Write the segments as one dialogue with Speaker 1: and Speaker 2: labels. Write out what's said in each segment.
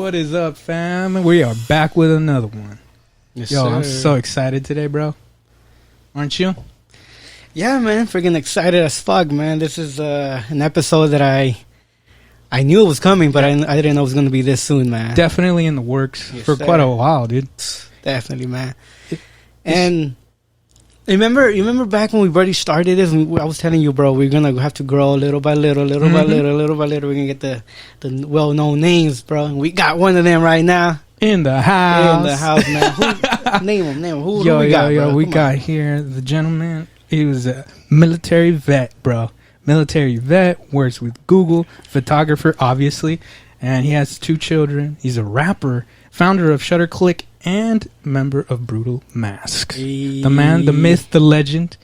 Speaker 1: What is up, fam? We are back with another one.
Speaker 2: Yes,
Speaker 1: Yo,
Speaker 2: sir.
Speaker 1: I'm so excited today, bro. Aren't you?
Speaker 2: Yeah, man. Freaking excited as fuck, man. This is an episode that I knew it was coming, but I didn't know it was going to be this soon, man.
Speaker 1: Definitely in the works
Speaker 2: Yes,
Speaker 1: for
Speaker 2: sir.
Speaker 1: quite a while, dude.
Speaker 2: Definitely, man. And remember back when we already started this, I was telling you, bro, we're going to have to grow little by little, little by little, little by little. We're going to get the well-known names, bro. And we got one of them right now.
Speaker 1: In the house.
Speaker 2: In the house, man. Name him. Who we got, bro?
Speaker 1: We
Speaker 2: Come
Speaker 1: got
Speaker 2: on.
Speaker 1: here the gentleman. He was a military vet, bro. Military vet, works with Google, photographer, obviously. And he has 2 children. He's a rapper, founder of Shutter Click, and member of Brutal Mask. The man, the myth, the legend,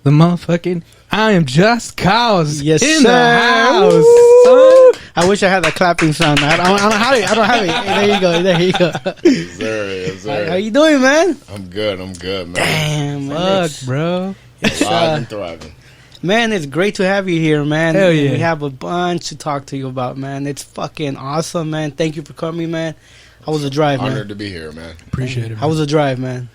Speaker 1: the motherfucking I am just cows
Speaker 2: Yes,
Speaker 1: in
Speaker 2: sir.
Speaker 1: the house.
Speaker 2: Woo! I wish I had that clapping sound. I don't have it. I don't have it. There you go.
Speaker 3: Yes, sir. Yes, sir.
Speaker 2: How you doing, man?
Speaker 3: I'm good, man.
Speaker 2: Damn, man.
Speaker 1: Fuck, bro.
Speaker 3: Alive and thriving.
Speaker 2: Man, it's great to have you here, man.
Speaker 1: Hell yeah.
Speaker 2: We have a bunch to talk to you about, man. It's fucking awesome, man. Thank you for coming, man. How was the drive, man?
Speaker 3: Honored to be here, man.
Speaker 1: Appreciate it.
Speaker 2: How was the drive, man?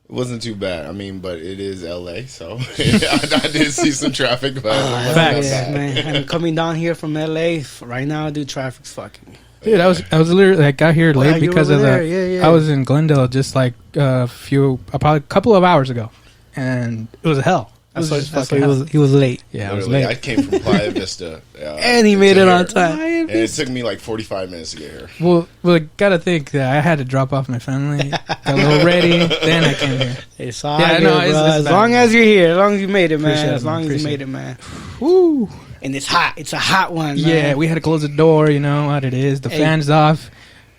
Speaker 3: It wasn't too bad. I mean, but it is LA, so I did see some traffic, but it wasn't that
Speaker 1: Facts.
Speaker 3: bad.
Speaker 2: man. And coming down here from LA right now, dude, traffic's fucking.
Speaker 1: Dude, I was literally I got here late
Speaker 2: yeah, you
Speaker 1: because
Speaker 2: were
Speaker 1: of
Speaker 2: over
Speaker 1: the.
Speaker 2: there. Yeah.
Speaker 1: I was in Glendale just like probably a couple of hours ago, and it was hell.
Speaker 2: That's
Speaker 1: It was
Speaker 2: why
Speaker 1: just fucking hell.
Speaker 2: he was late.
Speaker 1: Yeah, I was
Speaker 3: Literally,
Speaker 1: late.
Speaker 3: I came from Playa Vista.
Speaker 2: And he made
Speaker 3: to
Speaker 2: it on
Speaker 3: here.
Speaker 2: time.
Speaker 3: And it took me like 45 minutes to get here.
Speaker 1: Well, gotta think that I had to drop off my family, got a little ready, then I came here.
Speaker 2: It's all
Speaker 1: Yeah,
Speaker 2: good,
Speaker 1: no,
Speaker 2: bro.
Speaker 1: it's
Speaker 2: As
Speaker 1: bad.
Speaker 2: long as you're here, as long as you made it, man.
Speaker 1: Appreciate
Speaker 2: As
Speaker 1: it,
Speaker 2: long as you
Speaker 1: appreciate
Speaker 2: made it, man.
Speaker 1: Woo!
Speaker 2: And it's hot. It's a hot one, man.
Speaker 1: Yeah, we had to close the door. You know what it is. The
Speaker 2: Hey.
Speaker 1: fans off.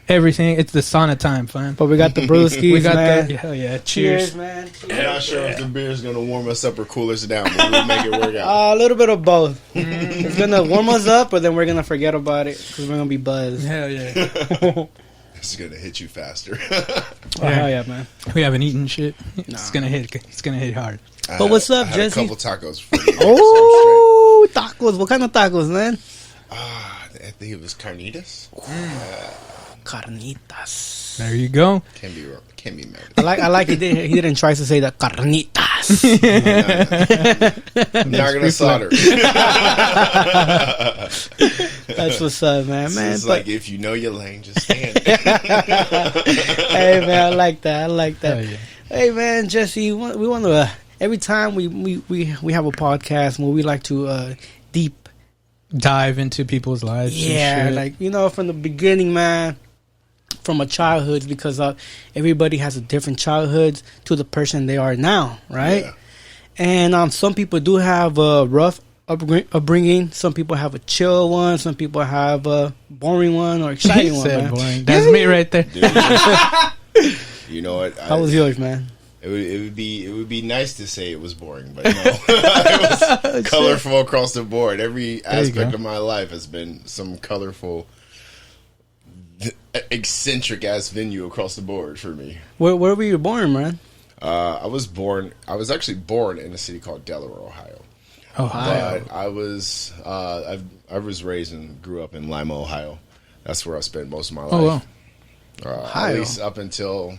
Speaker 1: Everything. It's the sauna time, fam.
Speaker 2: But we got the brewskis,
Speaker 1: We got
Speaker 2: man.
Speaker 1: that. Hell yeah!
Speaker 2: Cheers,
Speaker 1: Cheers.
Speaker 2: man.
Speaker 3: I'm not sure if the beer's going to warm us up or cool us down, but we'll make it work out.
Speaker 2: A little bit of both. It's gonna warm us up, but then we're gonna forget about it because we're gonna be buzzed.
Speaker 1: Hell yeah!
Speaker 3: It's going to hit you faster.
Speaker 2: Oh, hell yeah, man.
Speaker 1: We haven't eaten shit.
Speaker 2: Nah.
Speaker 1: It's gonna hit. It's gonna hit hard.
Speaker 2: But what's up,
Speaker 3: I had
Speaker 2: Jesse?
Speaker 3: a couple tacos for you.
Speaker 2: Oh, tacos. What kind of tacos, man?
Speaker 3: I think it was carnitas.
Speaker 2: Carnitas.
Speaker 1: There you go.
Speaker 3: Can't be wrong. Can't be mad.
Speaker 2: I like he didn't try to say that carnitas.
Speaker 3: I'm not gonna slaughter.
Speaker 2: That's what's up, man.
Speaker 3: It's
Speaker 2: But
Speaker 3: like if you know your lane, just stand.
Speaker 2: hey, man, I like that.
Speaker 1: Hell yeah.
Speaker 2: Hey, man, Jesse, we want to every time we have a podcast where we like to deep,
Speaker 1: Dive into people's lives. and shit.
Speaker 2: like from the beginning, man. From a childhood, because everybody has a different childhood to the person they are now, right?
Speaker 3: Yeah.
Speaker 2: And some people do have a rough upbringing. Some people have a chill one. Some people have a boring one or exciting one.
Speaker 1: Said
Speaker 2: Man.
Speaker 1: boring. That's me right there.
Speaker 3: Dude, you know what?
Speaker 2: How was yours, man?
Speaker 3: It would be nice to say it was boring, but no, it was colorful across the board. Every aspect
Speaker 1: go.
Speaker 3: of my life has been some colorful, eccentric ass venue across the board for me.
Speaker 2: Where were you born, man?
Speaker 3: I was actually born in a city called Delaware, Ohio.
Speaker 1: Ohio.
Speaker 3: But I was raised and grew up in Lima, Ohio. That's where I spent most of my life.
Speaker 1: Oh, wow.
Speaker 2: Ohio.
Speaker 3: At least up until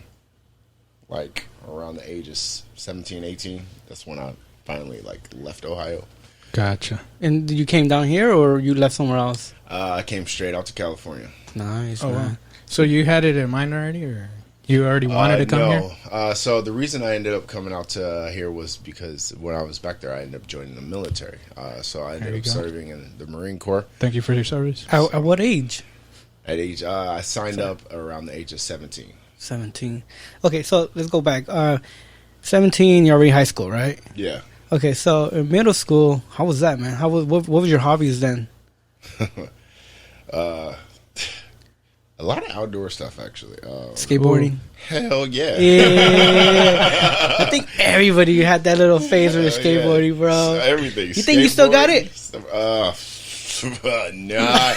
Speaker 3: like around the age of 17, 18. That's when I finally left Ohio.
Speaker 1: Gotcha.
Speaker 2: And you came down here, or you left somewhere else?
Speaker 3: I came straight out to California.
Speaker 2: Nice,
Speaker 1: Oh,
Speaker 2: man.
Speaker 1: wow. So you had it in mind already, or you already wanted to come here?
Speaker 3: No. So the reason I ended up coming out to here was because when I was back there, I ended up joining the military. So I
Speaker 1: There
Speaker 3: ended
Speaker 1: you
Speaker 3: up
Speaker 1: go.
Speaker 3: serving in the Marine Corps.
Speaker 1: Thank you for your service.
Speaker 2: At what age?
Speaker 3: At age, I signed up around the age of 17.
Speaker 2: 17. Okay, so let's go back. 17, you're already high school, right?
Speaker 3: Yeah.
Speaker 2: Okay, so in middle school, how was that, man? What was your hobbies then?
Speaker 3: A lot of outdoor stuff, actually.
Speaker 2: Skateboarding?
Speaker 3: Hell yeah.
Speaker 2: Yeah. I think everybody had that little phase with the
Speaker 3: Hell
Speaker 2: skateboarding,
Speaker 3: yeah.
Speaker 2: bro.
Speaker 3: Everything.
Speaker 2: You think you still got it?
Speaker 3: Not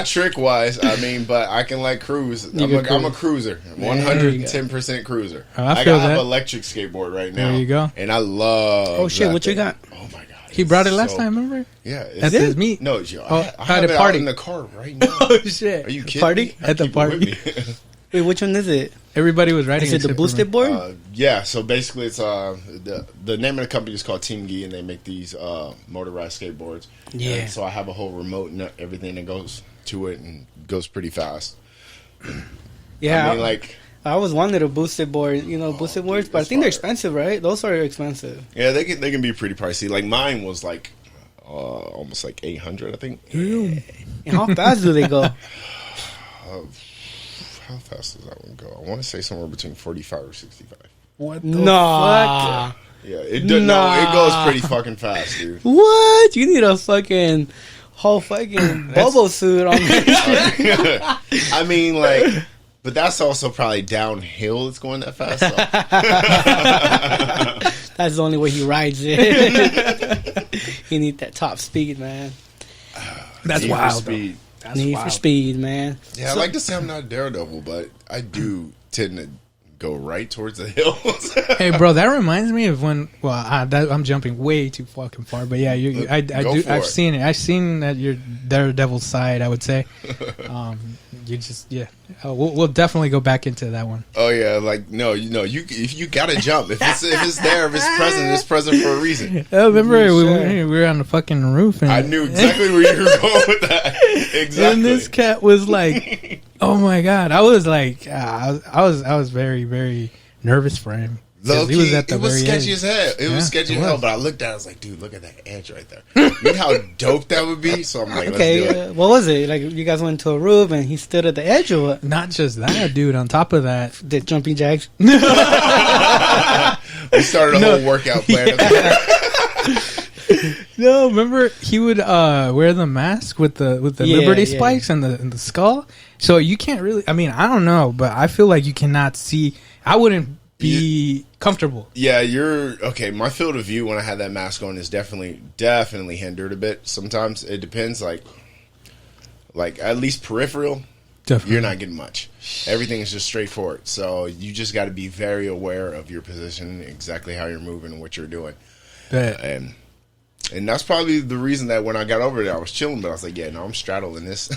Speaker 3: trick wise. I mean, but I can cruise. I'm a cruiser. 110% cruiser.
Speaker 1: I
Speaker 3: I
Speaker 1: feel
Speaker 3: have
Speaker 1: that.
Speaker 3: an electric skateboard right now.
Speaker 1: There you go.
Speaker 3: And I love.
Speaker 2: Oh, shit,
Speaker 3: that
Speaker 2: what you
Speaker 3: thing.
Speaker 2: got?
Speaker 3: Oh my god.
Speaker 1: He brought it last time, remember?
Speaker 3: Yeah.
Speaker 1: At his meet.
Speaker 3: No, I have
Speaker 1: at
Speaker 3: it
Speaker 1: a party
Speaker 3: out in the car right now.
Speaker 1: Oh shit!
Speaker 3: Are you kidding
Speaker 2: Party?
Speaker 3: me?
Speaker 1: At the party.
Speaker 2: Wait, which one is it?
Speaker 1: Everybody was riding.
Speaker 2: Is it the
Speaker 1: except for
Speaker 2: boosted
Speaker 1: me.
Speaker 2: board?
Speaker 3: Yeah, so basically it's the name of the company is called Team Gi, and they make these motorized skateboards.
Speaker 2: Yeah.
Speaker 3: And so I have a whole remote and everything that goes to it, and goes pretty fast.
Speaker 2: Yeah,
Speaker 3: I mean, like,
Speaker 2: I always wanted a boosted board, boosted boards, but I
Speaker 3: it's
Speaker 2: think they're
Speaker 3: fire.
Speaker 2: expensive, right? Those are expensive.
Speaker 3: yeah, they can be pretty pricey. Like mine was like almost like 800, I think.
Speaker 2: And how fast do they go?
Speaker 3: How fast does that one go? I want to say somewhere between 45 or 65.
Speaker 1: What the
Speaker 2: Nah.
Speaker 1: fuck?
Speaker 3: Yeah, it does. No, it goes pretty fucking fast, dude.
Speaker 2: What? You need a fucking whole fucking bubble suit on that.
Speaker 3: I mean, like, but that's also probably downhill. It's going that fast. So.
Speaker 2: That's the only way he rides it. He need that top speed, man.
Speaker 1: That's
Speaker 3: Need for
Speaker 1: wild.
Speaker 3: speed.
Speaker 1: That's
Speaker 2: Need
Speaker 1: wild.
Speaker 2: for speed, man.
Speaker 3: Yeah, I like to say I'm not Daredevil, but I do tend to go right towards the hills.
Speaker 1: Hey, bro, that reminds me of when. Well, I'm jumping way too fucking far, but yeah,
Speaker 3: Go for
Speaker 1: I've
Speaker 3: it.
Speaker 1: seen it. I've seen that your Daredevil side. I would say, you just we'll definitely go back into that one.
Speaker 3: Oh yeah, like no, if you gotta jump. If it's there, if it's present for a reason.
Speaker 1: I remember
Speaker 2: Sure.
Speaker 1: we were on the fucking roof, and
Speaker 3: I knew exactly where you were going with that. Exactly.
Speaker 1: and this cat was like, "Oh my god!" I was like, I was very very nervous for him. 'Cause
Speaker 3: Low-key,
Speaker 1: he was at the
Speaker 3: it was
Speaker 1: very
Speaker 3: sketchy
Speaker 1: edge.
Speaker 3: as hell. It
Speaker 1: Yeah,
Speaker 3: was sketchy
Speaker 1: it
Speaker 3: as hell,
Speaker 1: was.
Speaker 3: but I looked at it, I was like, dude, look at that edge right there. You know how dope that would be? So I'm like, let's do it.
Speaker 2: Okay, what was it? Like you guys went to a roof and he stood at the edge or what?
Speaker 1: Not just that, dude. On top of that,
Speaker 2: The jumping jacks.
Speaker 3: We started a whole workout plan.
Speaker 1: no, remember he would wear the mask with the
Speaker 2: Yeah,
Speaker 1: Liberty
Speaker 2: yeah.
Speaker 1: spikes and the skull. So you can't really. I mean, I don't know, but I feel like you cannot see. I wouldn't be comfortable.
Speaker 3: Yeah, okay. My field of view when I had that mask on is definitely hindered a bit. Sometimes it depends. Like at least peripheral,
Speaker 1: Definitely.
Speaker 3: you're not getting much. Everything is just straightforward. So you just got to be very aware of your position, exactly how you're moving and what you're doing.
Speaker 1: But
Speaker 3: And that's probably the reason that when I got over there, I was chilling. But I was like, yeah, no, I'm straddling this.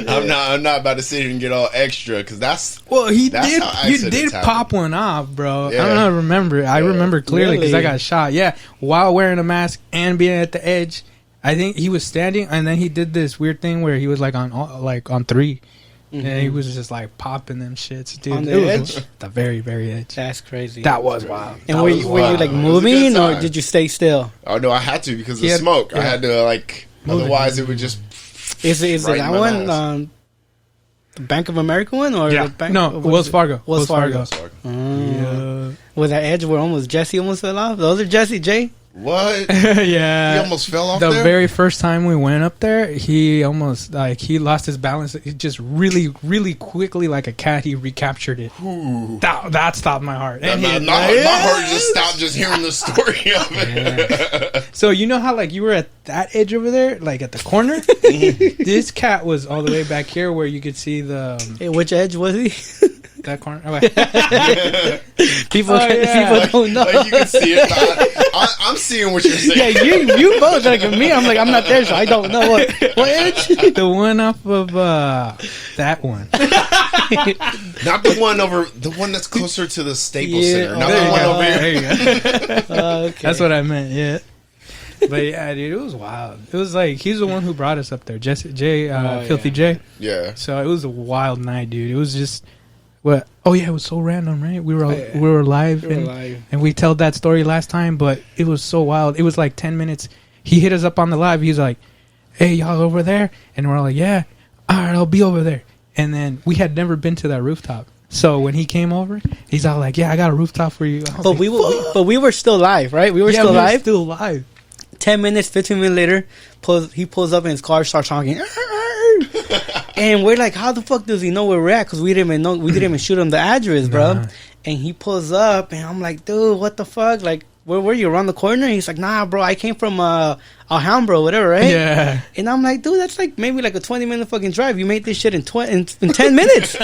Speaker 3: I'm not about to sit here and get all extra because that's.
Speaker 1: well,
Speaker 3: That's
Speaker 1: did.
Speaker 3: how
Speaker 1: You
Speaker 3: accidents
Speaker 1: did
Speaker 3: happen.
Speaker 1: pop one off, bro.
Speaker 3: Yeah.
Speaker 1: I don't know. Remember? I remember clearly because I
Speaker 2: Really?
Speaker 1: got shot. Yeah, while wearing a mask and being at the edge. I think he was standing, and then he did this weird thing where he was like on three. And he was just like popping them shits, dude.
Speaker 2: On the
Speaker 1: It was
Speaker 2: edge?
Speaker 1: the very, very edge.
Speaker 2: That's crazy.
Speaker 1: That was wild.
Speaker 2: and
Speaker 1: That
Speaker 2: were
Speaker 1: was
Speaker 2: you, were you
Speaker 1: wild.
Speaker 2: like
Speaker 3: It was a good
Speaker 2: moving or
Speaker 3: time.
Speaker 2: did you stay still?
Speaker 3: Oh no, I had to because of
Speaker 1: He
Speaker 3: the
Speaker 1: had-
Speaker 3: smoke. I
Speaker 1: yeah.
Speaker 3: had to like.
Speaker 1: Moving.
Speaker 3: Otherwise, it would just.
Speaker 2: Is it
Speaker 3: Right in
Speaker 2: that
Speaker 3: my
Speaker 2: one?
Speaker 3: mask.
Speaker 2: The Bank of America one or
Speaker 1: Yeah.
Speaker 2: the bank?
Speaker 1: No,
Speaker 2: what
Speaker 1: Wells
Speaker 2: is it?
Speaker 1: Fargo.
Speaker 2: Wells Fargo.
Speaker 3: Sorry.
Speaker 1: Yeah.
Speaker 2: With that edge where almost Jesse almost fell off. Those are Jesse J.
Speaker 3: What?
Speaker 1: Yeah.
Speaker 3: He almost fell off
Speaker 1: The
Speaker 3: there?
Speaker 1: very first time we went up there, he almost he lost his balance. He just really, really quickly, like a cat, he recaptured it.
Speaker 3: Ooh.
Speaker 1: That stopped my heart. And
Speaker 3: My
Speaker 1: he-
Speaker 3: heart just stopped just hearing the story of it.
Speaker 1: So you know how like you were at that edge over there, like at the corner. This cat was all the way back here where you could see the
Speaker 2: Hey, which edge was he?
Speaker 1: that corner. Oh, wait.
Speaker 2: People,
Speaker 1: Oh, yeah.
Speaker 2: people don't know.
Speaker 3: Like you can see it. I'm seeing what you're saying.
Speaker 2: Yeah, you both like me. I'm like I'm not there, so I don't know what edge.
Speaker 1: The one off of that one.
Speaker 3: Not the one that's closer to the Staples
Speaker 2: Yeah,
Speaker 3: Center. Not
Speaker 2: there
Speaker 3: the
Speaker 2: you
Speaker 3: one
Speaker 2: go.
Speaker 3: over here.
Speaker 1: There you go.
Speaker 2: Okay.
Speaker 1: That's what I meant. Yeah. But yeah, dude, it was wild. It was like he's the one who brought us up there, Filthy
Speaker 2: yeah.
Speaker 1: J.
Speaker 3: Yeah.
Speaker 1: So it was a wild night, dude. It was just what? Oh yeah, it was so random, right? We were
Speaker 2: Yeah.
Speaker 1: we were live,
Speaker 2: We were
Speaker 1: and,
Speaker 2: live.
Speaker 1: and we told that story last time, but it was so wild. It was like 10 minutes. He hit us up on the live. He's like, "Hey, y'all over there?" And we're all like, "Yeah, all right, I'll be over there." And then we had never been to that rooftop. So when he came over, he's all like, "Yeah, I got a rooftop for you." I was
Speaker 2: But
Speaker 1: like,
Speaker 2: we were still live, right? We were
Speaker 1: yeah,
Speaker 2: still
Speaker 1: we were
Speaker 2: live.
Speaker 1: still live.
Speaker 2: 10 minutes, 15 minutes later, he pulls up in his car, starts honking. And we're like, how the fuck does he know where we're at? Because we didn't even shoot him the address, bro.
Speaker 1: Nah.
Speaker 2: And he pulls up, and I'm like, dude, what the fuck? Like, where were you? Around the corner? He's like, nah, bro, I came from Alhambra, whatever, right?
Speaker 1: Yeah.
Speaker 2: And I'm like, dude, that's like maybe like a 20-minute fucking drive. You made this shit in 10 minutes.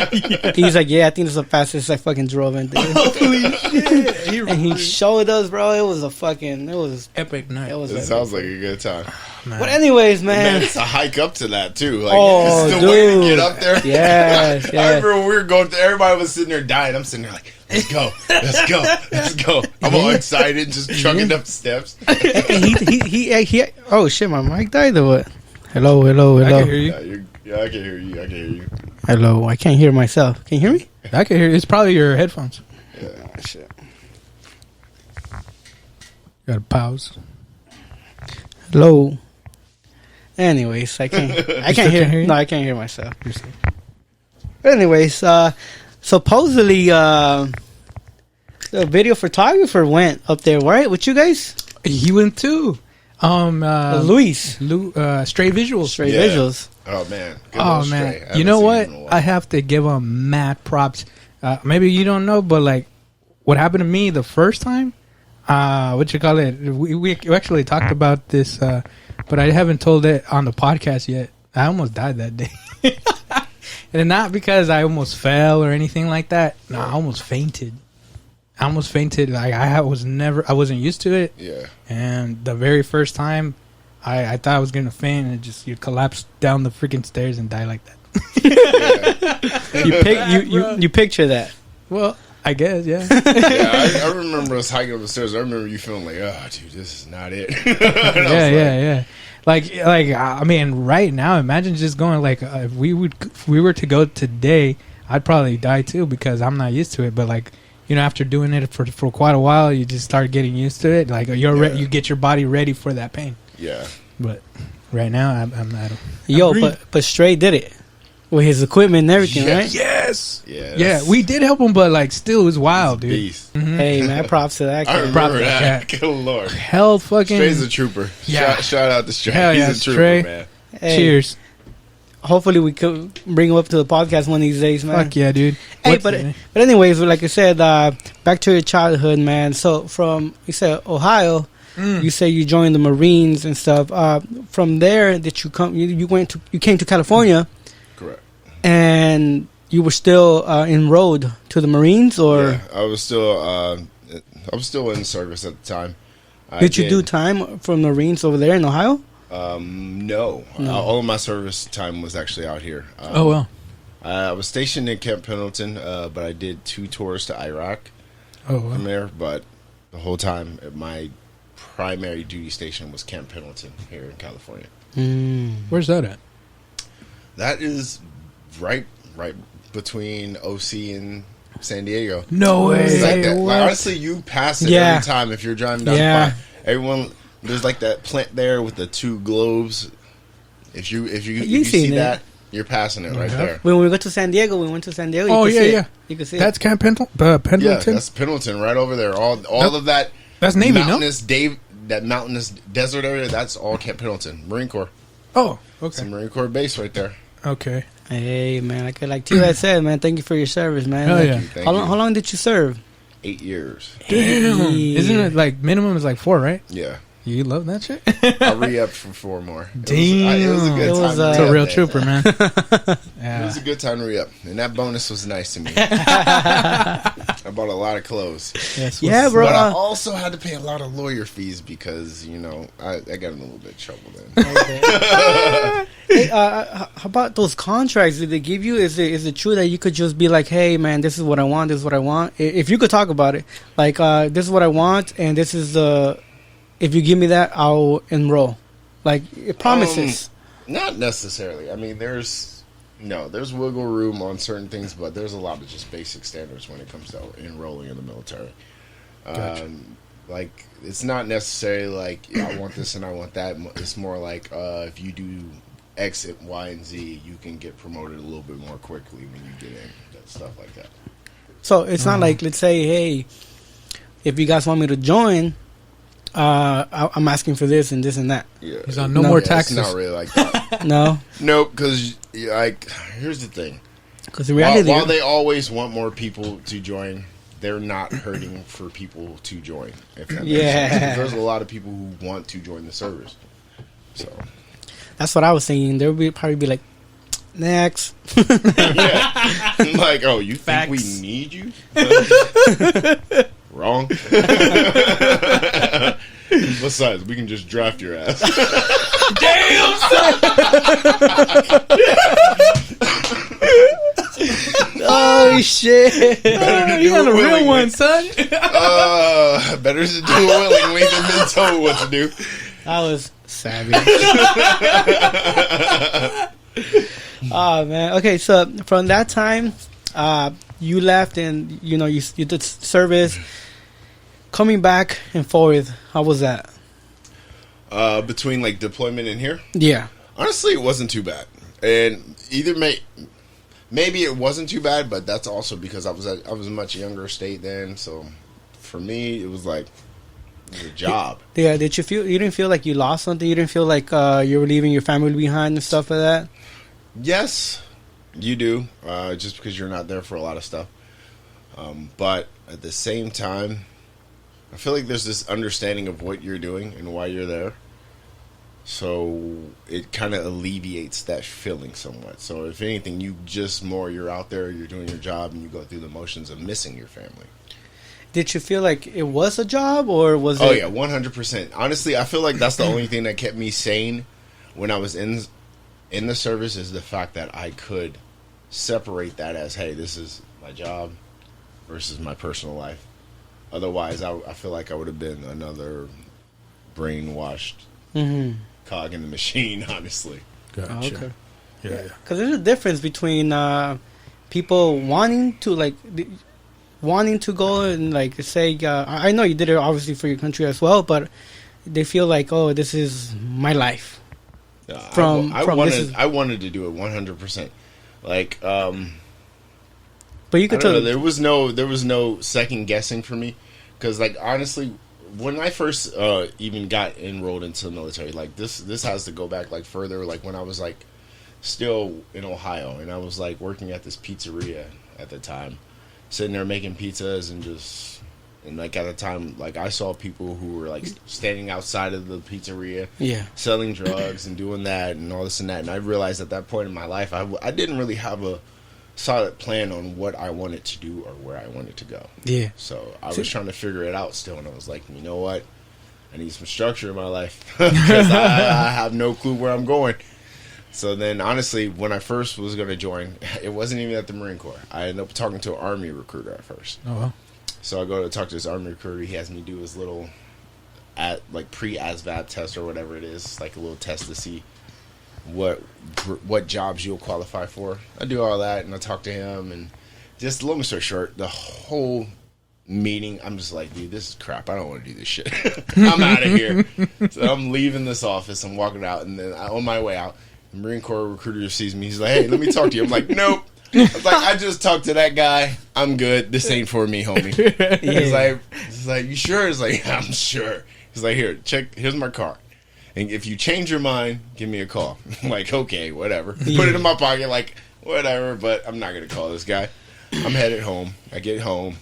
Speaker 2: He's like, yeah, I think it's the fastest I fucking drove in. Dude.
Speaker 1: Holy shit.
Speaker 2: And he showed us, bro. It was
Speaker 1: Epic night.
Speaker 2: It was.
Speaker 3: It
Speaker 2: epic.
Speaker 3: sounds like a good time.
Speaker 1: Man.
Speaker 2: But anyways, man.
Speaker 3: Man, it's a hike up to that too. Like,
Speaker 2: Oh,
Speaker 3: it's the way to
Speaker 2: dude.
Speaker 3: get up there.
Speaker 2: Yes,
Speaker 3: I
Speaker 2: yes.
Speaker 3: remember we were going. Everybody was sitting there dying. I'm sitting there like, let's go, let's go, let's go. I'm all excited, just chugging up steps.
Speaker 2: And he. Oh shit, my mic died or what? Hello.
Speaker 1: I can hear you.
Speaker 3: I can hear you. I can hear you.
Speaker 2: Hello. I can't hear myself. Can you hear me?
Speaker 1: I can hear you. It's probably your headphones.
Speaker 3: Yeah.
Speaker 2: Shit.
Speaker 1: Got to pause.
Speaker 2: Hello. Anyways, I can't. I can't hear.
Speaker 1: can't hear you?
Speaker 2: No, I can't hear myself. But anyways, supposedly the video photographer went up there, right? With you guys,
Speaker 1: He went too.
Speaker 2: Luis,
Speaker 1: Straight Visuals.
Speaker 2: Straight
Speaker 3: Yeah.
Speaker 2: Visuals.
Speaker 3: Oh man. Good
Speaker 1: Oh
Speaker 3: old
Speaker 1: man,
Speaker 3: Stray. I
Speaker 1: you know
Speaker 3: haven't
Speaker 1: what?
Speaker 3: seen him in a while.
Speaker 1: I have to give him mad props. Maybe you don't know, but like what happened to me the first time. What you call it? We actually talked about this, but I haven't told it on the podcast yet. I almost died that day, and not because I almost fell or anything like that. No, I almost fainted. Like I wasn't used to it.
Speaker 3: Yeah.
Speaker 2: And the very first time, I thought I was gonna faint, and you collapsed down the freaking stairs and die like that. You picture that.
Speaker 1: Well, I guess, yeah.
Speaker 3: Yeah, I remember us hiking up the stairs. I remember you feeling like, oh, dude, this is not it.
Speaker 1: Yeah. Like, I mean, right now, imagine just going like, if we were to go today, I'd probably die too because I'm not used to it. But like, you know, after doing it for quite a while, you just start getting used to it. Like you get your body ready for that pain.
Speaker 3: Yeah.
Speaker 1: But right now, I'm not.
Speaker 2: Yo, but Stray did it with his equipment and everything, right?
Speaker 1: Yes.
Speaker 3: Yeah.
Speaker 1: Yeah, we did help him, but like, still, it was wild, dude.
Speaker 3: Beast.
Speaker 1: Mhm.
Speaker 2: Hey man, props to that
Speaker 3: I
Speaker 2: kid.
Speaker 3: remember
Speaker 1: Props to
Speaker 3: that.
Speaker 1: that.
Speaker 3: Good Lord.
Speaker 1: Hell, fucking.
Speaker 3: Stray's a trooper.
Speaker 1: Yeah.
Speaker 3: Shout out to Stray.
Speaker 1: Hell
Speaker 3: He's
Speaker 1: yeah,
Speaker 3: a trooper,
Speaker 1: Stray.
Speaker 3: man.
Speaker 2: Hey,
Speaker 1: Cheers.
Speaker 2: Hopefully we could bring him up to the podcast one of these days, man.
Speaker 1: Fuck yeah, dude.
Speaker 2: Hey,
Speaker 1: What's
Speaker 2: but
Speaker 1: the-
Speaker 2: anyways, like I said, back to your childhood, man. So you said Ohio, you say you joined the Marines and stuff. From there, did you come? You came to California,
Speaker 3: Correct.
Speaker 2: and you were still enrolled to the Marines, or
Speaker 3: Yeah, I was still in the service at the time.
Speaker 2: did you do time from the Marines over there in Ohio?
Speaker 3: No. All of my service time was actually out here.
Speaker 1: Oh, well.
Speaker 3: I was stationed in Camp Pendleton, but I did 2 tours to Iraq
Speaker 1: Oh,
Speaker 3: from
Speaker 1: well.
Speaker 3: there. But the whole time, my primary duty station was Camp Pendleton here in California.
Speaker 1: Where's that at?
Speaker 3: That is right between OC and San Diego.
Speaker 1: No way.
Speaker 3: It's like that.
Speaker 1: What?
Speaker 3: Like, honestly, you pass it
Speaker 2: Yeah.
Speaker 3: every time if you're driving down
Speaker 2: Yeah.
Speaker 3: the park. Everyone, there's like that plant there with the 2 globes. If you
Speaker 2: seen
Speaker 3: see
Speaker 2: it.
Speaker 3: that, you're passing it right
Speaker 1: Yeah.
Speaker 3: there.
Speaker 2: When we went to San Diego, you could
Speaker 1: Oh,
Speaker 2: see
Speaker 1: yeah,
Speaker 2: it.
Speaker 1: yeah.
Speaker 2: You could see
Speaker 1: That's
Speaker 2: it.
Speaker 1: Camp
Speaker 3: Yeah,
Speaker 1: Pendleton?
Speaker 3: that's Pendleton right over there. All
Speaker 1: Nope.
Speaker 3: of that
Speaker 1: That's Navy, no?
Speaker 3: that mountainous desert area. That's all Camp Pendleton, Marine Corps.
Speaker 1: Oh,
Speaker 3: It's a
Speaker 1: okay.
Speaker 3: Marine Corps base right there.
Speaker 1: Okay.
Speaker 2: Hey man, like T-Rat said, man, thank you for your service, man.
Speaker 1: Hell
Speaker 2: Like,
Speaker 1: yeah.
Speaker 3: Thank
Speaker 2: How
Speaker 3: you.
Speaker 2: long did you serve?
Speaker 3: 8 years.
Speaker 1: Damn.
Speaker 2: Hey.
Speaker 1: Isn't it like minimum is like 4, right?
Speaker 3: Yeah,
Speaker 1: You love that shit?
Speaker 3: I re-upped for 4 more.
Speaker 1: Damn.
Speaker 3: It was a good
Speaker 2: It
Speaker 3: time.
Speaker 2: was,
Speaker 3: to
Speaker 1: It's a
Speaker 3: re-up,
Speaker 1: real
Speaker 3: man.
Speaker 1: trooper, man.
Speaker 3: It
Speaker 1: Yeah.
Speaker 3: was a good time to re-up, and that bonus was nice to me. I bought a lot of clothes,
Speaker 1: Yes,
Speaker 2: Yeah,
Speaker 1: what's-
Speaker 2: bro.
Speaker 3: but I also had to pay a lot of lawyer fees because I got in a little bit of trouble then.
Speaker 2: Hey, how about those contracts that they give you? Is it true that you could just be like, hey man, this is what I want, this is what I want? If you could talk about it, like this is what I want, and this is if you give me that, I'll enroll. Like it promises.
Speaker 3: Not necessarily. I mean, there's wiggle room on certain things, but there's a lot of just basic standards when it comes to enrolling in the military.
Speaker 1: Gotcha.
Speaker 3: Like, it's not necessarily like, yeah, I want this and I want that. It's more like, if you do X, Y, and Z, you can get promoted a little bit more quickly when you get in. That stuff like that.
Speaker 2: So it's not like, let's say, hey, if you guys want me to join, I'm asking for this and this and that.
Speaker 3: Yeah.
Speaker 1: He's on no more
Speaker 3: It's
Speaker 1: taxes.
Speaker 3: not really like that.
Speaker 2: No,
Speaker 3: Nope, because, like, here's the thing.
Speaker 2: because in reality,
Speaker 3: While they always want more people to join, they're not hurting for people to join. If that makes
Speaker 2: Yeah.
Speaker 3: sense. There's a lot of people who want to join the service. So
Speaker 2: That's what I was thinking. There would probably be like, next.
Speaker 3: yeah, like, oh, you
Speaker 1: Facts.
Speaker 3: think we need you? Wrong. Besides, we can just draft your ass.
Speaker 1: Damn, son.
Speaker 2: Oh shit!
Speaker 3: Better to
Speaker 1: You
Speaker 3: do
Speaker 1: got
Speaker 3: it
Speaker 1: a real
Speaker 3: willingly.
Speaker 1: one, son.
Speaker 3: Better to do it willingly than been told what to do.
Speaker 2: That was savage. Oh man. Okay, so from that time, you left and you did service. Coming back and forth, how was that?
Speaker 3: Between like deployment and here,
Speaker 2: Yeah.
Speaker 3: honestly, it wasn't too bad. And maybe it wasn't too bad, but that's also because I was a much younger state then. So for me, it was like it was a job.
Speaker 2: Yeah. Did you didn't feel like you lost something? You didn't feel like you were leaving your family behind and stuff like that?
Speaker 3: Yes, you do. Just because you're not there for a lot of stuff. But at the same time, I feel like there's this understanding of what you're doing and why you're there. So it kind of alleviates that feeling somewhat. So if anything, you're out there, you're doing your job, and you go through the motions of missing your family.
Speaker 2: Did you feel like it was a job or was it?
Speaker 3: Oh yeah, 100%. Honestly, I feel like that's the only thing that kept me sane when I was in the service is the fact that I could separate that as, hey, this is my job versus my personal life. Otherwise, I feel like I would have been another brainwashed cog in the machine, honestly.
Speaker 1: Gotcha.
Speaker 2: Oh, okay.
Speaker 1: Yeah.
Speaker 2: Because there's a difference between people wanting to go and like say, I know you did it obviously for your country as well, but they feel like, oh, this is my life.
Speaker 3: I wanted to do it 100%. Like,
Speaker 2: But you
Speaker 3: I
Speaker 2: could
Speaker 3: don't
Speaker 2: tell
Speaker 3: know, there was no second guessing for me, because like honestly, when I first even got enrolled into the military, like this has to go back like further, like when I was like still in Ohio, and I was like working at this pizzeria at the time, sitting there making pizzas and like at the time, like I saw people who were like standing outside of the pizzeria, selling drugs and doing that and all this and that, and I realized at that point in my life, I didn't really have a solid plan on what I wanted to do or where I wanted to go.
Speaker 2: Yeah.
Speaker 3: So I was trying to figure it out still, and I was like, you know what? I need some structure in my life because I have no clue where I'm going. So then, honestly, when I first was going to join, it wasn't even at the Marine Corps. I ended up talking to an Army recruiter at first.
Speaker 1: Oh, well.
Speaker 3: So I go to talk to this Army recruiter. He has me do his little pre-ASVAB test or whatever it is. It's like a little test to see what jobs you'll qualify for. I do all that, and I talk to him, and just long story short, the whole meeting, I'm just like, dude, this is crap. I don't want to do this shit. I'm out of here. So I'm leaving this office. I'm walking out, and then on my way out, the Marine Corps recruiter sees me. He's like, hey, let me talk to you. I'm like, nope. I was like, I just talked to that guy. I'm good. This ain't for me, homie. He's like, you sure? He's like, I'm sure. He's like, here, here's my card. And if you change your mind, give me a call. I'm like, okay, whatever. Put it in my pocket, like, whatever, but I'm not going to call this guy. I'm headed home. I get home.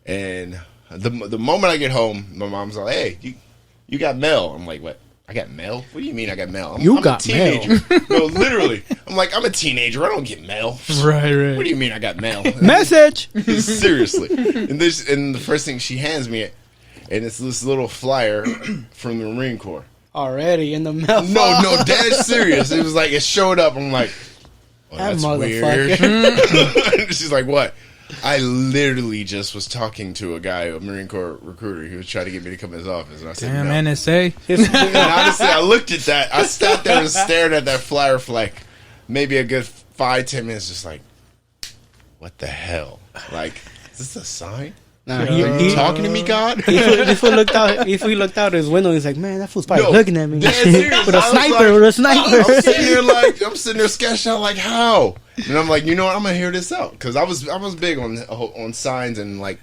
Speaker 3: And the moment I get home, my mom's like, hey, you got mail. I'm like, what? I got mail? What do you mean I got mail? I'm
Speaker 2: got
Speaker 3: a teenager. No, literally. I'm like, I'm a teenager. I don't get mail.
Speaker 1: Right.
Speaker 3: What do you mean I got mail?
Speaker 2: message.
Speaker 3: Seriously. And the first thing she hands me, and it's this little flyer from the Marine Corps.
Speaker 2: Already in the mail.
Speaker 3: No, dead serious. It was like, it showed up. I'm like, oh, that's weird. She's like, what? I literally just was talking to a guy, a Marine Corps recruiter. He was trying to get me to come in his office, and I said,
Speaker 1: Damn,
Speaker 3: no.
Speaker 1: NSA.
Speaker 3: And honestly, I looked at that. I sat there and stared at that flyer for like maybe a good 5-10 minutes, just like, what the hell? Like, is this a sign?
Speaker 2: Nah,
Speaker 3: you talking to me, God?
Speaker 2: If we looked out his window, he's like, man, that fool's probably looking at me
Speaker 3: serious.
Speaker 2: with a sniper.
Speaker 3: I'm sitting there sketching out like, how? And I'm like, you know what? I'm gonna hear this out, because I was big on signs and like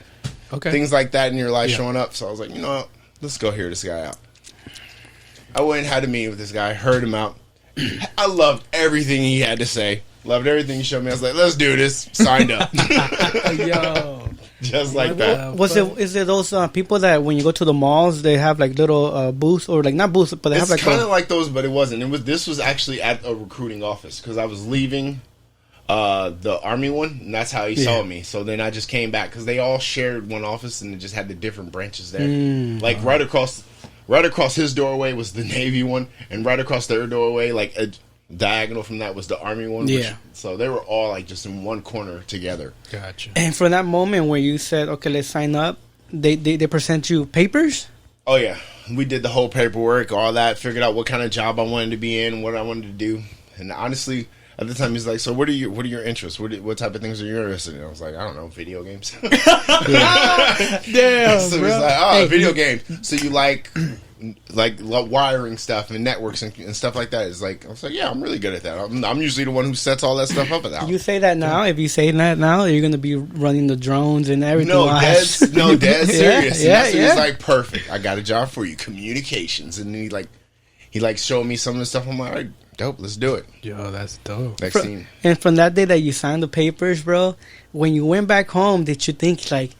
Speaker 3: things like that in your life showing up. So I was like, you know what? Let's go hear this guy out. I went and had a meeting with this guy, heard him out. I loved everything he had to say. Loved everything he showed me. I was like, let's do this. Signed up.
Speaker 1: Yo.
Speaker 3: Just like that.
Speaker 2: Is it those people that when you go to the malls they have like little booths or like not booths but they have like
Speaker 3: kind of like those, but it wasn't. This was actually at a recruiting office because I was leaving the army one, and that's how he saw me. So then I just came back because they all shared one office and it just had the different branches there. Like right across his doorway was the Navy one, and right across their doorway, like a diagonal from that, was the Army one.
Speaker 2: Yeah.
Speaker 3: So they were all like just in one corner together.
Speaker 1: Gotcha.
Speaker 2: And from that moment where you said, okay, let's sign up, they present you papers?
Speaker 3: Oh, yeah. We did the whole paperwork, all that, figured out what kind of job I wanted to be in, what I wanted to do. And honestly, at the time, he's like, so what are your interests? What type of things are you interested in? I was like, I don't know, video games.
Speaker 2: Damn,
Speaker 3: so
Speaker 2: bro.
Speaker 3: he's like, video games. So you like wiring stuff and networks and stuff like that. It's like, I was like, yeah, I'm really good at that. I'm usually the one who sets all that stuff up at the house.
Speaker 2: You say that now? If you say that now, you're going to be running the drones and everything.
Speaker 3: Dead serious.
Speaker 2: Yeah,
Speaker 3: and he's like, perfect. I got a job for you, communications. And he showed me some of the stuff. I'm like, all right, dope, let's do it.
Speaker 1: Yo, that's dope.
Speaker 3: Next scene.
Speaker 2: And from that day that you signed the papers, bro, when you went back home, did you think like,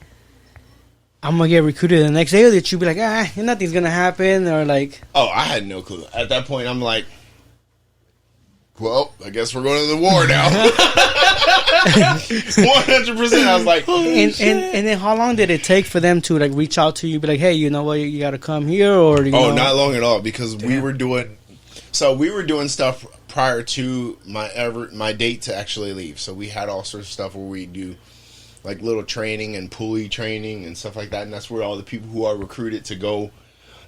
Speaker 2: I'm going to get recruited the next day, or did you be like, nothing's going to happen, or like...
Speaker 3: Oh, I had no clue. At that point, I'm like, well, I guess we're going to the war now. 100%. I was like...
Speaker 2: And then how long did it take for them to like reach out to you, be like, hey, you know what, you got to come here, or...
Speaker 3: not long at all, because we were doing stuff prior to my date to actually leave. So we had all sorts of stuff where we do like little training and pulley training and stuff like that, and that's where all the people who are recruited to go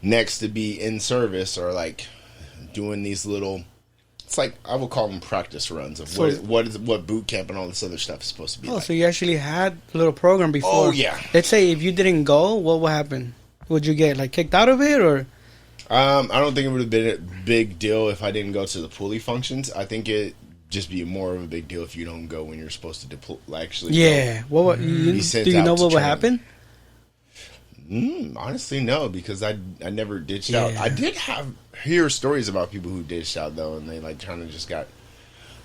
Speaker 3: next to be in service are like doing these little, it's like I would call them practice runs of what boot camp and all this other stuff is supposed to be.
Speaker 2: So you actually had a little program before.
Speaker 3: Oh yeah.
Speaker 2: Let's say if you didn't go, what would happen? Would you get like kicked out of it, or?
Speaker 3: I don't think it would have been a big deal if I didn't go to the pulley functions. I think it just be more of a big deal if you don't go when you're supposed to actually.
Speaker 2: Yeah.
Speaker 3: Go.
Speaker 2: What? Do you know what would happen?
Speaker 3: Honestly, no, because I never ditched out. I did hear stories about people who ditched out though, and they like kind of just got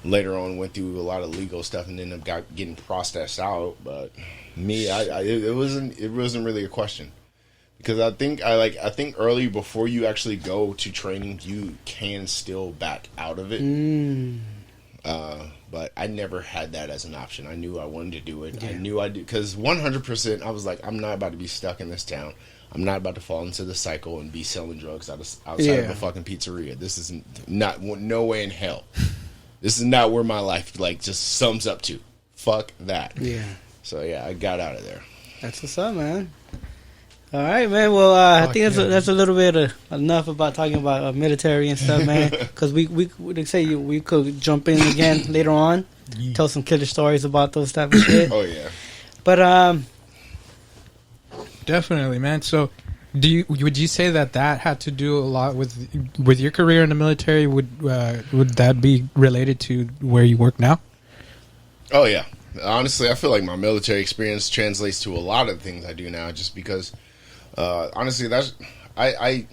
Speaker 3: later on went through a lot of legal stuff and then got getting processed out. But me, it wasn't really a question. Because I think early before you actually go to training, you can still back out of it. But I never had that as an option. I knew I wanted to do it. Yeah. I knew I did, because 100% I was like, I'm not about to be stuck in this town. I'm not about to fall into the cycle and be selling drugs outside of a fucking pizzeria. This is no way in hell. This is not where my life like just sums up to. Fuck that.
Speaker 2: Yeah.
Speaker 3: So yeah, I got out of there.
Speaker 2: That's what's up, man. All right, man. Well, I think that's a little bit enough about talking about military and stuff, man. Because we say we could jump in again later on, tell some killer stories about those type of shit.
Speaker 3: Oh yeah.
Speaker 2: But
Speaker 1: definitely, man. So, would you say that had to do a lot with your career in the military? Would that be related to where you work now?
Speaker 3: Oh yeah. Honestly, I feel like my military experience translates to a lot of things I do now, just because. Honestly, I'm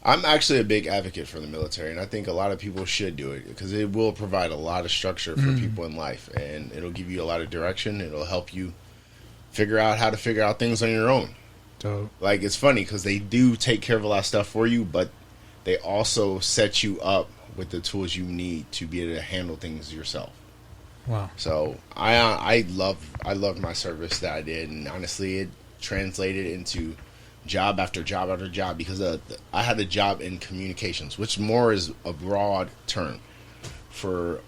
Speaker 3: actually a big advocate for the military, and I think a lot of people should do it because it will provide a lot of structure for people in life, and it'll give you a lot of direction. It'll help you figure out how to figure out things on your own.
Speaker 1: Dope.
Speaker 3: Like, it's funny because they do take care of a lot of stuff for you, but they also set you up with the tools you need to be able to handle things yourself.
Speaker 1: Wow.
Speaker 3: So I love my service that I did, and honestly, it translated into job after job after job because I had a job in communications, which more is a broad term for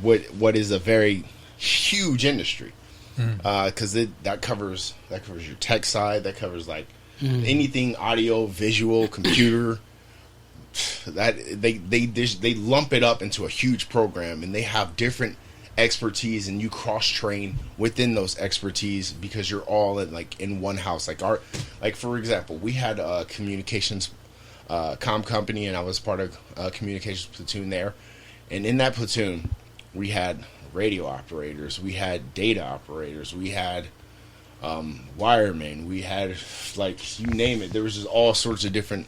Speaker 3: what is a very huge industry, because that covers your tech side, that covers like anything audio, visual, computer. That they lump it up into a huge program, and they have different expertise, and you cross train within those expertise because you're all in one house. Like for example, we had a communications comm company, and I was part of a communications platoon there. And in that platoon, we had radio operators, we had data operators, we had wiremen, we had like you name it. There was just all sorts of different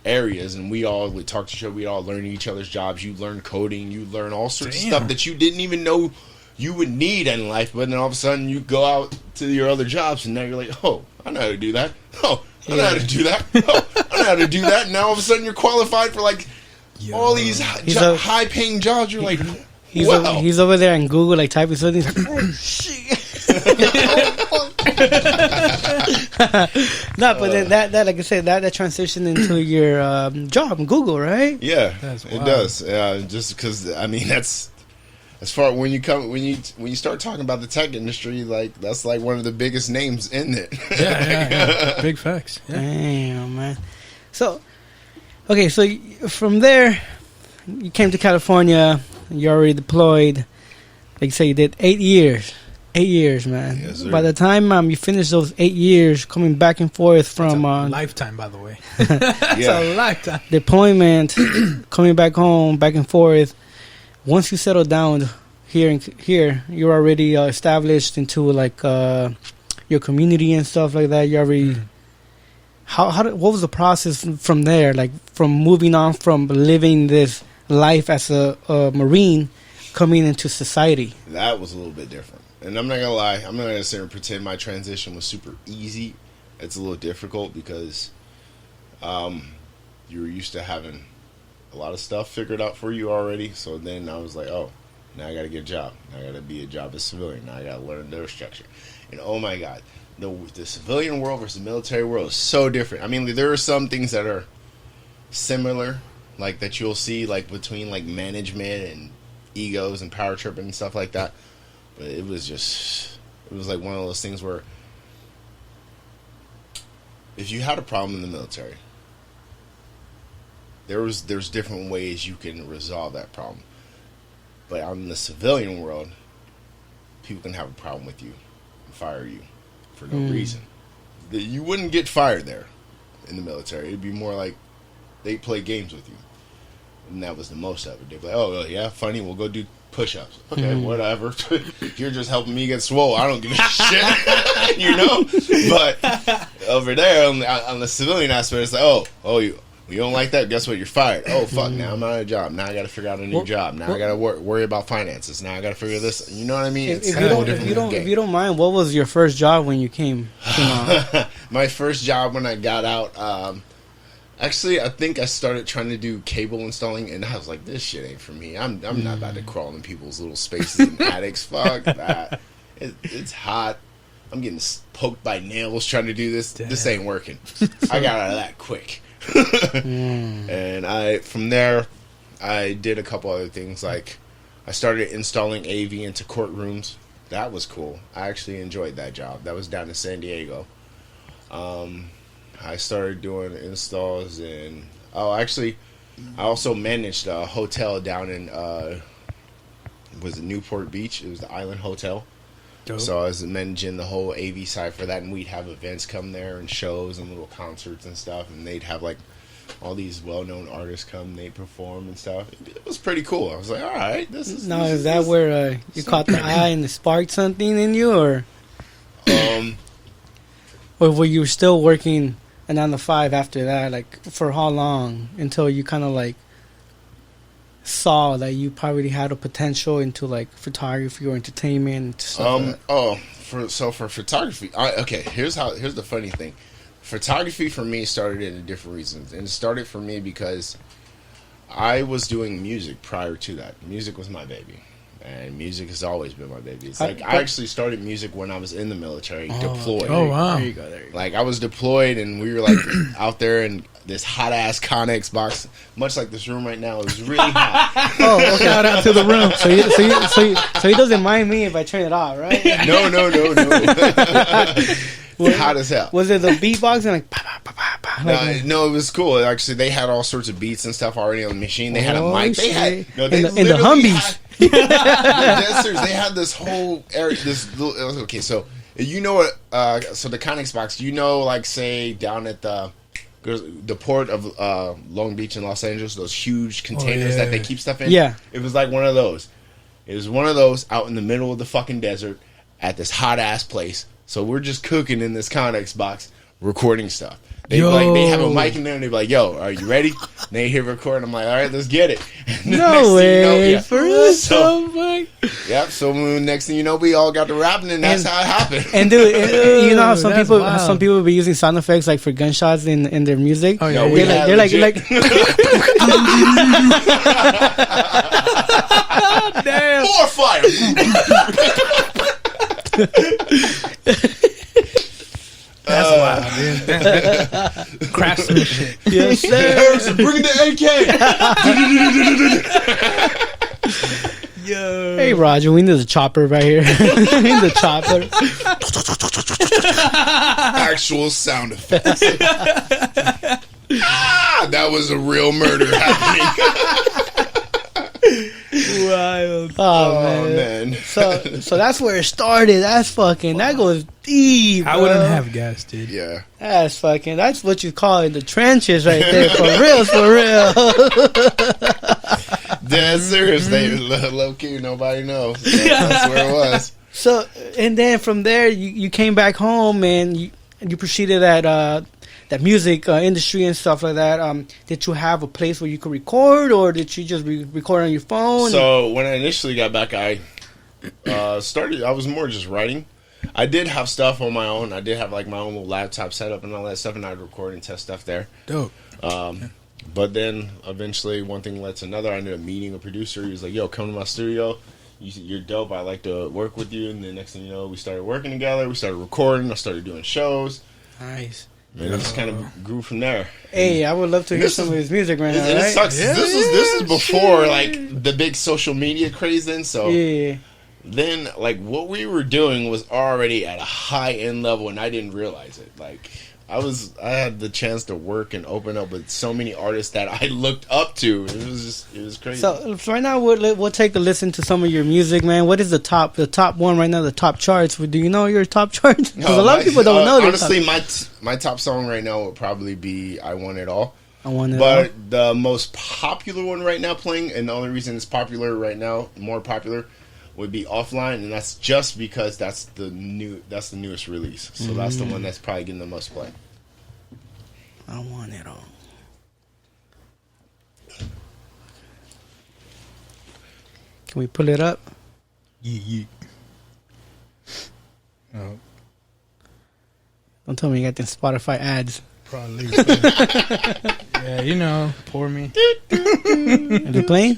Speaker 3: areas, and we all would talk to each other. We all learn each other's jobs. You learn coding, you learn all sorts of stuff that you didn't even know you would need in life, but then all of a sudden you go out to your other jobs, and now you're like, oh, I know how to do that. Oh, I know how to do that. Oh, I know how to do that. And now all of a sudden you're qualified for like all these high-paying jobs. You're like, wow.
Speaker 2: He's over there in Google, like typing something. He's like, oh, shit. No, but then that, like I said, that transitioned into your job in Google, right?
Speaker 3: Yeah, it does. Yeah, just because I mean that's as far when you start talking about the tech industry, like that's like one of the biggest names in it.
Speaker 1: Yeah. Big facts. Yeah.
Speaker 2: Damn, man. So, okay, so from there, you came to California. You already deployed. Like you say, you did 8 years. 8 years, man.
Speaker 3: Yes, sir.
Speaker 2: By the time you finish those 8 years, coming back and forth from
Speaker 1: lifetime, by the way. It's a lifetime.
Speaker 2: Deployment, coming back home, back and forth. Once you settle down here, you're already established into like your community and stuff like that. You already. What was the process from there? Like from moving on from living this life as a Marine, coming into society.
Speaker 3: That was a little bit different. And I'm not gonna lie, I'm not gonna sit and pretend my transition was super easy. It's a little difficult because you were used to having a lot of stuff figured out for you already. So then I was like, oh, now I gotta get a job. Now I gotta be a job as civilian. Now I gotta learn their structure. And oh my God, the civilian world versus the military world is so different. I mean, there are some things that are similar, like that you'll see like between like management and egos and power tripping and stuff like that. But it was like one of those things where if you had a problem in the military, there's different ways you can resolve that problem. But out in the civilian world, people can have a problem with you and fire you for no reason. You wouldn't get fired there in the military. It'd be more like they play games with you. And that was the most of it. They'd be like, oh, yeah, funny, we'll go do push-ups. Okay, whatever. You're just helping me get swole. I don't give a shit. You know? But over there, on the civilian aspect, it's like, oh, you don't like that? Guess what? You're fired. Oh, fuck, now I'm out of a job. Now I got to figure out a new job. Now I got to worry about finances. Now I got to figure this. You know what I mean?
Speaker 2: If you don't mind, what was your first job when you came on?
Speaker 3: My first job when I got out, actually, I think I started trying to do cable installing, and I was like, this shit ain't for me. I'm not about to crawl in people's little spaces and attics. Fuck that. It's hot. I'm getting poked by nails trying to do this. Damn. This ain't working. I got out of that quick. And from there, I did a couple other things. Like, I started installing AV into courtrooms. That was cool. I actually enjoyed that job. That was down in San Diego. I started doing installs and I also managed a hotel down in was it Newport Beach? It was the Island Hotel. Dope. So I was managing the whole AV side for that, and we'd have events come there and shows and little concerts and stuff, and they'd have like all these well-known artists come, they'd perform and stuff. It was pretty cool. I was like, all right, this is.
Speaker 2: Now, is that where you caught the eye and it sparked something in you, or were you still working a 9 to 5 after that? Like, for how long until you kind of like saw that you probably had a potential into like photography or entertainment and stuff
Speaker 3: for photography, here's the funny thing. Photography for me started in different reasons, and it started for me because I was doing music prior to that. Music was my baby, and music has always been my baby. It's like I actually started music when I was in the military, deployed.
Speaker 1: Oh wow!
Speaker 2: There you go.
Speaker 3: Like, I was deployed, and we were like out there in this hot ass Connex box, much like this room right now. It was really hot.
Speaker 2: Oh, okay. Shout out to the room. So he doesn't mind me if I turn it off, right?
Speaker 3: No. Hot as hell.
Speaker 2: Was it the beatbox and like? Pa, pa, pa, pa, like
Speaker 3: no, it was cool. Actually, they had all sorts of beats and stuff already on the machine. They had a mic. They had
Speaker 2: in the Humvees.
Speaker 3: They had this whole area. Okay, so you know what? So the Connex box, like say down at the port of Long Beach in Los Angeles, those huge containers that they keep stuff in.
Speaker 2: Yeah,
Speaker 3: it was like one of those. It was one of those out in the middle of the fucking desert at this hot ass place. So we're just cooking in this Connex box, recording stuff. They have a mic in there and they be like, "Yo, are you ready?" And they hit record. I'm like, "All right, let's get it."
Speaker 2: No way, for real. So,
Speaker 3: yep. So next thing you know, we all got to rapping, and that's how it happened.
Speaker 2: And dude, you know how some people be using sound effects like for gunshots in their music.
Speaker 1: Oh yeah,
Speaker 2: they're like
Speaker 3: damn, more fire.
Speaker 1: That's wild, dude. Craftsmanship.
Speaker 2: Yes, sir.
Speaker 3: Harrison, bring the AK.
Speaker 1: Yo.
Speaker 2: Hey, Roger, we need a chopper right here. We need a chopper.
Speaker 3: Actual sound effects. That was a real murder happening.
Speaker 1: Wild.
Speaker 2: Oh man. So that's where it started. That goes deep.
Speaker 1: I wouldn't have guessed, dude.
Speaker 3: Yeah.
Speaker 2: That's what you call it, the trenches right there. For real.
Speaker 3: Dead serious. They low key, nobody knows. So that's where it was.
Speaker 2: So, and then from there, you came back home and you proceeded at that music industry and stuff like that. Did you have a place where you could record, or did you just record on your phone?
Speaker 3: So when I initially got back, I started. I was more just writing. I did have stuff on my own. I did have like my own little laptop setup and all that stuff, and I'd record and test stuff there.
Speaker 1: Dope.
Speaker 3: But then eventually, one thing led to another. I ended up meeting a producer. He was like, "Yo, come to my studio. You're dope. I like to work with you." And the next thing you know, we started working together. We started recording. I started doing shows.
Speaker 2: Nice.
Speaker 3: And it just kind of grew from there.
Speaker 2: Hey, I would love to hear some of his music right now.
Speaker 3: It
Speaker 2: right?
Speaker 3: sucks. Yeah, this is before like the big social media craze. Then then like what we were doing was already at a high end level, and I didn't realize it. Like I had the chance to work and open up with so many artists that I looked up to. It was crazy.
Speaker 2: So right now we'll take a listen to some of your music, man. What is the top one right now? The top charts. Do you know your top charts? Because a lot of people don't know.
Speaker 3: Honestly, my top song right now would probably be "I Want It All."
Speaker 2: But
Speaker 3: the most popular one right now playing, and the only reason it's popular right now, more popular, would be "Offline," and that's just because that's the newest release. So that's the one that's probably getting the most play.
Speaker 2: I want it all. Can we pull it up?
Speaker 1: Yeah. Oh,
Speaker 2: Don't tell me you got the Spotify ads.
Speaker 1: probably. Yeah, you know, pour me.
Speaker 2: Are they playing?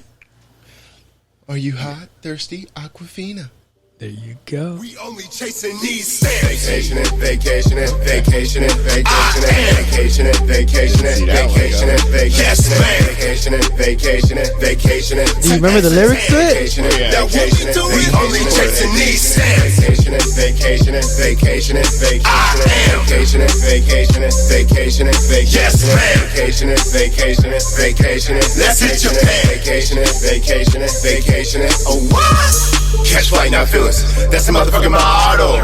Speaker 3: Are you hot, thirsty, Aquafina?
Speaker 1: There you go.
Speaker 4: We only chasing these stamps. Vacationing, vacationing, vacationing, vacationing, vacationing, vacationing, vacationing, yes, man. Vacationing, vacationing, vacationing.
Speaker 2: Do you remember the lyrics to it?
Speaker 4: That what we do, we only chasing these stamps. Vacationing, vacationing, vacationing, vacationing, vacationing, vacationing, vacationing, yes, man. Vacationing, vacationing, vacationing. Let's hit Japan. Vacationing, vacationing, vacationing. Oh, what? Catch flight, not feelings. That's the motherfucking motto.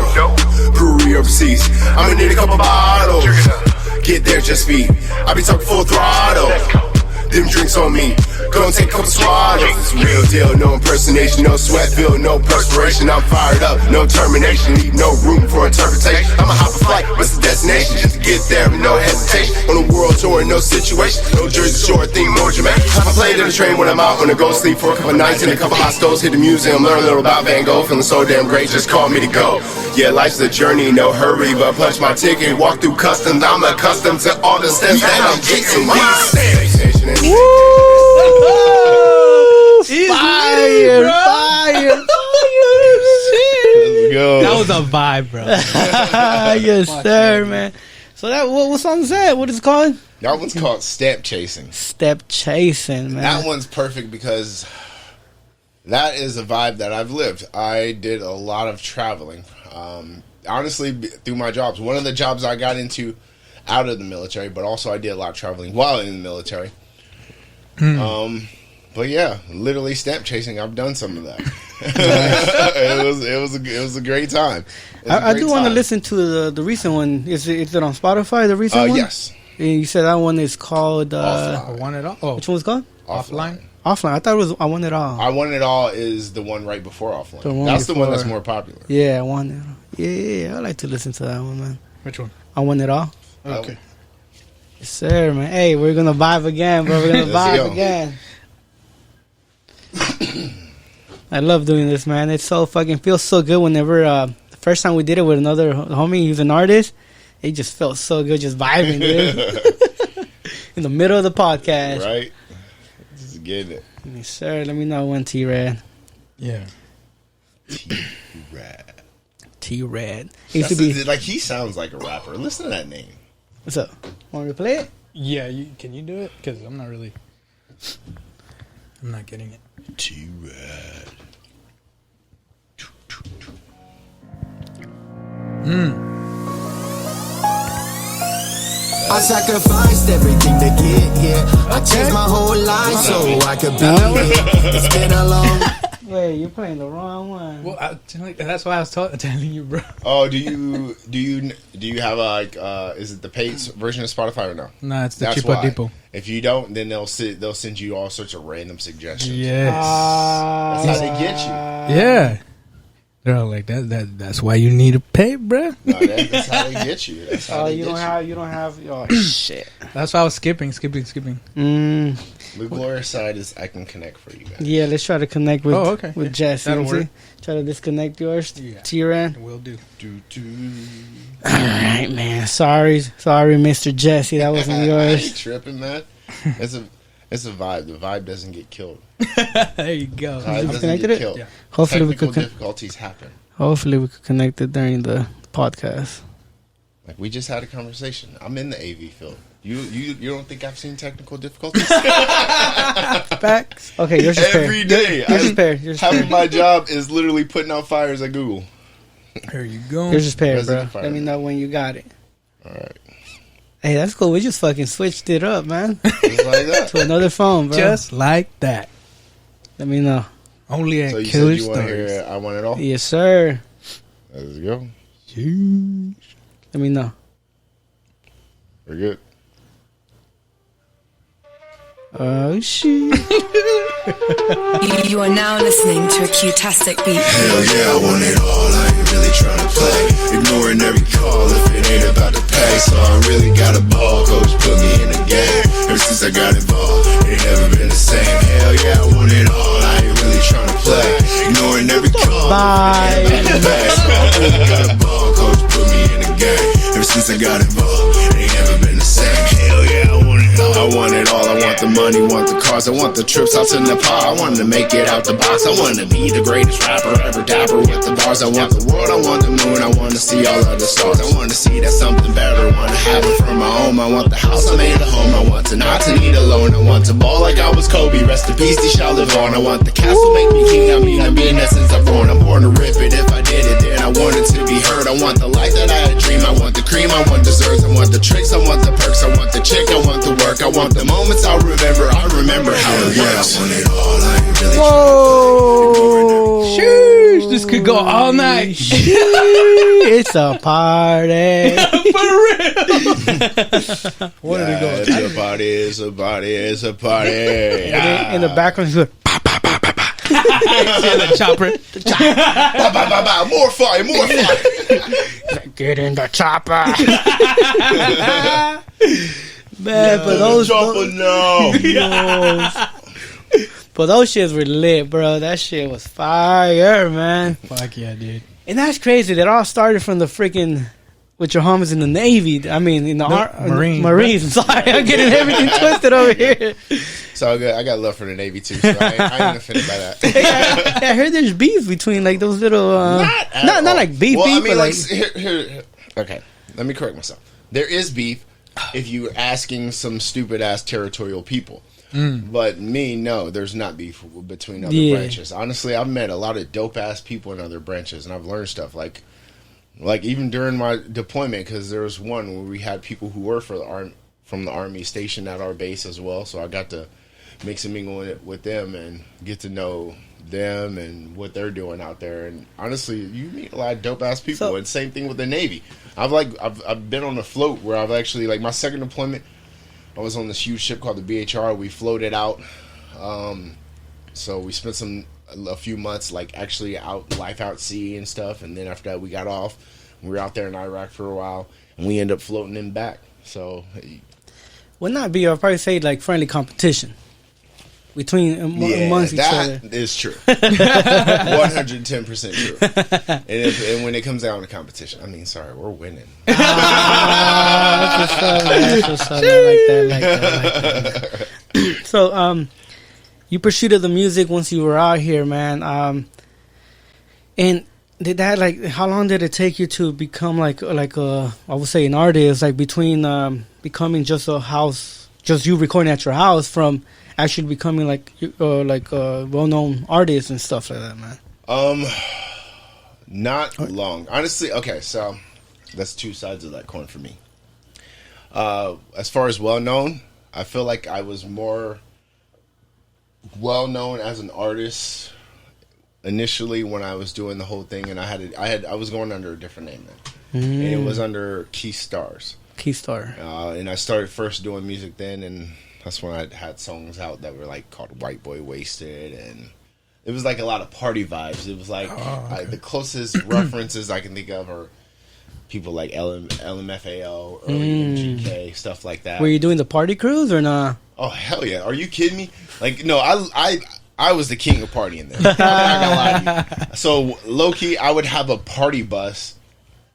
Speaker 4: Brewery overseas. I'ma need a couple bottles. Get there, just feed. I be talking full throttle. Them drinks on me. Go and take a couple swallows. It's real deal, no impersonation, no sweat, feel no perspiration. I'm fired up, no termination, leave no room for interpretation. I'ma hop a flight, what's the destination? Just to get there with no hesitation. On a world tour, no situation, no Jersey Shore theme, more dramatic. I played in the train when I'm out, wanna go sleep for a couple nights in a couple hostels, hit the museum, learn a little about Van Gogh, feeling so damn great, just call me to go. Yeah, life's a journey, no hurry, but punch my ticket, walk through customs. I'm accustomed to all the steps that I'm chasing.
Speaker 2: Fire!
Speaker 3: Let's go.
Speaker 1: That was a vibe, bro.
Speaker 2: Yes, sir, man. So what song is that? What is it called?
Speaker 3: That one's called Step Chasing.
Speaker 2: Step Chasing, man.
Speaker 3: That one's perfect because that is a vibe that I've lived. I did a lot of traveling. Honestly, through my jobs. One of the jobs I got into out of the military, but also I did a lot of traveling while in the military. But yeah, literally stamp chasing. I've done some of that. it was a great time.
Speaker 2: I do want to listen to the recent one. Is it on Spotify? The recent one?
Speaker 3: Yes.
Speaker 2: And you said that one is called
Speaker 1: I Want It All. Oh,
Speaker 2: which one was called?
Speaker 1: Offline.
Speaker 2: Offline. I thought it was I Want It All.
Speaker 3: I Want It All is the one right before Offline.
Speaker 2: The one
Speaker 3: that's the one
Speaker 2: before.
Speaker 3: that's more popular.
Speaker 2: Yeah, I Want It All. Yeah, I like to listen to that one, man.
Speaker 1: Which one?
Speaker 2: I Want It All.
Speaker 1: Okay.
Speaker 2: Yes, sir, man. Hey, we're gonna vibe again, bro. We're gonna
Speaker 3: Let's
Speaker 2: vibe
Speaker 3: go.
Speaker 2: again. I love doing this, man. It's so fucking feels so good whenever the first time we did it with another homie, he's an artist. It just felt so good just vibing, dude. In the middle of the podcast.
Speaker 3: Right? Just getting it.
Speaker 2: Yes, sir. Let me know when T-Rad.
Speaker 1: Yeah.
Speaker 3: T-Rad.
Speaker 2: T-Rad. It used to be...
Speaker 3: Like, he sounds like a rapper. Listen to that name.
Speaker 2: What's up? Want me to play it?
Speaker 1: Yeah, can you do it? Because I'm not getting it.
Speaker 3: T-Rad.
Speaker 4: I sacrificed everything to get here. I changed my whole life so I could be here. It's been a long...
Speaker 2: Wait, you're playing the wrong one.
Speaker 1: Well, that's why I was telling you, bro.
Speaker 3: Oh, do you have is it the paid version of Spotify or no?
Speaker 1: No, it's the
Speaker 3: That's
Speaker 1: Cheapo
Speaker 3: why.
Speaker 1: Depot.
Speaker 3: If you don't, then they'll send you all sorts of random suggestions.
Speaker 1: Yes.
Speaker 3: That's how they get you.
Speaker 1: Yeah. They're all like that's why you need to pay, bro.
Speaker 3: No, that's how they get you. That's how they
Speaker 2: you
Speaker 3: get
Speaker 2: don't have. Oh shit.
Speaker 1: That's why I was skipping.
Speaker 3: The glorious side is I can connect for you guys.
Speaker 2: Yeah, let's try to connect with
Speaker 1: okay.
Speaker 2: with Jess.
Speaker 1: That'll
Speaker 2: You know what I'm
Speaker 1: work.
Speaker 2: saying? Try to disconnect yours.
Speaker 1: Yeah.
Speaker 2: T-Ran.
Speaker 1: Will do.
Speaker 2: All right, man. Sorry, Mr. Jesse. That wasn't
Speaker 3: I ain't
Speaker 2: yours.
Speaker 3: tripping, man. It's a vibe. The vibe doesn't get killed.
Speaker 1: There you go.
Speaker 3: The vibe doesn't
Speaker 2: connected
Speaker 3: get
Speaker 2: it?
Speaker 3: killed.
Speaker 1: Yeah.
Speaker 2: Hopefully we
Speaker 3: Technical
Speaker 2: could.
Speaker 3: difficulties happen.
Speaker 2: Hopefully we could connect it during the podcast.
Speaker 3: Like we just had a conversation. I'm in the AV field. You don't think I've seen technical difficulties?
Speaker 2: Facts. Okay, yours is fair.
Speaker 3: Every day.
Speaker 2: Yours is fair. Yours is
Speaker 3: Half
Speaker 2: fair.
Speaker 3: of my job is literally putting out fires at Google.
Speaker 1: There you go.
Speaker 2: Yours is fair, bro.
Speaker 3: Resident Fire.
Speaker 2: Let me know when you got it.
Speaker 3: All right.
Speaker 2: Hey, that's cool. We just fucking switched it up, man.
Speaker 3: Just like that.
Speaker 2: To another phone, bro.
Speaker 1: Just like that.
Speaker 2: Let me know.
Speaker 1: Only at
Speaker 3: So you
Speaker 1: Kill
Speaker 3: said you want to
Speaker 1: Stories.
Speaker 3: hear I Want It All?
Speaker 2: Yes, sir.
Speaker 3: Let's go.
Speaker 2: Let me know.
Speaker 3: We're good.
Speaker 2: Oh shit.
Speaker 5: You are now listening to a Q-tastic beat.
Speaker 4: Hell yeah, I want it all. I ain't really trying to play. Ignoring every call if it ain't about to pay. So I really got a ball. Coach put me in the game. Ever since I got involved, it ain't never been the same. Hell yeah, I want it all. I ain't really trying to play. Ignoring every call.
Speaker 2: Bye.
Speaker 4: If it ain't about to pay. So I really got a ball. Coach put me in the game. Ever since I got involved, it ain't never been the same. Hell yeah, I want it all. I want it all. I want the money, want the cars. I want the trips out to Nepal. I want to make it out the box. I want to be the greatest rapper ever, dapper with the bars. I want the world, I want the moon. I want to see all of the stars. I want to see that something better. Want to have it from my home. I want the house I made a home. I want to not to need alone. I want to ball like I was Kobe. Rest in peace, he shall live on. I want the castle make me king. I mean, I've been that since I'm born. I'm born to rip it. If I did it, then I wanted to be heard. I want the life that I had dreamed. I want the cream. I want desserts. I want the tricks. I want the perks. I want the chick. I want the work. I want the moments I'll remember. I remember how it works. I want it all. I ain't really
Speaker 2: Whoa.
Speaker 1: Sheesh, this could go all night.
Speaker 2: It's a party.
Speaker 1: What did it go?
Speaker 3: It's a party, it's a party, it's a party.
Speaker 2: In the background, he's like,
Speaker 1: Yeah, the chopper.
Speaker 3: Ba, ba, ba, ba. More fire, more fire.
Speaker 2: get in the chopper. Man, but those
Speaker 3: no.
Speaker 2: but those shits were lit, bro. That shit was fire, man.
Speaker 1: Fuck yeah, dude.
Speaker 2: And that's crazy. That all started from the freaking with your homies in the Navy. I mean, in the
Speaker 1: Marines.
Speaker 2: Marines. I'm sorry, I'm getting everything twisted over here.
Speaker 3: So good. I got love for the Navy too. So I ain't offended by that.
Speaker 2: Yeah, I heard there's beef between like those little. Not like beef,
Speaker 3: Well,
Speaker 2: beef,
Speaker 3: I mean,
Speaker 2: but
Speaker 3: like,
Speaker 2: like
Speaker 3: here. Okay, let me correct myself. There is beef if you're asking some stupid ass territorial people. But me, no, there's not beef between other branches. Honestly, I've met a lot of dope ass people in other branches, and I've learned stuff like even during my deployment, because there was one where we had people who were from the Army stationed at our base as well. So I got to mix and mingle with them and get to know them and what they're doing out there. And honestly, you meet a lot of dope ass people. And same thing with the Navy. I've been on a float where I've actually, like, my second deployment, I was on this huge ship called the BHR. We floated out. So we spent a few months, like, actually life out sea and stuff. And then after that, we got off. We were out there in Iraq for a while, and we ended up floating in back. So
Speaker 2: Would not be, I'll probably say like friendly competition between amongst each other.
Speaker 3: That is true. 110% true. And when it comes down to competition, I mean, sorry, we're winning.
Speaker 2: That's what's up. I like that. So, you pursued the music once you were out here, man. And did that, like, how long did it take you to become like I would say an artist, like between becoming just a house, just you recording at your house, from actually becoming like a well-known artist and stuff like that, man?
Speaker 3: Not long, honestly. Okay, so that's two sides of that coin for me. As far as well-known, I feel like I was more well-known as an artist initially when I was doing the whole thing, and I was going under a different name then, and it was under kill3rstories.
Speaker 2: Kill3rstories.
Speaker 3: And I started first doing music then, and that's when I had songs out that were like called White Boy Wasted, and it was like a lot of party vibes. It was like the closest references I can think of are people like LMFAO, early MGK, stuff like that.
Speaker 2: Were you doing the party cruise or not?
Speaker 3: Oh hell yeah! Are you kidding me? Like no, I was the king of partying then. I'm not gonna lie to you. So low key, I would have a party bus,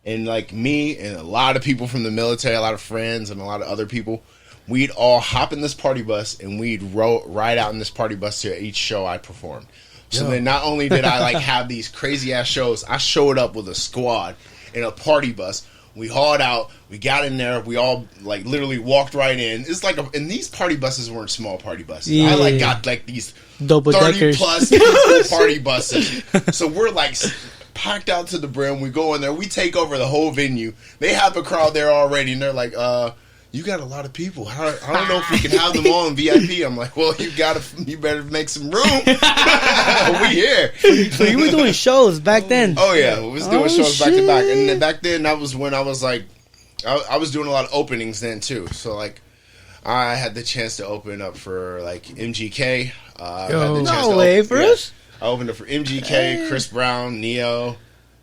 Speaker 3: and like me and a lot of people from the military, a lot of friends, and a lot of other people, we'd all hop in this party bus and we'd ride out in this party bus to each show I performed. So then not only did I like have these crazy ass shows, I showed up with a squad in a party bus. We hauled out, we got in there, we all like literally walked right in. It's like, and these party buses weren't small party buses.
Speaker 2: Yeah.
Speaker 3: I like got like these
Speaker 2: double
Speaker 3: 30
Speaker 2: deckers
Speaker 3: plus people party buses. So we're like packed out to the brim. We go in there, we take over the whole venue. They have a crowd there already, and they're like, you got a lot of people. I don't know if we can have them all in VIP. I'm like, well, you better make some room. We here.
Speaker 2: So you were doing shows back then?
Speaker 3: Oh yeah, we was doing shows back to back, and then back then that was when I was like, I was doing a lot of openings then too. So like, I had the chance to open up for like MGK.
Speaker 2: No way, for us.
Speaker 3: I opened up for MGK, Chris Brown, Neo,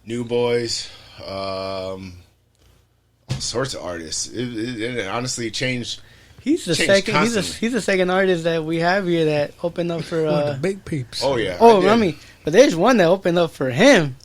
Speaker 3: New Boys. All sorts of artists. It honestly changed.
Speaker 2: He's the second. He's the second artist that we have here that opened up for
Speaker 1: the big peeps.
Speaker 3: Oh yeah.
Speaker 2: I mean, but there's one that opened up for him.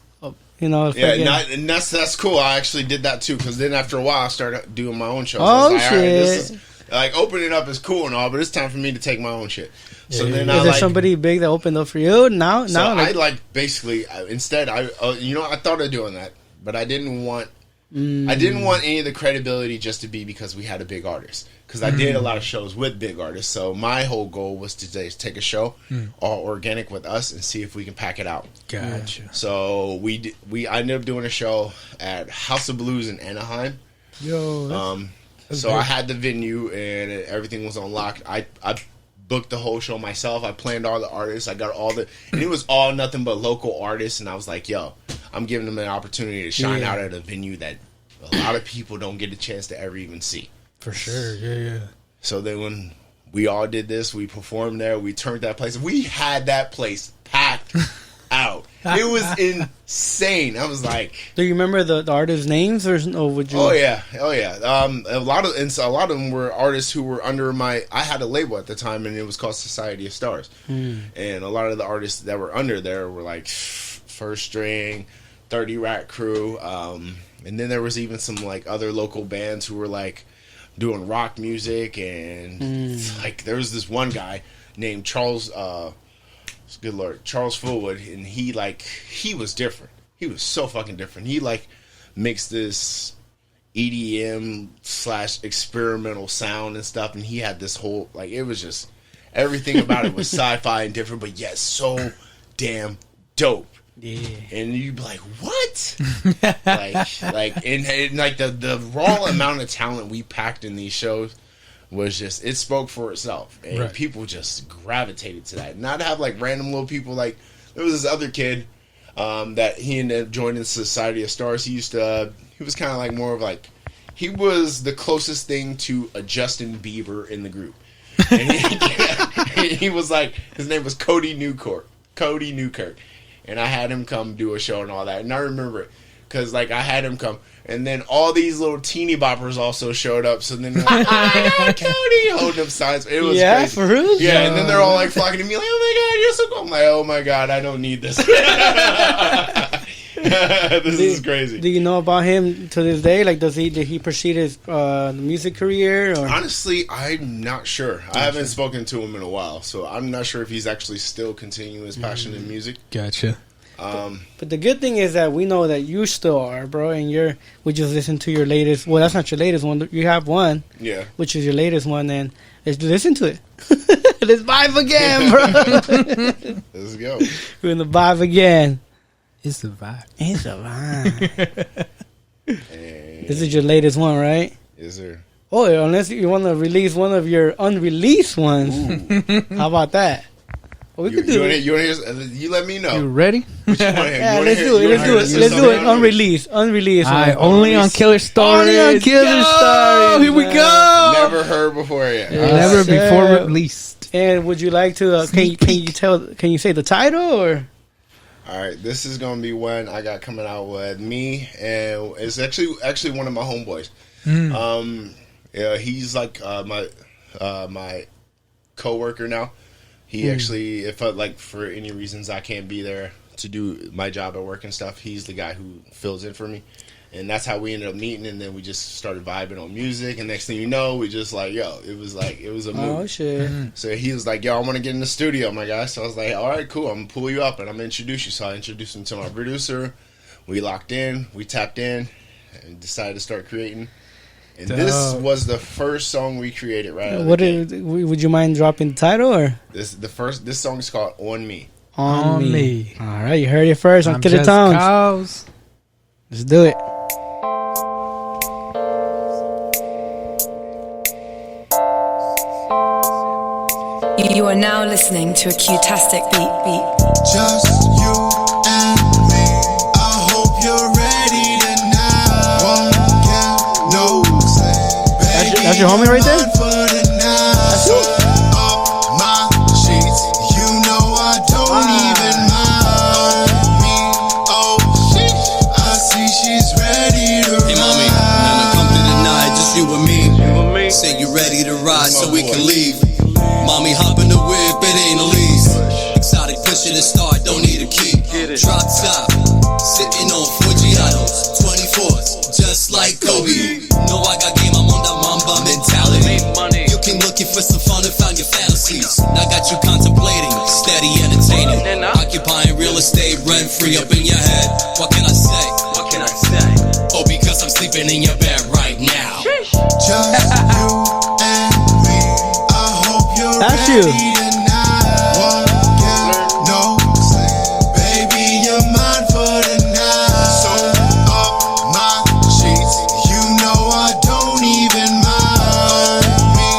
Speaker 2: You know.
Speaker 3: Yeah, and that's cool. I actually did that too, because then after a while I started doing my own shows.
Speaker 2: Oh
Speaker 3: like,
Speaker 2: shit!
Speaker 3: right, this is, like opening up is cool and all, but it's time for me to take my own shit. So then
Speaker 2: is there somebody big that opened up for you now?
Speaker 3: So I like basically instead I thought of doing that, but I didn't want. I didn't want any of the credibility just to be because we had a big artist. Because I did a lot of shows with big artists. So my whole goal was to just take a show all organic with us and see if we can pack it out.
Speaker 1: Gotcha.
Speaker 3: So we I ended up doing a show at House of Blues in Anaheim. So I had the venue and everything was on lock. I booked the whole show myself. I planned all the artists. I got and it was all nothing but local artists. And I was like, yo, I'm giving them an opportunity to shine out at a venue that a lot of people don't get a chance to ever even see.
Speaker 1: For sure, yeah.
Speaker 3: So then when we all did this, we performed there, we turned that place. We had that place packed out. It was insane. I was like,
Speaker 2: do you remember the artists' names, or would you?
Speaker 3: Oh yeah. A lot of them were artists who were under I had a label at the time, and it was called Society of Stars. And a lot of the artists that were under there were like First String, 30 Rat Crew, and then there was even some like other local bands who were like doing rock music, and like there was this one guy named Charles. Good Lord, Charles Fullwood, and he was different. He was so fucking different. He like mixed this EDM / experimental sound and stuff, and he had this whole like it was just everything about it was sci-fi and different, but yet so damn dope.
Speaker 2: Yeah,
Speaker 3: and you'd be like, what? and like the raw amount of talent we packed in these shows was just, it spoke for itself, and people just gravitated to that. Not to have like random little people, like there was this other kid that he ended up joining Society of Stars. He was kind of like more of like, he was the closest thing to a Justin Bieber in the group, and he was like, his name was Cody Newkirk, and I had him come do a show and all that. And I remember because like I had him come, and then all these little teeny boppers also showed up. So then, like, oh my god, Cody, holding up signs. It was crazy.
Speaker 2: For real.
Speaker 3: Yeah, and then they're all like flocking to me, like, oh my god, you're so cool. I'm like, oh my god, I don't need this. This is crazy.
Speaker 2: Do you know about him to this day? Like, did he pursue his music career? Or?
Speaker 3: Honestly, I'm not sure. I haven't spoken to him in a while, so I'm not sure if he's actually still continuing his passion in music.
Speaker 1: Gotcha.
Speaker 2: But the good thing is that we know that you still are, bro, and we just listened to your latest. Well, that's not your latest one. You have one,
Speaker 3: yeah,
Speaker 2: which is your latest one, and let's listen to it. Let's vibe again, bro.
Speaker 3: Let's go.
Speaker 2: We're in the vibe again.
Speaker 1: It's the vibe.
Speaker 2: It's a vibe.
Speaker 3: And
Speaker 2: This is your latest one, right?
Speaker 3: yes, sir.
Speaker 2: Oh, unless you want to release one of your unreleased ones. How about that? Well, we could do it.
Speaker 3: You let me know.
Speaker 1: You ready?
Speaker 3: Which one?
Speaker 2: Yeah, let's do it. Let's do it. Unreleased. Unreleased.
Speaker 1: Alright,
Speaker 2: one.
Speaker 1: only on Killer Stories.
Speaker 2: Only on Killer Stories.
Speaker 1: Here we
Speaker 2: man.
Speaker 1: go.
Speaker 3: Never heard before yet.
Speaker 2: Yeah.
Speaker 1: Never
Speaker 2: Yes,
Speaker 1: before
Speaker 2: sir.
Speaker 1: released.
Speaker 2: And would you like to? Can you say the title or?
Speaker 3: All right, this is gonna be one I got coming out with me, and it's actually one of my homeboys. Yeah, he's like my coworker now. He actually, if for any reasons I can't be there to do my job at work and stuff, he's the guy who fills in for me. And that's how we ended up meeting, and then we just started vibing on music, and next thing you know, we just it was a move.
Speaker 2: Oh shit!
Speaker 3: So he was like, yo, I want to get in the studio, my guy. So I was like, all right, cool, I'm going to pull you up, and I'm going to introduce you. So I introduced him to my producer. We locked in, we tapped in, and decided to start creating. And this was the first song we created right out of the gate.
Speaker 2: Would you mind dropping the title or?
Speaker 3: This song is called On Me.
Speaker 2: On me. All right, you heard it first on
Speaker 1: I'm
Speaker 2: Killer
Speaker 1: just
Speaker 2: Tones.
Speaker 1: Cows.
Speaker 2: Let's do it.
Speaker 5: You are now listening to a Q-tastic beat.
Speaker 4: Just you and me. I hope you're ready tonight. Won't get no sleep. Baby,
Speaker 2: That's your homie right there?
Speaker 4: I'm for the night. So up my sheets. You know I don't even mind. Me, oh sheesh. I see she's ready to ride.
Speaker 6: Hey mommy, now come to the night, just you and me. Say you ready to ride so we can leave. Mommy, hop in the whip, it ain't a lease. Exotic pushing to start, don't need a key. Drop top, sitting on Fujianos, 24s, just like Kobe. Know I got game, I'm on the Mamba mentality. You came looking for some fun and found your fantasies. Now got you contemplating, steady entertaining. Occupying real estate, rent free up in your head. What can I say? Oh, because I'm sleeping in your bed right now.
Speaker 4: Just you and me. I hope you're
Speaker 2: That's
Speaker 4: ready
Speaker 2: you.
Speaker 4: tonight. Won't get no sleep. Baby, you're mine for the night. So up my sheets. You know I don't even mind. Me,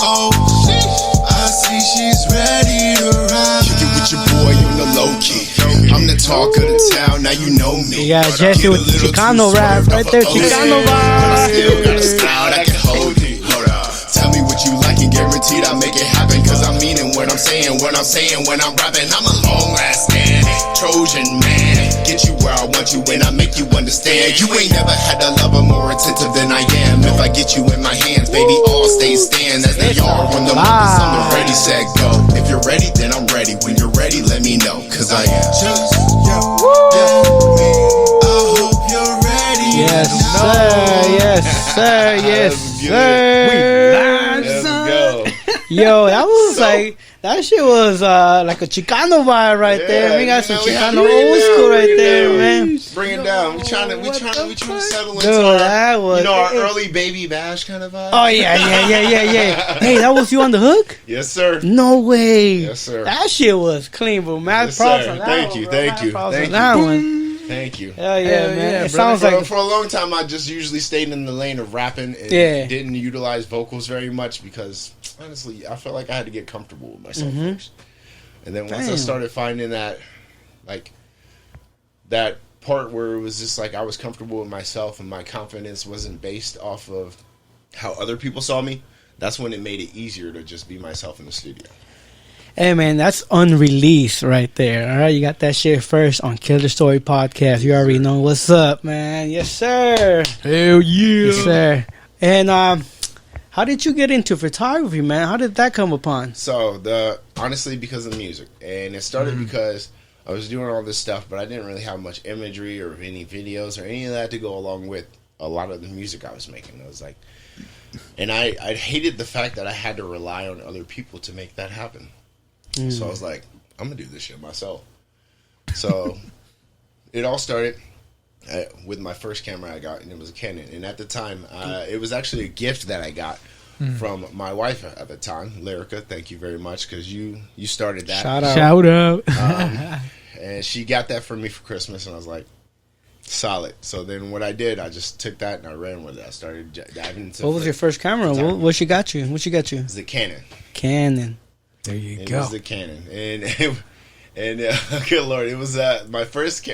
Speaker 4: oh sheesh. I see she's ready to ride. Kick it with your boy on the low key. I'm the talk of the town, now you know me.
Speaker 2: Yeah, Jesse with Chicano rap right there. Chicano
Speaker 4: I still got a
Speaker 2: vibe.
Speaker 4: style that can hold it. Hold up. Tell me what you like and guaranteed I'll make it happen. Cause I'm meaning what I'm saying, when I'm rapping. I'm a long lasting Trojan man. Get you where I want you when I make you understand. You ain't never had a lover more attentive than I am. If I get you in my hands, baby, all stays stand as they are on the moments I'm ready, set, go. If you're ready, then I'm ready. When you're ready, let me know. Cause I am. Just you and me. I hope you're ready.
Speaker 2: Yes, sir. Yes, sir. Yes, sir.
Speaker 3: Let's go.
Speaker 2: Yo, that was that shit was like a Chicano vibe right there. We got some Chicano old school right there, man.
Speaker 3: Bring it down. We trying to settle into
Speaker 2: Dude, that was
Speaker 3: our early Baby Bash kind of vibe.
Speaker 2: Oh yeah. Hey, that was you on the hook?
Speaker 3: Yes, sir.
Speaker 2: No way.
Speaker 3: Yes, sir.
Speaker 2: That shit was clean, bro. Mad
Speaker 3: Yes,
Speaker 2: props
Speaker 3: sir.
Speaker 2: on that
Speaker 3: Thank
Speaker 2: one,
Speaker 3: you,
Speaker 2: bro.
Speaker 3: thank
Speaker 2: Mad
Speaker 3: you,
Speaker 2: props
Speaker 3: thank
Speaker 2: on
Speaker 3: you.
Speaker 2: that one.
Speaker 3: Thank you.
Speaker 2: Hell yeah,
Speaker 1: Hell
Speaker 2: man.
Speaker 1: yeah,
Speaker 2: It
Speaker 1: brother.
Speaker 2: sounds like
Speaker 3: For a long time, I just usually stayed in the lane of rapping and didn't utilize vocals very much because, honestly, I felt like I had to get comfortable with myself first. And then once I started finding that, that part where it was just like I was comfortable with myself and my confidence wasn't based off of how other people saw me, that's when it made it easier to just be myself in the studio.
Speaker 2: Hey, man, that's unreleased right there. All right, you got that shit first on Kill the Story podcast. You already know what's up, man. Yes, sir.
Speaker 1: Hell yeah.
Speaker 2: Yes, sir. And how did you get into photography, man? How did that come upon?
Speaker 3: So honestly, because of the music, and it started because I was doing all this stuff, but I didn't really have much imagery or any videos or any of that to go along with a lot of the music I was making. I was like, and I hated the fact that I had to rely on other people to make that happen. So I was like, I'm gonna do this shit myself. So it all started with my first camera I got, and it was a Canon. And at the time, it was actually a gift that I got from my wife at the time, Lyrica. Thank you very much, because you started that.
Speaker 2: Shout out.
Speaker 3: And she got that for me for Christmas, and I was like, solid. So then what I did, I just took that and I ran with it. I started diving into.
Speaker 2: What was your first camera? What she got you? What she got you?
Speaker 3: It was the Canon.
Speaker 2: Canon.
Speaker 1: There you
Speaker 3: It
Speaker 1: go.
Speaker 3: was the Canon, and good lord, it was my first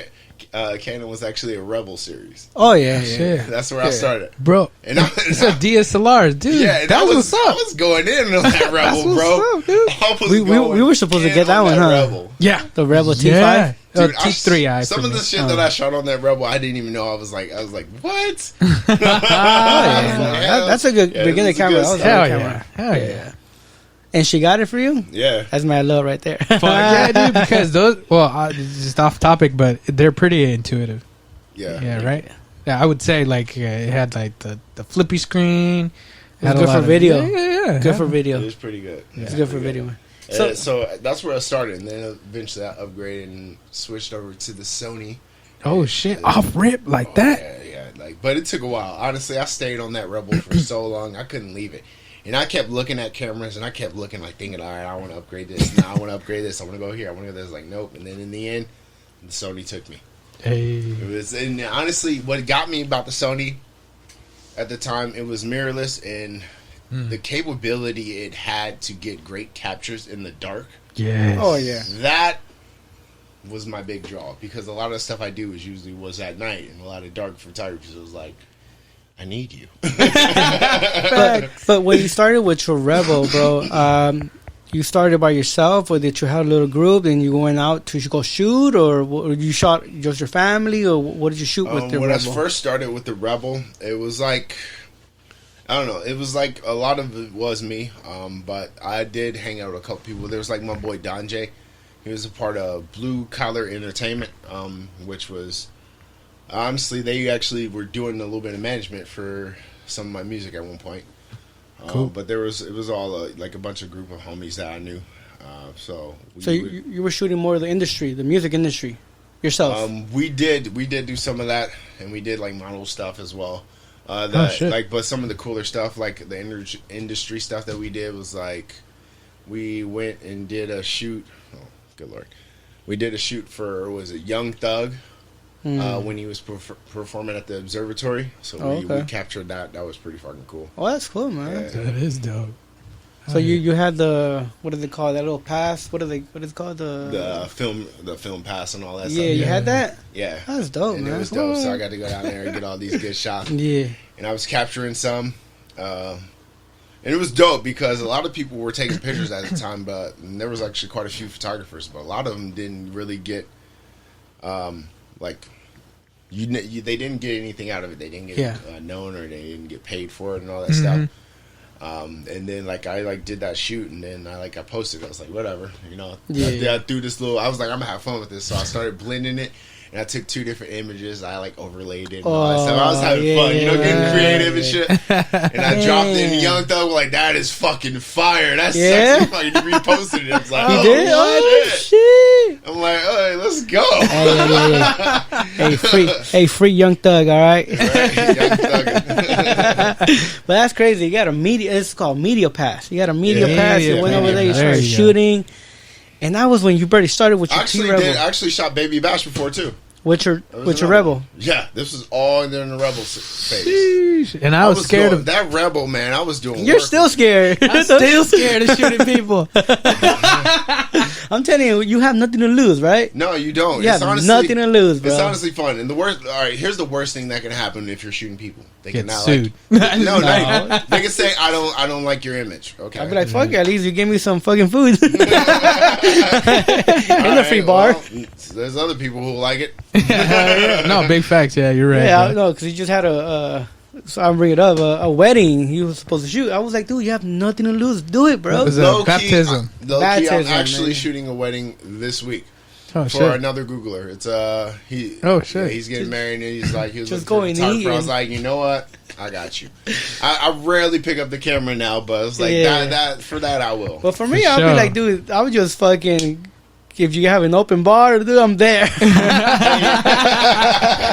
Speaker 3: Canon was actually a Rebel series.
Speaker 2: Oh yeah,
Speaker 1: Shit.
Speaker 3: That's where I started,
Speaker 1: Bro,
Speaker 3: and
Speaker 1: it's a DSLR, dude.
Speaker 3: yeah, and
Speaker 1: that was
Speaker 3: was
Speaker 1: what's up.
Speaker 3: I was going in on that Rebel,
Speaker 1: That's
Speaker 3: bro.
Speaker 1: what's up, dude.
Speaker 3: I was
Speaker 2: We
Speaker 3: going
Speaker 2: were supposed to
Speaker 3: in
Speaker 2: get that
Speaker 3: on
Speaker 2: one, huh?
Speaker 3: Rebel.
Speaker 1: Yeah.
Speaker 2: The Rebel T5.
Speaker 1: Yeah.
Speaker 3: Dude,
Speaker 1: T3i.
Speaker 3: some of the shit that I shot on that Rebel, I didn't even know. I was like, what?
Speaker 2: That's a good beginner
Speaker 3: it's a
Speaker 2: camera.
Speaker 3: good
Speaker 2: That was a
Speaker 1: Hell
Speaker 2: good
Speaker 1: yeah.
Speaker 2: camera.
Speaker 1: Hell yeah.
Speaker 2: And she got it for you?
Speaker 3: Yeah.
Speaker 2: That's mad love right there.
Speaker 1: Fuck yeah, dude. Because those, just off topic, but they're pretty intuitive.
Speaker 3: Yeah.
Speaker 1: Yeah, right? Yeah, I would say, like, it had, like, the flippy screen.
Speaker 2: It's
Speaker 1: Had a
Speaker 2: good
Speaker 1: lot
Speaker 2: for
Speaker 1: of-
Speaker 2: video.
Speaker 1: Yeah.
Speaker 2: Good for
Speaker 3: It
Speaker 2: video.
Speaker 3: was pretty good.
Speaker 2: It's good for video.
Speaker 3: So that's where I started, and then eventually I upgraded and switched over to the Sony.
Speaker 1: Oh, shit. Off rip like that?
Speaker 3: Yeah. But it took a while. Honestly, I stayed on that Rebel for so long, I couldn't leave it. And I kept looking at cameras, and I kept looking, like, thinking, all right, I want to upgrade this. Now I want to upgrade this. I want to go here. I want to go this. Like, nope. And then in the end, the Sony took me.
Speaker 1: Hey.
Speaker 3: It was, and honestly, what got me about the Sony at the time, it was mirrorless, and the capability it had to get great captures in the dark.
Speaker 1: Yes.
Speaker 2: Oh, yeah.
Speaker 3: That was my big draw, because a lot of the stuff I do was at night, and a lot of dark photography. So it was like, I need you.
Speaker 2: But when you started with your Rebel, bro, you started by yourself, or did you have a little group and you went out to go shoot, or you shot just your family, or what did you shoot with the
Speaker 3: When
Speaker 2: Rebel?
Speaker 3: I first started with the Rebel, it was like, I don't know, it was like a lot of it was me, but I did hang out with a couple people. There was like my boy Donjay. He was a part of Blue Collar Entertainment, which was, honestly, they actually were doing a little bit of management for some of my music at one point.
Speaker 1: Cool.
Speaker 3: But it was all like a bunch of group of homies that I knew. So
Speaker 2: you were shooting more of the industry, the music industry, yourself.
Speaker 3: we did do some of that, and we did like model stuff as well.
Speaker 1: Shit.
Speaker 3: Like, but some of the cooler stuff, like the industry stuff that we did, was like we went and did a shoot. Oh, good lord, we did a shoot for, was it Young Thug, when he was performing at the observatory. So we captured that. That was pretty fucking cool.
Speaker 2: Oh, that's cool, man.
Speaker 3: Yeah.
Speaker 1: That is dope.
Speaker 2: So you had the, what do they call that little pass? What is it called?
Speaker 3: The film pass and all that
Speaker 2: yeah,
Speaker 3: stuff.
Speaker 2: you had that?
Speaker 3: Yeah.
Speaker 2: That's dope,
Speaker 3: And
Speaker 2: man.
Speaker 3: it was dope. So I got to go down there and get all these good shots.
Speaker 2: Yeah.
Speaker 3: And I was capturing some. And it was dope because a lot of people were taking pictures at the time, but there was actually quite a few photographers, but a lot of them didn't really get, they didn't get anything out of it. They didn't get known, or they didn't get paid for it and all that stuff. And then I did that shoot, and then I posted it. I was like, whatever, I threw this little, I was like, I'm gonna have fun with this. So I started blending it, and I took 2 different images. I overlaid it and all that stuff. I was having fun, getting creative and shit. And I dropped it, and Young Thug was like, that is fucking fire. That's sexy. Fucking reposted it. I was like,
Speaker 2: You
Speaker 3: oh,
Speaker 2: did? Oh, shit.
Speaker 3: I'm like, hey, let's go.
Speaker 2: Hey, free Young Thug, all right?
Speaker 3: Right? Young Thug.
Speaker 2: But that's crazy. You got a media, it's called media pass. You got a media pass. You went over there, you
Speaker 1: There
Speaker 2: started
Speaker 1: you go.
Speaker 2: shooting. And that was when you barely started with your
Speaker 3: I
Speaker 2: T-Rebel.
Speaker 3: actually shot Baby Bash before, too.
Speaker 2: With your
Speaker 3: That was a
Speaker 2: Rebel.
Speaker 3: Yeah, this was all during the Rebel phase.
Speaker 1: Sheesh. And I was scared of
Speaker 3: that Rebel, man. I was doing.
Speaker 2: You're
Speaker 3: work
Speaker 2: still
Speaker 3: with-
Speaker 2: scared.
Speaker 1: I'm still scared of shooting people.
Speaker 2: I'm telling you, you have nothing to lose, right?
Speaker 3: No, you don't.
Speaker 2: You have nothing to lose, bro.
Speaker 3: It's honestly fun. And the worst. All right, here's the worst thing that can happen if you're shooting people. They
Speaker 1: Get
Speaker 3: can not
Speaker 1: sued.
Speaker 3: Like, no, they can say I don't like your image. Okay.
Speaker 2: I'd be like, fuck it, at least you give me some fucking food. In
Speaker 3: All
Speaker 2: a free bar.
Speaker 3: well, there's other people who like it.
Speaker 1: No, big facts. Yeah, you're right.
Speaker 2: Yeah,
Speaker 1: bro.
Speaker 2: no, because he just had so I'll bring it up, a wedding he was supposed to shoot. I was like, dude, you have nothing to lose. Do it, bro.
Speaker 1: It was
Speaker 3: Low-key,
Speaker 1: baptism.
Speaker 3: Low-key, I'm
Speaker 2: Baptism,
Speaker 3: actually
Speaker 2: man.
Speaker 3: shooting a wedding this week.
Speaker 1: Oh,
Speaker 3: For
Speaker 1: shit.
Speaker 3: another Googler. It's he.
Speaker 1: Oh, shit.
Speaker 3: Yeah, he's getting married and he's like he was
Speaker 2: Just
Speaker 3: looking for a
Speaker 2: going
Speaker 3: photographer. I was
Speaker 2: in.
Speaker 3: like, you know what? I got you. I rarely pick up the camera now, but it's like
Speaker 2: Yeah.
Speaker 3: that for that I will.
Speaker 2: But for me,
Speaker 1: For
Speaker 2: I'll
Speaker 1: sure.
Speaker 2: be like, dude, I would just fucking. If you have an open bar, dude, I'm there.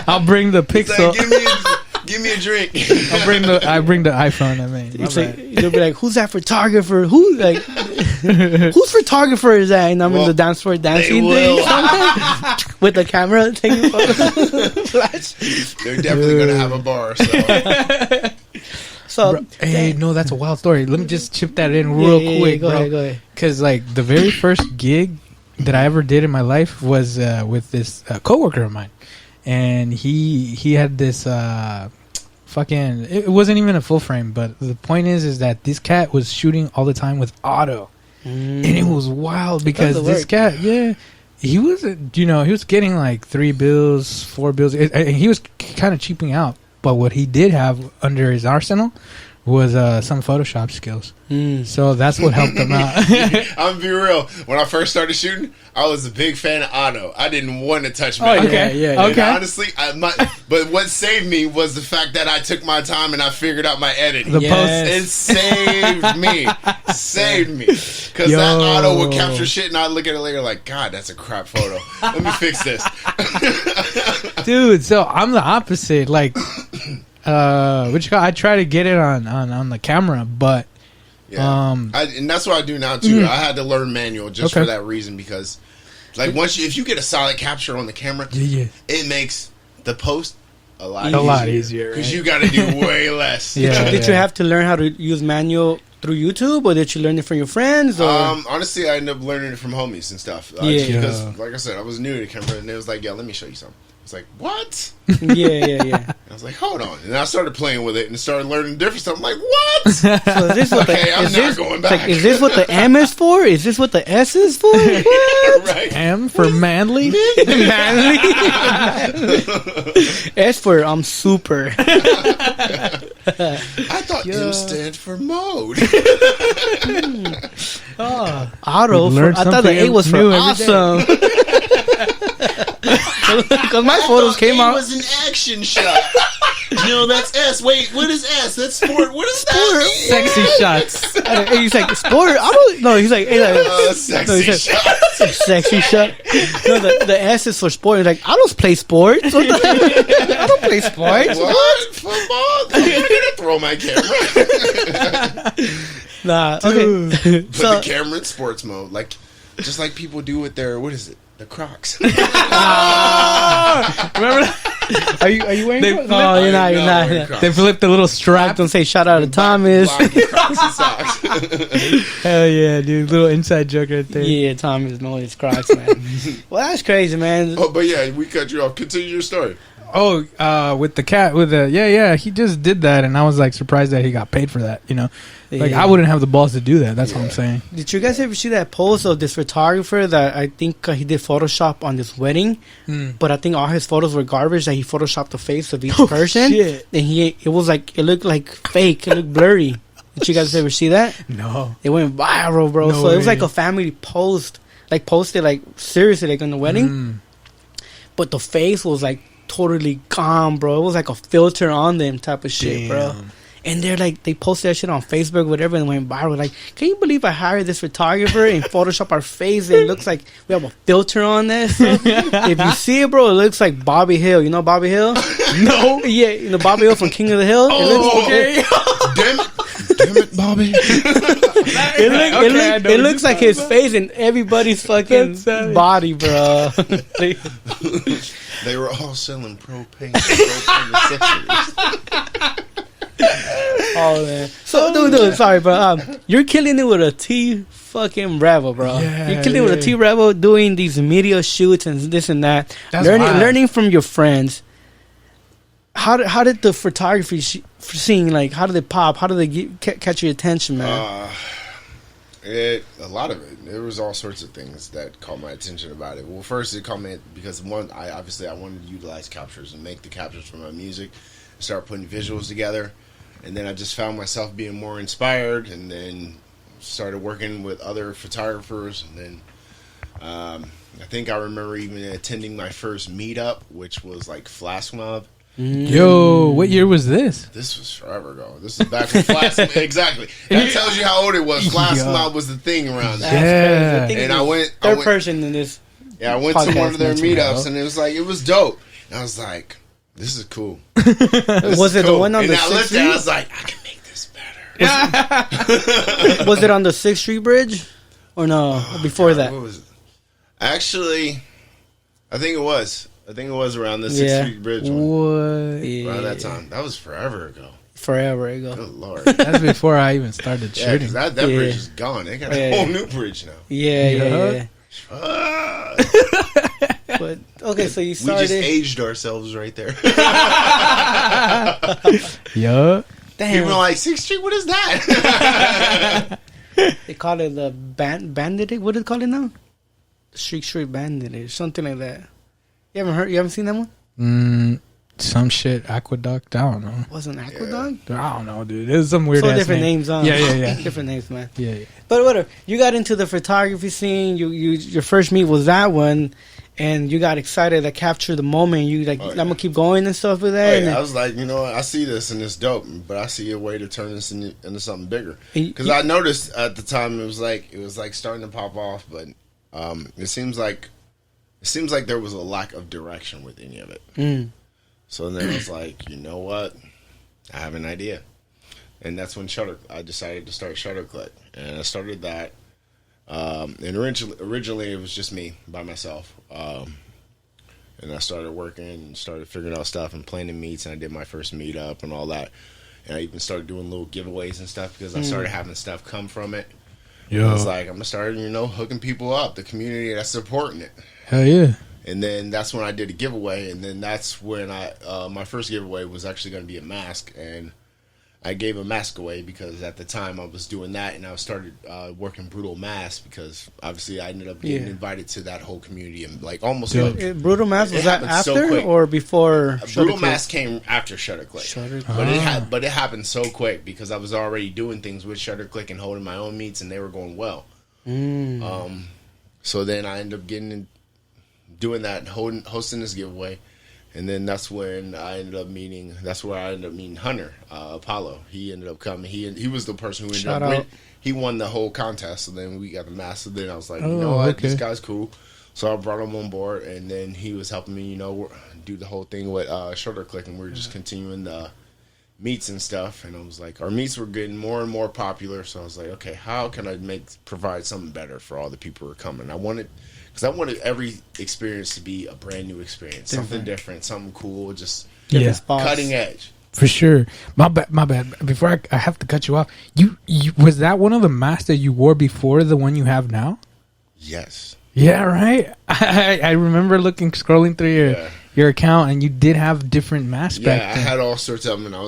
Speaker 1: I'll bring the
Speaker 3: It's
Speaker 1: Pixel.
Speaker 3: like, give me a drink.
Speaker 1: I bring the iPhone. I mean, my
Speaker 2: It's like,
Speaker 1: bad.
Speaker 2: you'll be like, who's that photographer? Who like, whose photographer is that? And I'm in the dance floor dancing
Speaker 3: will.
Speaker 2: thing with the camera taking photos. Flash.
Speaker 3: They're definitely gonna have a bar. So
Speaker 2: So,
Speaker 1: Hey, no, that's a wild story. Let me just chip that in
Speaker 2: yeah,
Speaker 1: real
Speaker 2: yeah,
Speaker 1: quick,
Speaker 2: go
Speaker 1: bro.
Speaker 2: ahead, go ahead.
Speaker 1: Because like the very first gig that I ever did in my life was with this coworker of mine, and he had this fucking. It wasn't even a full frame, but the point is that this cat was shooting all the time with auto, and it was wild because
Speaker 2: Does it
Speaker 1: this
Speaker 2: work?
Speaker 1: cat, yeah. He was, he was getting like 3 bills, 4 bills. He was kind of cheaping out, but what he did have under his arsenal was some Photoshop skills. So that's what helped him out.
Speaker 3: I'm gonna be real. When I first started shooting, I was a big fan of auto. I didn't want to touch manual.
Speaker 1: okay.
Speaker 3: And
Speaker 1: Okay.
Speaker 3: honestly, but what saved me was the fact that I took my time and I figured out my editing.
Speaker 1: The
Speaker 3: It saved me. Saved me. Because that auto would capture shit and I'd look at it later like, God, that's a crap photo. Let me fix this.
Speaker 1: Dude, so I'm the opposite. Like, I try to get it on the camera, but
Speaker 3: Yeah. And that's what I do now too. I had to learn manual just
Speaker 1: Okay.
Speaker 3: for that reason because like if you get a solid capture on the camera,
Speaker 1: yeah.
Speaker 3: it makes the post a lot
Speaker 1: easier,
Speaker 3: because
Speaker 1: right?
Speaker 3: you got to do way less.
Speaker 1: Yeah.
Speaker 2: Did you have to learn how to use manual through YouTube, or did you learn it from your friends? Or
Speaker 3: Honestly, I ended up learning it from homies and stuff.
Speaker 2: Yeah.
Speaker 3: Because, like I said, I was new to the camera, and it was like, "Yeah, let me show you something." It's like, "What?"
Speaker 2: yeah.
Speaker 3: I was like, "Hold on," and I started playing with it and started learning different stuff. I'm like, "What?"
Speaker 2: So is this what
Speaker 3: Okay, I'm
Speaker 2: is
Speaker 3: not
Speaker 2: this,
Speaker 3: going
Speaker 2: like,
Speaker 3: back.
Speaker 2: is this what the M is for? Is this what the S is for? What?
Speaker 3: Right?
Speaker 1: M for manly.
Speaker 2: Manly. S for I'm super.
Speaker 3: I thought M stood for mode.
Speaker 2: Auto.
Speaker 1: We learn
Speaker 2: I thought the A
Speaker 1: something
Speaker 2: was for
Speaker 1: new every day.
Speaker 2: awesome. Because my photos came
Speaker 3: A
Speaker 2: out.
Speaker 3: was an action shot. No, that's S. Wait, what is S? That's sport. What is that mean?
Speaker 1: Sexy shots.
Speaker 2: And he's like sport. I don't. No, he's like
Speaker 3: Sexy
Speaker 2: he said-
Speaker 3: shot.
Speaker 2: sexy shot. No, the S is for sport. He's like, I don't play sports. What the I don't play sports.
Speaker 3: What? Football? I'm not gonna throw my camera.
Speaker 2: Nah. Okay.
Speaker 3: Put
Speaker 2: So
Speaker 3: the camera in sports mode, like just like people do with their the Crocs.
Speaker 1: Remember that?
Speaker 2: are you wearing?
Speaker 1: They
Speaker 2: No,
Speaker 1: flip-
Speaker 2: you're not. You're
Speaker 3: I'm
Speaker 2: not.
Speaker 3: wearing Crocs.
Speaker 1: They flipped the little strap.
Speaker 2: Don't say shout out to Thomas.
Speaker 3: Block the Crocs and socks.
Speaker 1: Hell yeah, dude. Little inside joke right there.
Speaker 2: Yeah, Thomas knows his Crocs, man. Well, that's crazy, man.
Speaker 3: Oh, but yeah, we cut you off. Continue your story.
Speaker 1: Oh, with the cat, he just did that, and I was like surprised that he got paid for that. Like
Speaker 2: Yeah.
Speaker 1: I wouldn't have the balls to do that. That's what I'm
Speaker 3: Yeah.
Speaker 1: saying.
Speaker 2: Did you guys ever see that post of this photographer that I think he did Photoshop on this wedding? But I think all his photos were garbage. That he photoshopped the face of each person,
Speaker 1: shit.
Speaker 2: and it looked like fake. It looked blurry. Did you guys ever see that?
Speaker 1: No.
Speaker 2: It went viral, bro.
Speaker 1: No
Speaker 2: So it was
Speaker 1: way.
Speaker 2: like a family posted like seriously like on the wedding, but the face was like totally calm, bro. It was like a filter on them type of shit, bro. And they're like, they posted that shit on Facebook, whatever, and went viral. Like, can you believe I hired this photographer and Photoshop our face? And it looks like we have a filter on this. If you see it, bro, it looks like Bobby Hill. You know Bobby Hill?
Speaker 1: No.
Speaker 2: Yeah, Bobby Hill from King of the Hill.
Speaker 1: Okay.
Speaker 3: Damn it, Bobby.
Speaker 2: It looks like his face and everybody's fucking
Speaker 1: That's savage.
Speaker 2: body, bro.
Speaker 3: They were all selling propane accessories.
Speaker 2: Oh man. So dude, sorry, bro. You're killing it with a T fucking bravo, bro.
Speaker 1: Yeah,
Speaker 2: You killing with a T Bravo doing these media shoots and this and that.
Speaker 1: That's
Speaker 2: learning
Speaker 1: wild.
Speaker 2: learning from your friends. How did the photography scene, like, how did it pop? How did they catch your attention, man?
Speaker 3: A lot of it. There was all sorts of things that caught my attention about it. Well, first it caught me because one, I wanted to utilize captures and make the captures for my music, start putting visuals together, and then I just found myself being more inspired, and then started working with other photographers, and then I think I remember even attending my first meetup, which was like Flask Mob.
Speaker 1: Yo, what year was this?
Speaker 3: This was forever ago. This is back when Flask exactly. That tells you how old it was. Flask Mob was the thing around there.
Speaker 1: Yeah.
Speaker 3: And I went
Speaker 2: third person in this.
Speaker 3: Yeah, I went to one of their meetups, and it was dope. And I was like, this is cool.
Speaker 2: Was it the one on
Speaker 3: and
Speaker 2: the
Speaker 3: I
Speaker 2: 6th
Speaker 3: looked at it, I
Speaker 2: Street?
Speaker 3: was like, I can make this better.
Speaker 2: Was it on the 6th Street Bridge? Or no, before that?
Speaker 3: What was it? Actually, I think it was. I think it was around the 6th Street Bridge one.
Speaker 1: What?
Speaker 3: Around that time. That was forever ago.
Speaker 2: Forever ago.
Speaker 3: Good Lord.
Speaker 1: That's before I even started
Speaker 3: Yeah,
Speaker 1: shooting.
Speaker 3: 'cause that bridge is gone. They got a whole new bridge now.
Speaker 2: Yeah.
Speaker 3: Ah.
Speaker 2: But, okay, so you
Speaker 3: We
Speaker 2: started.
Speaker 3: just aged ourselves right there.
Speaker 1: Yeah.
Speaker 3: People are like, 6th Street, what is that?
Speaker 2: They call it the bandit. What do they call it now? Street Bandit or something like that. You haven't seen that one?
Speaker 1: Some shit, Aqueduct. I don't know.
Speaker 2: Wasn't Aqueduct?
Speaker 1: I don't know, dude. It was some weird
Speaker 2: So
Speaker 1: ass
Speaker 2: different
Speaker 1: name.
Speaker 2: names, huh?
Speaker 1: Yeah.
Speaker 2: Different names, man.
Speaker 1: Yeah.
Speaker 2: But whatever. You got into the photography scene. Your first meet was that one, and you got excited to capture the moment. You like, I'm gonna keep going and stuff with that.
Speaker 3: I was like, I see this and it's dope, but I see a way to turn this into something bigger.
Speaker 2: And
Speaker 3: Because I noticed at the time it was like starting to pop off, but it seems like there was a lack of direction with any of it. So then I was like, you know what? I have an idea. And that's when I decided to start Shutterclick. And I started that. And originally it was just me by myself. And I started working and started figuring out stuff and planning meets. And I did my first meetup and all that. And I even started doing little giveaways and stuff because I started having stuff come from it.
Speaker 1: Yeah.
Speaker 3: I was like, I'm going to start, hooking people up, the community that's supporting it.
Speaker 1: Hell yeah.
Speaker 3: And then that's when I did a giveaway, and then that's when my first giveaway was actually going to be a mask, and I gave a mask away because at the time I was doing that, and I started working Brutal Mask because obviously I ended up getting invited to that whole community and like almost
Speaker 2: Brutal Mask, was that
Speaker 3: happened so
Speaker 2: after
Speaker 3: quick.
Speaker 2: or before?
Speaker 3: Brutal
Speaker 2: Shutterclick?
Speaker 3: Mask came after Shutterclick, but it happened so quick because I was already doing things with Shutterclick and holding my own meets, and they were going well. So then I ended up doing that, hosting this giveaway, and then that's when I ended up meeting. That's where I ended up meeting Hunter Apollo. He ended up coming. He was the person who ended
Speaker 2: Shout
Speaker 3: up
Speaker 2: out.
Speaker 3: he won the whole contest. So then we got the mask. So then I was like,
Speaker 1: okay.
Speaker 3: this guy's cool. So I brought him on board, and then he was helping me, do the whole thing with Shutterclick, and we were just continuing the meets and stuff. And I was like, our meets were getting more and more popular. So I was like, okay, how can I provide something better for all the people who are coming? Because I wanted every experience to be a brand new experience, something different, something cool, just cutting edge.
Speaker 1: For sure. My bad. Before I have to cut you off. You was that one of the masks that you wore before the one you have now?
Speaker 3: Yes.
Speaker 1: Yeah, right. I remember scrolling through your account, and you did have different masks back
Speaker 3: Yeah, I
Speaker 1: then.
Speaker 3: had all sorts of them, and I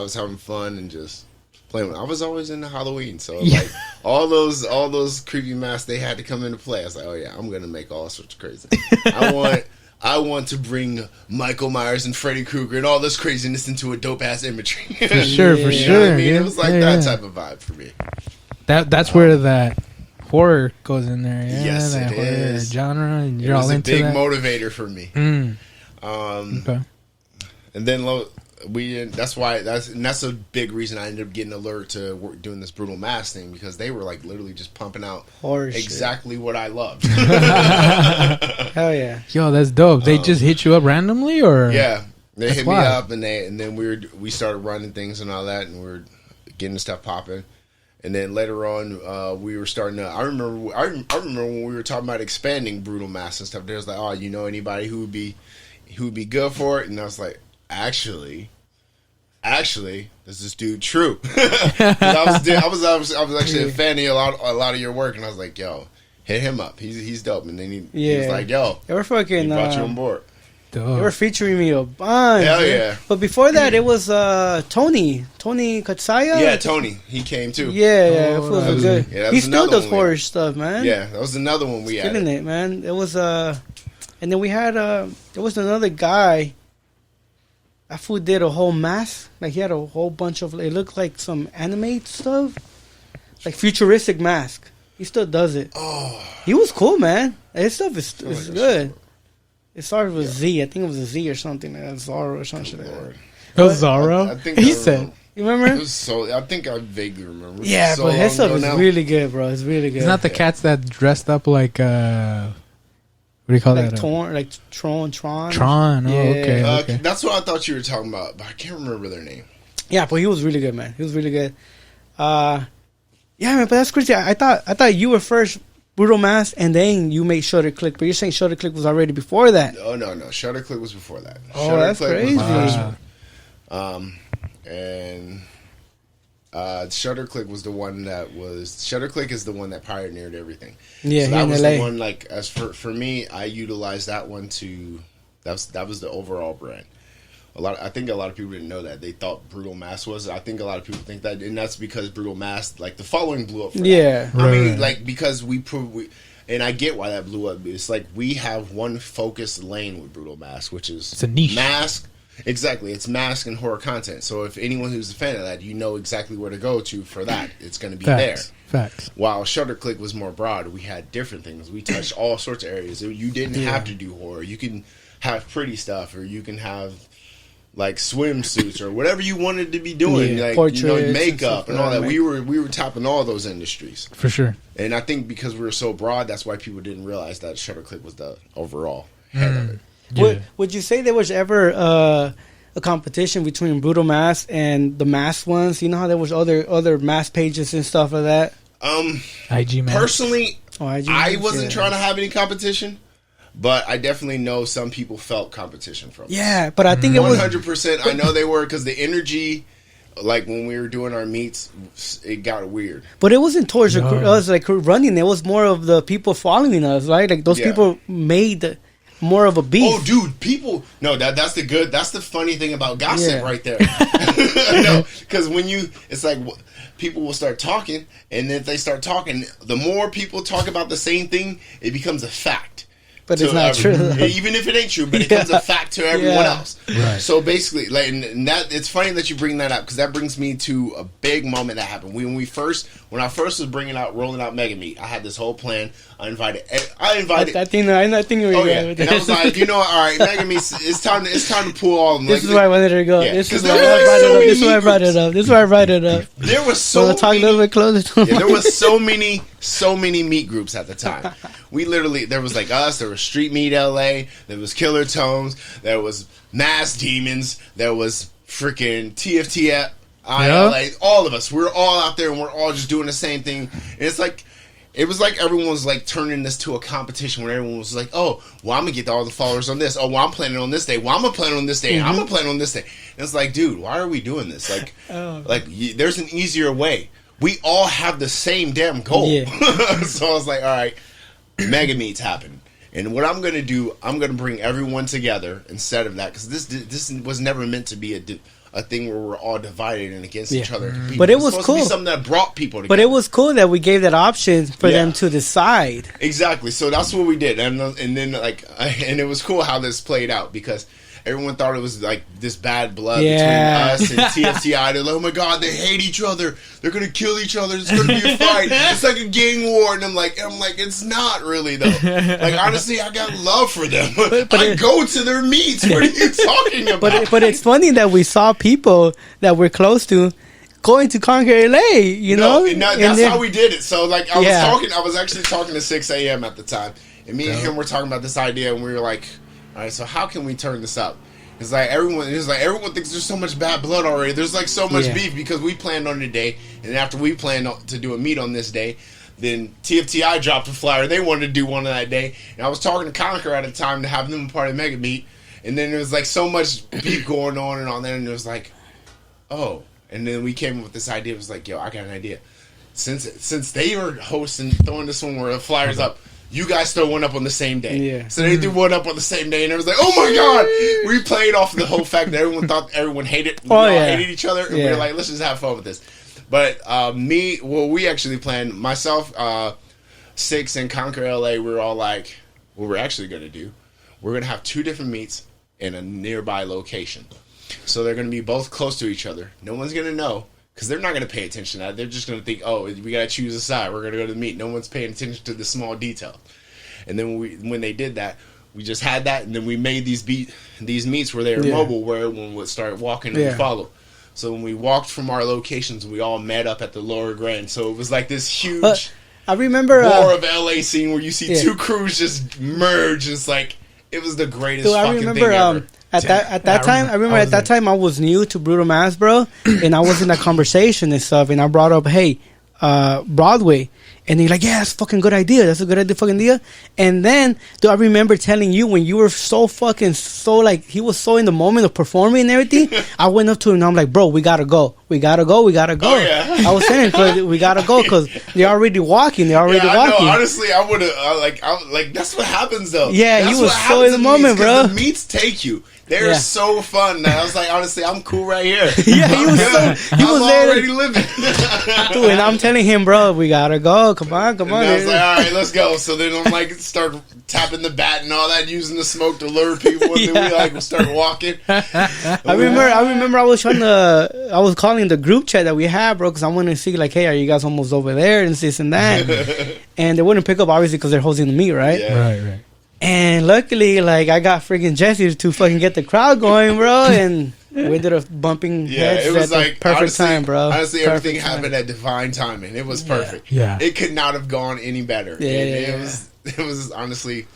Speaker 3: was having fun and just playing with. I was always into Halloween, so like all those creepy masks, they had to come into play. I was like, oh yeah, I'm gonna make all sorts of crazy. I want to bring Michael Myers and Freddy Krueger and all this craziness into a dope ass imagery.
Speaker 1: For sure.
Speaker 3: You know what I mean?
Speaker 1: Yeah.
Speaker 3: It was like that type of vibe for me.
Speaker 1: That's where that horror goes in there. Yeah,
Speaker 3: Yes,
Speaker 1: that
Speaker 3: it
Speaker 1: horror
Speaker 3: is.
Speaker 1: genre, and
Speaker 3: It
Speaker 1: you're
Speaker 3: was
Speaker 1: all
Speaker 3: a
Speaker 1: into
Speaker 3: big
Speaker 1: that.
Speaker 3: motivator for me.
Speaker 1: Okay.
Speaker 3: And then that's a big reason I ended up getting alert to doing this Brutal Mask thing, because they were like literally just pumping out
Speaker 2: Horror shit.
Speaker 3: exactly what I loved.
Speaker 2: Hell yeah.
Speaker 1: Yo, that's dope. They just hit you up randomly, or
Speaker 3: Yeah, they
Speaker 1: That's
Speaker 3: hit
Speaker 1: wild.
Speaker 3: me up, and then we started running things and all that, and we were getting stuff popping. And then later on, we were starting to. I remember when we were talking about expanding Brutal Mask and stuff. There's like, oh, anybody who would be good for it? And I was like, actually, actually, this is dude true. I was actually a fan of a lot of your work, and I was like, yo, hit him up. He's dope. And then he was like, yo,
Speaker 2: they were fucking.
Speaker 3: He brought you on board.
Speaker 2: They were featuring me a bunch.
Speaker 3: Hell yeah!
Speaker 2: But before that, it was Tony Katsaya.
Speaker 3: Yeah, Tony. He came too.
Speaker 2: Yeah, it was good.
Speaker 3: Yeah,
Speaker 2: he still does horror stuff, man.
Speaker 3: Yeah, that was another one we had.
Speaker 2: Killing it, man. It was and then we had there was another guy. That fool did a whole mask. Like he had a whole bunch of. It looked like some anime stuff, like futuristic mask. He still does it.
Speaker 3: Oh,
Speaker 2: he was cool, man. His stuff is good. It started with Z. I think it was a Z or something. Zara or something like that.
Speaker 1: It was Zara?
Speaker 3: I think
Speaker 1: He said.
Speaker 2: You remember?
Speaker 3: It was I think I vaguely remember.
Speaker 2: Yeah, but his stuff is really good, bro. It's really good.
Speaker 1: It's not the cats that dressed up like, what do you call that?
Speaker 2: Tron.
Speaker 1: Tron. Oh,
Speaker 2: Yeah.
Speaker 1: okay.
Speaker 3: That's what I thought you were talking about, but I can't remember their name.
Speaker 2: Yeah, but he was really good, man. He was really good. Yeah, man, but that's crazy. I thought you were first Brutal Mass, and then you made Shutter Click. But you're saying Shutter Click was already before that?
Speaker 3: Oh no, Shutter Click was before that.
Speaker 2: Oh,
Speaker 3: Shutter
Speaker 2: that's
Speaker 3: Click
Speaker 2: crazy.
Speaker 3: Was the first one. And Shutter Click was the one that was. Shutter Click is the one that pioneered everything.
Speaker 2: Yeah,
Speaker 3: so that was
Speaker 2: LA.
Speaker 3: the one. Like as for me, I utilized that one to. That was the overall brand. I think a lot of people didn't know that. They thought Brutal Mass was. I think a lot of people think that, and that's because Brutal Mass, like the following blew up.
Speaker 2: Yeah,
Speaker 3: I mean, like because and I get why that blew up. It's like we have one focused lane with Brutal Mask, which is
Speaker 1: it's a niche.
Speaker 3: Mask. Exactly, it's mask and horror content. So if anyone who's a fan of that, you know exactly where to go to for that. It's going to be there.
Speaker 1: Facts.
Speaker 3: While Shutter Click was more broad, we had different things. We touched all sorts of areas. You didn't have to do horror. You can have pretty stuff, or you can have like swimsuits or whatever you wanted to be doing, like makeup and all that. We were tapping all those industries
Speaker 1: for sure.
Speaker 3: And I think because we were so broad, that's why people didn't realize that Shutter Click was the overall head of it.
Speaker 1: Yeah.
Speaker 2: Would you say there was ever a competition between Brutal Mask and the mask ones? You know how there was other mask pages and stuff like that.
Speaker 1: IG Mask.
Speaker 3: Personally,
Speaker 2: IG
Speaker 3: I wasn't trying to have any competition. But I definitely know some people felt competition from it.
Speaker 2: Yeah, but I think it was
Speaker 3: 100%. I know they were because the energy, like when we were doing our meets, it got weird.
Speaker 2: But it wasn't towards us like running. It was more of the people following us, right? Like those people made more of a beef.
Speaker 3: Oh, dude, people. No, that's the funny thing about gossip right there. No, because it's like people will start talking, and if they start talking, the more people talk about the same thing, it becomes a fact.
Speaker 2: But it's not true.
Speaker 3: Even if it ain't true, but it becomes a fact to everyone else.
Speaker 1: Right.
Speaker 3: So basically, like, and that it's funny that you bring that up because that brings me to a big moment that happened when I first was rolling out Mega Meat. I had this whole plan. I invited.
Speaker 2: I think you were
Speaker 3: and I was like, you know what? All right, Mega Meat. It's time to pull all of them.
Speaker 2: This is where I wanted to go.
Speaker 3: Yeah,
Speaker 2: this is why I brought it up.
Speaker 3: There was so many.
Speaker 2: Talk a little bit closer.
Speaker 3: There was so many meat groups at the time. We literally, there was like us, there was Street Meat LA, there was Killer Tones, there was Mass Demons, there was freaking TFT ILA, all of us. We were all out there and we're all just doing the same thing. And it's like, it was like everyone was like turning this to a competition where everyone was like, oh, well, I'm going to get all the followers on this. Oh, well, I'm planning on this day. Well, I'm going to plan on this day. I'm going to plan on this day. And it's like, dude, why are we doing this? Like, there's an easier way. We all have the same damn goal. Yeah. So I was like, all right, Mega Meets happen. And what I'm going to do, I'm going to bring everyone together instead of that. Because this was never meant to be a thing where we're all divided and against each other.
Speaker 2: But it was cool.
Speaker 3: To be something that brought people together.
Speaker 2: But it was cool that we gave that option for them to decide.
Speaker 3: Exactly. So that's what we did. And then, and it was cool how this played out because everyone thought it was like this bad blood between us and TFTI. They're like, oh my god, they hate each other. They're gonna kill each other. It's gonna be a fight. It's like a gang war. And I'm like, it's not really though. Like honestly, I got love for them. But I go to their meets. What are you talking about?
Speaker 2: But it's funny that we saw people that we're close to going to conquer LA. You know,
Speaker 3: that's how we did it. So like I was actually talking to 6 a.m. at the time, and me and him were talking about this idea, and we were like, all right, so how can we turn this up? It's like everyone thinks there's so much bad blood already. There's like so much beef because we planned on the day, and after we planned to do a meet on this day, then TFTI dropped a flyer. They wanted to do one on that day, and I was talking to Conquer at the time to have them a part of Mega Meet, and then there was like so much beef going on and all that, and it was like, oh. And then we came up with this idea. It was like, yo, I got an idea. Since they were hosting, throwing this one where the flyers up, you guys throw one up on the same day.
Speaker 2: Yeah.
Speaker 3: So they threw one up on the same day, and it was like, oh my god! We played off the whole fact that everyone thought everyone hated, hated each other, and we were like, let's just have fun with this. But we actually planned, myself, Six, and Conquer LA, we were all like, what we're actually going to do, we're going to have 2 different meets in a nearby location. So they're going to be both close to each other. No one's going to know, because they're not going to pay attention to that. They're just going to think, oh, we got to choose a side. We're going to go to the meet. No one's paying attention to the small detail. And then when they did that, we just had that, and then we made these meets where they were mobile, where everyone would start walking and follow. So when we walked from our locations, we all met up at the Lower Grand. So it was like this huge
Speaker 2: I remember
Speaker 3: war of LA scene where you see 2 crews just merge. It's like, it was the greatest fucking thing ever.
Speaker 2: At that time, I was new to Brutal Mass, bro, and I was in a conversation and stuff, and I brought up, hey, Broadway, and they're like, yeah, that's a fucking good idea. That's a good idea, fucking idea. And then, dude, I remember telling you when you were so like, he was so in the moment of performing and everything. I went up to him and I'm like, bro, we gotta go. Oh, yeah. I was saying, cause we gotta go because they're already walking.
Speaker 3: No, honestly, I would have, like, that's what happens though.
Speaker 2: Yeah,
Speaker 3: that's
Speaker 2: he was so in the moment, bro.
Speaker 3: The meets take you. They're so fun. And I was like, honestly, I'm cool right here.
Speaker 2: Yeah, he was
Speaker 3: already living.
Speaker 2: Dude, and I'm telling him, bro, we gotta go. Come on.
Speaker 3: And I was like, all right, let's go. So then I'm like, start tapping the bat and all that, using the smoke to lure people, and then we start walking.
Speaker 2: I remember I was calling the group chat that we had, bro, because I wanted to see, like, hey, are you guys almost over there and this and that? And they wouldn't pick up, obviously, because they're hosting the meet, right?
Speaker 3: Yeah.
Speaker 1: Right.
Speaker 2: And luckily, like, I got freaking Jesse to fucking get the crowd going, bro, and we ended up bumping heads
Speaker 3: it was
Speaker 2: at
Speaker 3: like,
Speaker 2: the perfect time, bro.
Speaker 3: Honestly, everything happened at divine timing. It was perfect.
Speaker 1: Yeah.
Speaker 3: It could not have gone any better. It was honestly,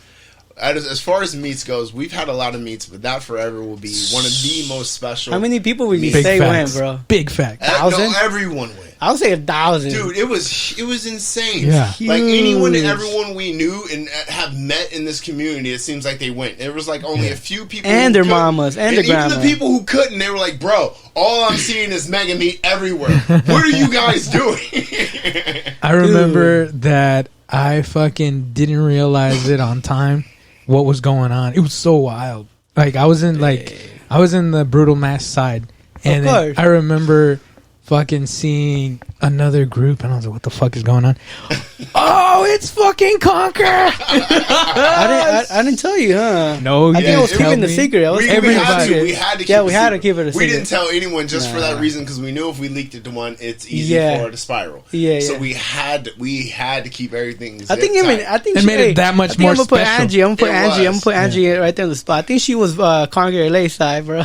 Speaker 3: as far as meets goes, we've had a lot of meets, but that forever will be one of the most special.
Speaker 2: How many people would you say went, bro?
Speaker 1: Big fact.
Speaker 2: 1,000?
Speaker 3: No, everyone went.
Speaker 2: I would say 1,000.
Speaker 3: Dude, it was insane.
Speaker 1: Yeah.
Speaker 3: Like, anyone and everyone we knew and have met in this community, it seems like they went. There was like only a few people
Speaker 2: and their mamas and their grandmas.
Speaker 3: Even the people who couldn't, they were like, bro, all I'm seeing is mega meat everywhere. What are you guys doing?
Speaker 1: I remember that I fucking didn't realize it on time what was going on. It was so wild. Like, I was in the Brutal Mass side, and then I remember fucking seeing another group, and I was like, what the fuck is going on? Oh, it's fucking Conquer!
Speaker 2: I didn't tell you, huh?
Speaker 1: No,
Speaker 2: I think I was keeping the secret.
Speaker 3: We had to keep it a secret. We didn't tell anyone just for that reason, because we knew if we leaked it to one, it's easy for it to spiral. So we had to keep everything.
Speaker 2: I think
Speaker 1: it made it that much more special.
Speaker 2: I'm gonna put Angie right there on the spot. I think she was Conquer LA side, bro.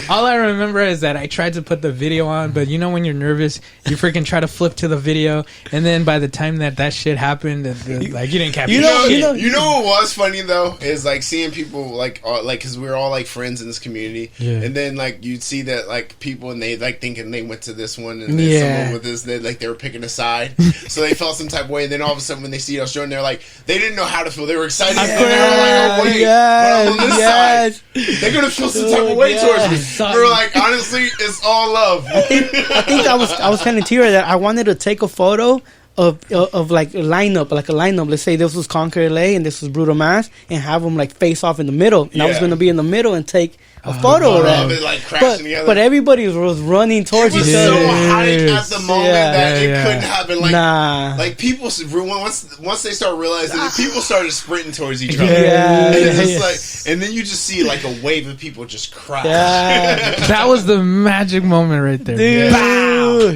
Speaker 1: All I remember is that I tried to put the video on, but you know when you're nervous, you freaking try to flip to the video, and then by the time that shit happened, like, you didn't capture shit.
Speaker 3: You know what was funny though is like seeing people like because we're all like friends in this community, and then like you'd see that like people and they like thinking they went to this one and then someone with this, they were picking a side, so they felt some type of way, and then all of a sudden when they see us join, they're like they didn't know how to feel. They were excited, and they were like, oh wait, but I'm on this side, they're gonna feel some type of way towards me. We're like, honestly, it's all love.
Speaker 2: I think I was telling Tira that I wanted to take a photo of like a lineup. Let's say this was Conquer LA and this was Brutal Mass, and have them like face off in the middle. And I was going to be in the middle and take a photo of them.
Speaker 3: Like crashing together.
Speaker 2: But everybody was running towards each other.
Speaker 3: It was so hot at the moment that it couldn't happen. Like, like people, once they start realizing it, people started sprinting towards each other. And then you just see like a wave of people just crash.
Speaker 1: That was the magic moment right there.
Speaker 2: Dude,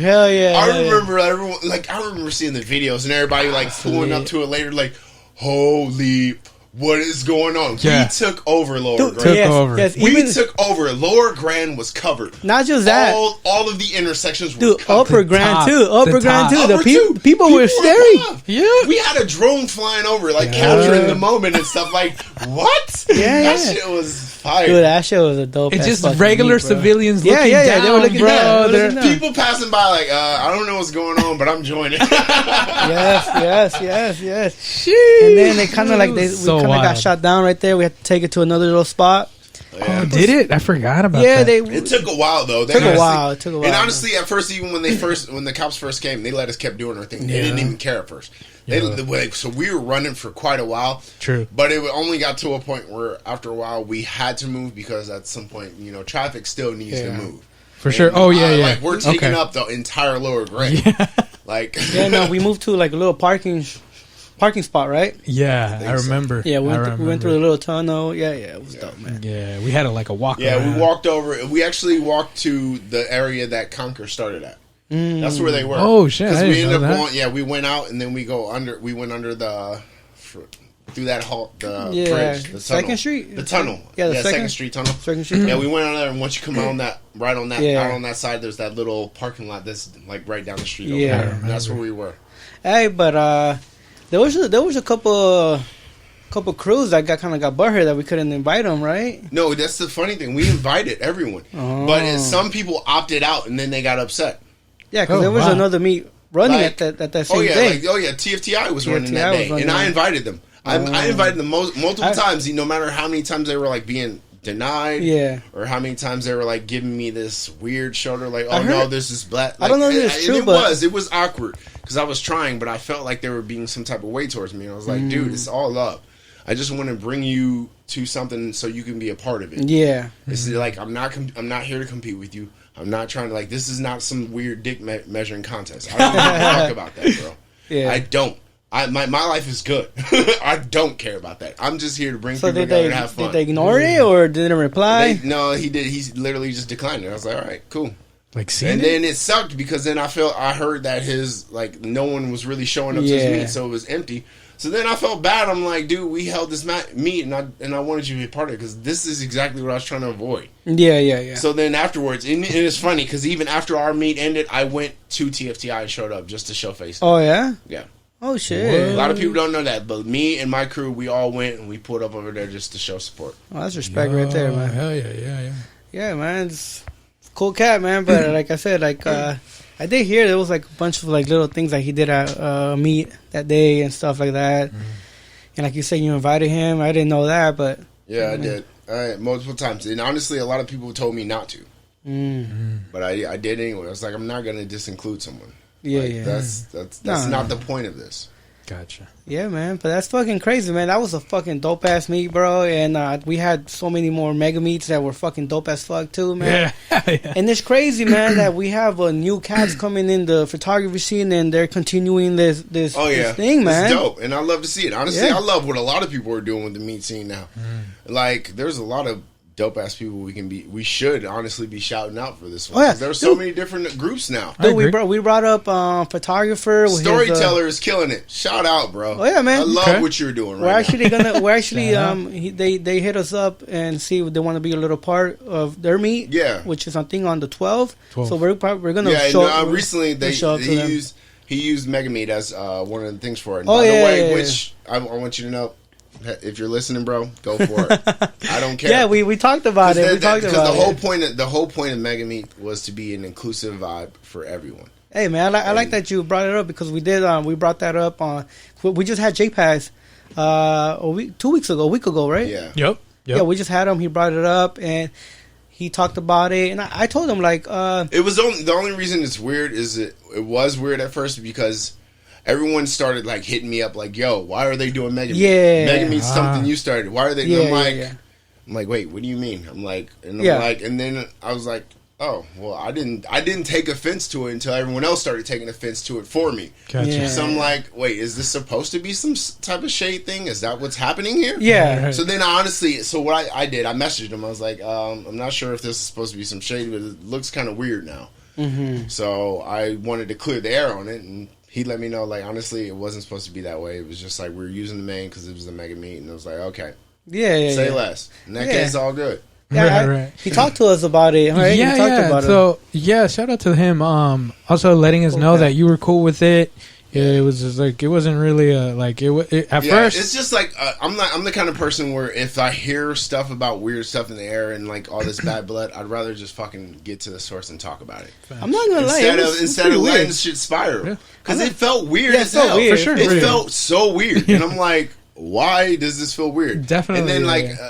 Speaker 2: hell yeah.
Speaker 3: I remember seeing the videos and everybody like pulling up to it later like, holy, what is going on? We took over Lower Grand. We took over. Lower Grand was covered.
Speaker 2: Not just that.
Speaker 3: All of the intersections were covered.
Speaker 2: Upper Grand too. The people were staring.
Speaker 3: Yeah. We had a drone flying over, like capturing the moment and stuff like, what? That shit was fire.
Speaker 2: Dude, that shit was a dope.
Speaker 1: It's just regular civilians looking down,
Speaker 2: they were looking
Speaker 1: bro.
Speaker 2: Down.
Speaker 3: People passing by like, I don't know what's going on, but I'm joining.
Speaker 2: yes.
Speaker 1: Sheesh.
Speaker 2: And then they kind of like we kind of got shot down right there. We had to take it to another little spot.
Speaker 1: Oh, did it? I forgot about
Speaker 2: Yeah,
Speaker 1: that.
Speaker 3: It took a while though.
Speaker 2: It took a while.
Speaker 3: And honestly, at first, even when the cops first came, they let us kept doing our thing. They didn't even care at first. So we were running for quite a while.
Speaker 1: True.
Speaker 3: But it only got to a point where after a while we had to move because at some point, traffic still needs to move.
Speaker 1: For sure. Oh, yeah, yeah.
Speaker 3: Like, we're taking up the entire lower grade. Like,
Speaker 2: we moved to like a little parking spot, right?
Speaker 1: Yeah, I remember.
Speaker 2: Yeah, we went through a little tunnel. Yeah, it was dope, man.
Speaker 1: Yeah, we had a walk.
Speaker 3: Yeah,
Speaker 1: around.
Speaker 3: we walked over. We actually walked to the area that Conquer started at. That's where they were.
Speaker 1: Oh shit!
Speaker 3: Because we ended up going. Yeah, we went out and then we went under through that bridge, the
Speaker 2: Second Street,
Speaker 3: the tunnel.
Speaker 2: Yeah, the
Speaker 3: Second Street tunnel.
Speaker 2: Second Street.
Speaker 3: Yeah, we went on there, and once you come out on that, out on that side, there's that little parking lot that's like right down the street. Over there. And that's where we were.
Speaker 2: Hey, but there was a couple crews that got butthurt that we couldn't invite them, right?
Speaker 3: No, that's the funny thing. We invited everyone, but some people opted out, and then they got upset.
Speaker 2: Yeah, because there was another meet running at that same day.
Speaker 3: TFTI was running that day, and I invited them. I invited them multiple times. No matter how many times they were like being denied, or how many times they were like giving me this weird shoulder, like, "Oh no, this is black." Like,
Speaker 2: I don't know if it's true, but
Speaker 3: it was awkward because I was trying, but I felt like they were being some type of way towards me. And I was like, "Dude, it's all love. I just want to bring you to something so you can be a part of it."
Speaker 2: Yeah,
Speaker 3: it's like I'm not here to compete with you. I'm not trying to this is not some weird dick measuring contest. I don't give a fuck about that, bro.
Speaker 2: Yeah,
Speaker 3: I don't. My life is good. I don't care about that. I'm just here to bring people together and have fun.
Speaker 2: Did they ignore it or didn't reply?
Speaker 3: No, he did. He literally just declined it. I was like, all right, cool.
Speaker 1: Then
Speaker 3: it sucked because then I heard that his no one was really showing up to his meet, so it was empty. So then I felt bad. I'm like, dude, we held this meet, and I wanted you to be a part of it because this is exactly what I was trying to avoid.
Speaker 2: Yeah.
Speaker 3: So then afterwards, and it's funny because even after our meet ended, I went to TFTI and showed up just to show face.
Speaker 2: Oh yeah.
Speaker 3: Yeah.
Speaker 2: Oh shit!
Speaker 3: A lot of people don't know that, but me and my crew, we all went and we pulled up over there just to show support.
Speaker 2: Oh, that's respect right there, man.
Speaker 1: Hell yeah.
Speaker 2: Yeah, man, it's cool cat, man. But like I said, I did hear there was a bunch of little things that he did at meet that day and stuff like that. And like you said, you invited him. I didn't know that, but
Speaker 3: yeah, I did. Multiple times, and honestly, a lot of people told me not to, but I did anyway. I was like, I'm not going to disinclude someone.
Speaker 2: Yeah.
Speaker 3: That's not the point of this.
Speaker 1: Gotcha.
Speaker 2: Yeah, man, but that's fucking crazy, man. That was a fucking dope ass meet, bro. And we had so many more mega meets that were fucking dope as fuck too, man. Yeah. And it's crazy, man, that we have new cats coming in the photography scene and they're continuing this this thing, man.
Speaker 3: It's dope, and I love to see it. Honestly, I love what a lot of people are doing with the meet scene now. Like, there's a lot of dope ass people we should honestly be shouting out for this one. There's so many different groups now.
Speaker 2: Dude, we brought up photographer,
Speaker 3: Storyteller is killing it. Shout out, bro.
Speaker 2: Oh yeah, man.
Speaker 3: I love what you're doing. We're
Speaker 2: actually they hit us up and see if they want to be a little part of their meet.
Speaker 3: Yeah,
Speaker 2: which is something on the 12th. So we're gonna show.
Speaker 3: Recently he used Mega Meet as one of the things for it. And by the way, which I want you to know. If you're listening, bro, go for it. I don't care.
Speaker 2: Yeah, we talked about it.
Speaker 3: Because the whole point of Mega Meet was to be an inclusive vibe for everyone.
Speaker 2: Hey man, I like that you brought it up because we did. We brought that up on. We just had JPass a week ago, right?
Speaker 3: Yeah.
Speaker 1: Yep.
Speaker 2: Yeah, we just had him. He brought it up and he talked about it, and I told him
Speaker 3: it was the only reason it's weird is it was weird at first because. Everyone started hitting me up yo, why are they doing Mega Meet?
Speaker 2: Yeah,
Speaker 3: Mega Meet's something you started. Why are they? Yeah, I'm like, wait, what do you mean? I'm like, and then I was like, oh, well, I didn't take offense to it until everyone else started taking offense to it for me.
Speaker 1: Gotcha.
Speaker 2: Yeah.
Speaker 3: So I'm like, wait, is this supposed to be some type of shade thing? Is that what's happening here?
Speaker 2: Yeah.
Speaker 3: Right. So then what I did, I messaged him. I was like, I'm not sure if this is supposed to be some shade, but it looks kind of weird now. Mm-hmm. So I wanted to clear the air on it, and he let me know, honestly, it wasn't supposed to be that way. It was just we were using the name because it was a Mega Meet, and I was like, okay.
Speaker 2: Yeah.
Speaker 3: Say less. In that case, all good.
Speaker 2: Yeah, right. He talked to us about it, right?
Speaker 1: Shout out to him. Also letting us know that you were cool with it. It was just it wasn't really at first.
Speaker 3: It's just I'm the kind of person where if I hear stuff about weird stuff in the air and all this bad blood, I'd rather just fucking get to the source and talk about it.
Speaker 2: I'm not gonna lie.
Speaker 3: Instead of letting shit spiral, because it felt weird as hell.
Speaker 2: Weird.
Speaker 1: For sure,
Speaker 3: it felt so weird, and I'm like, why does this feel weird?
Speaker 1: Definitely.
Speaker 3: And then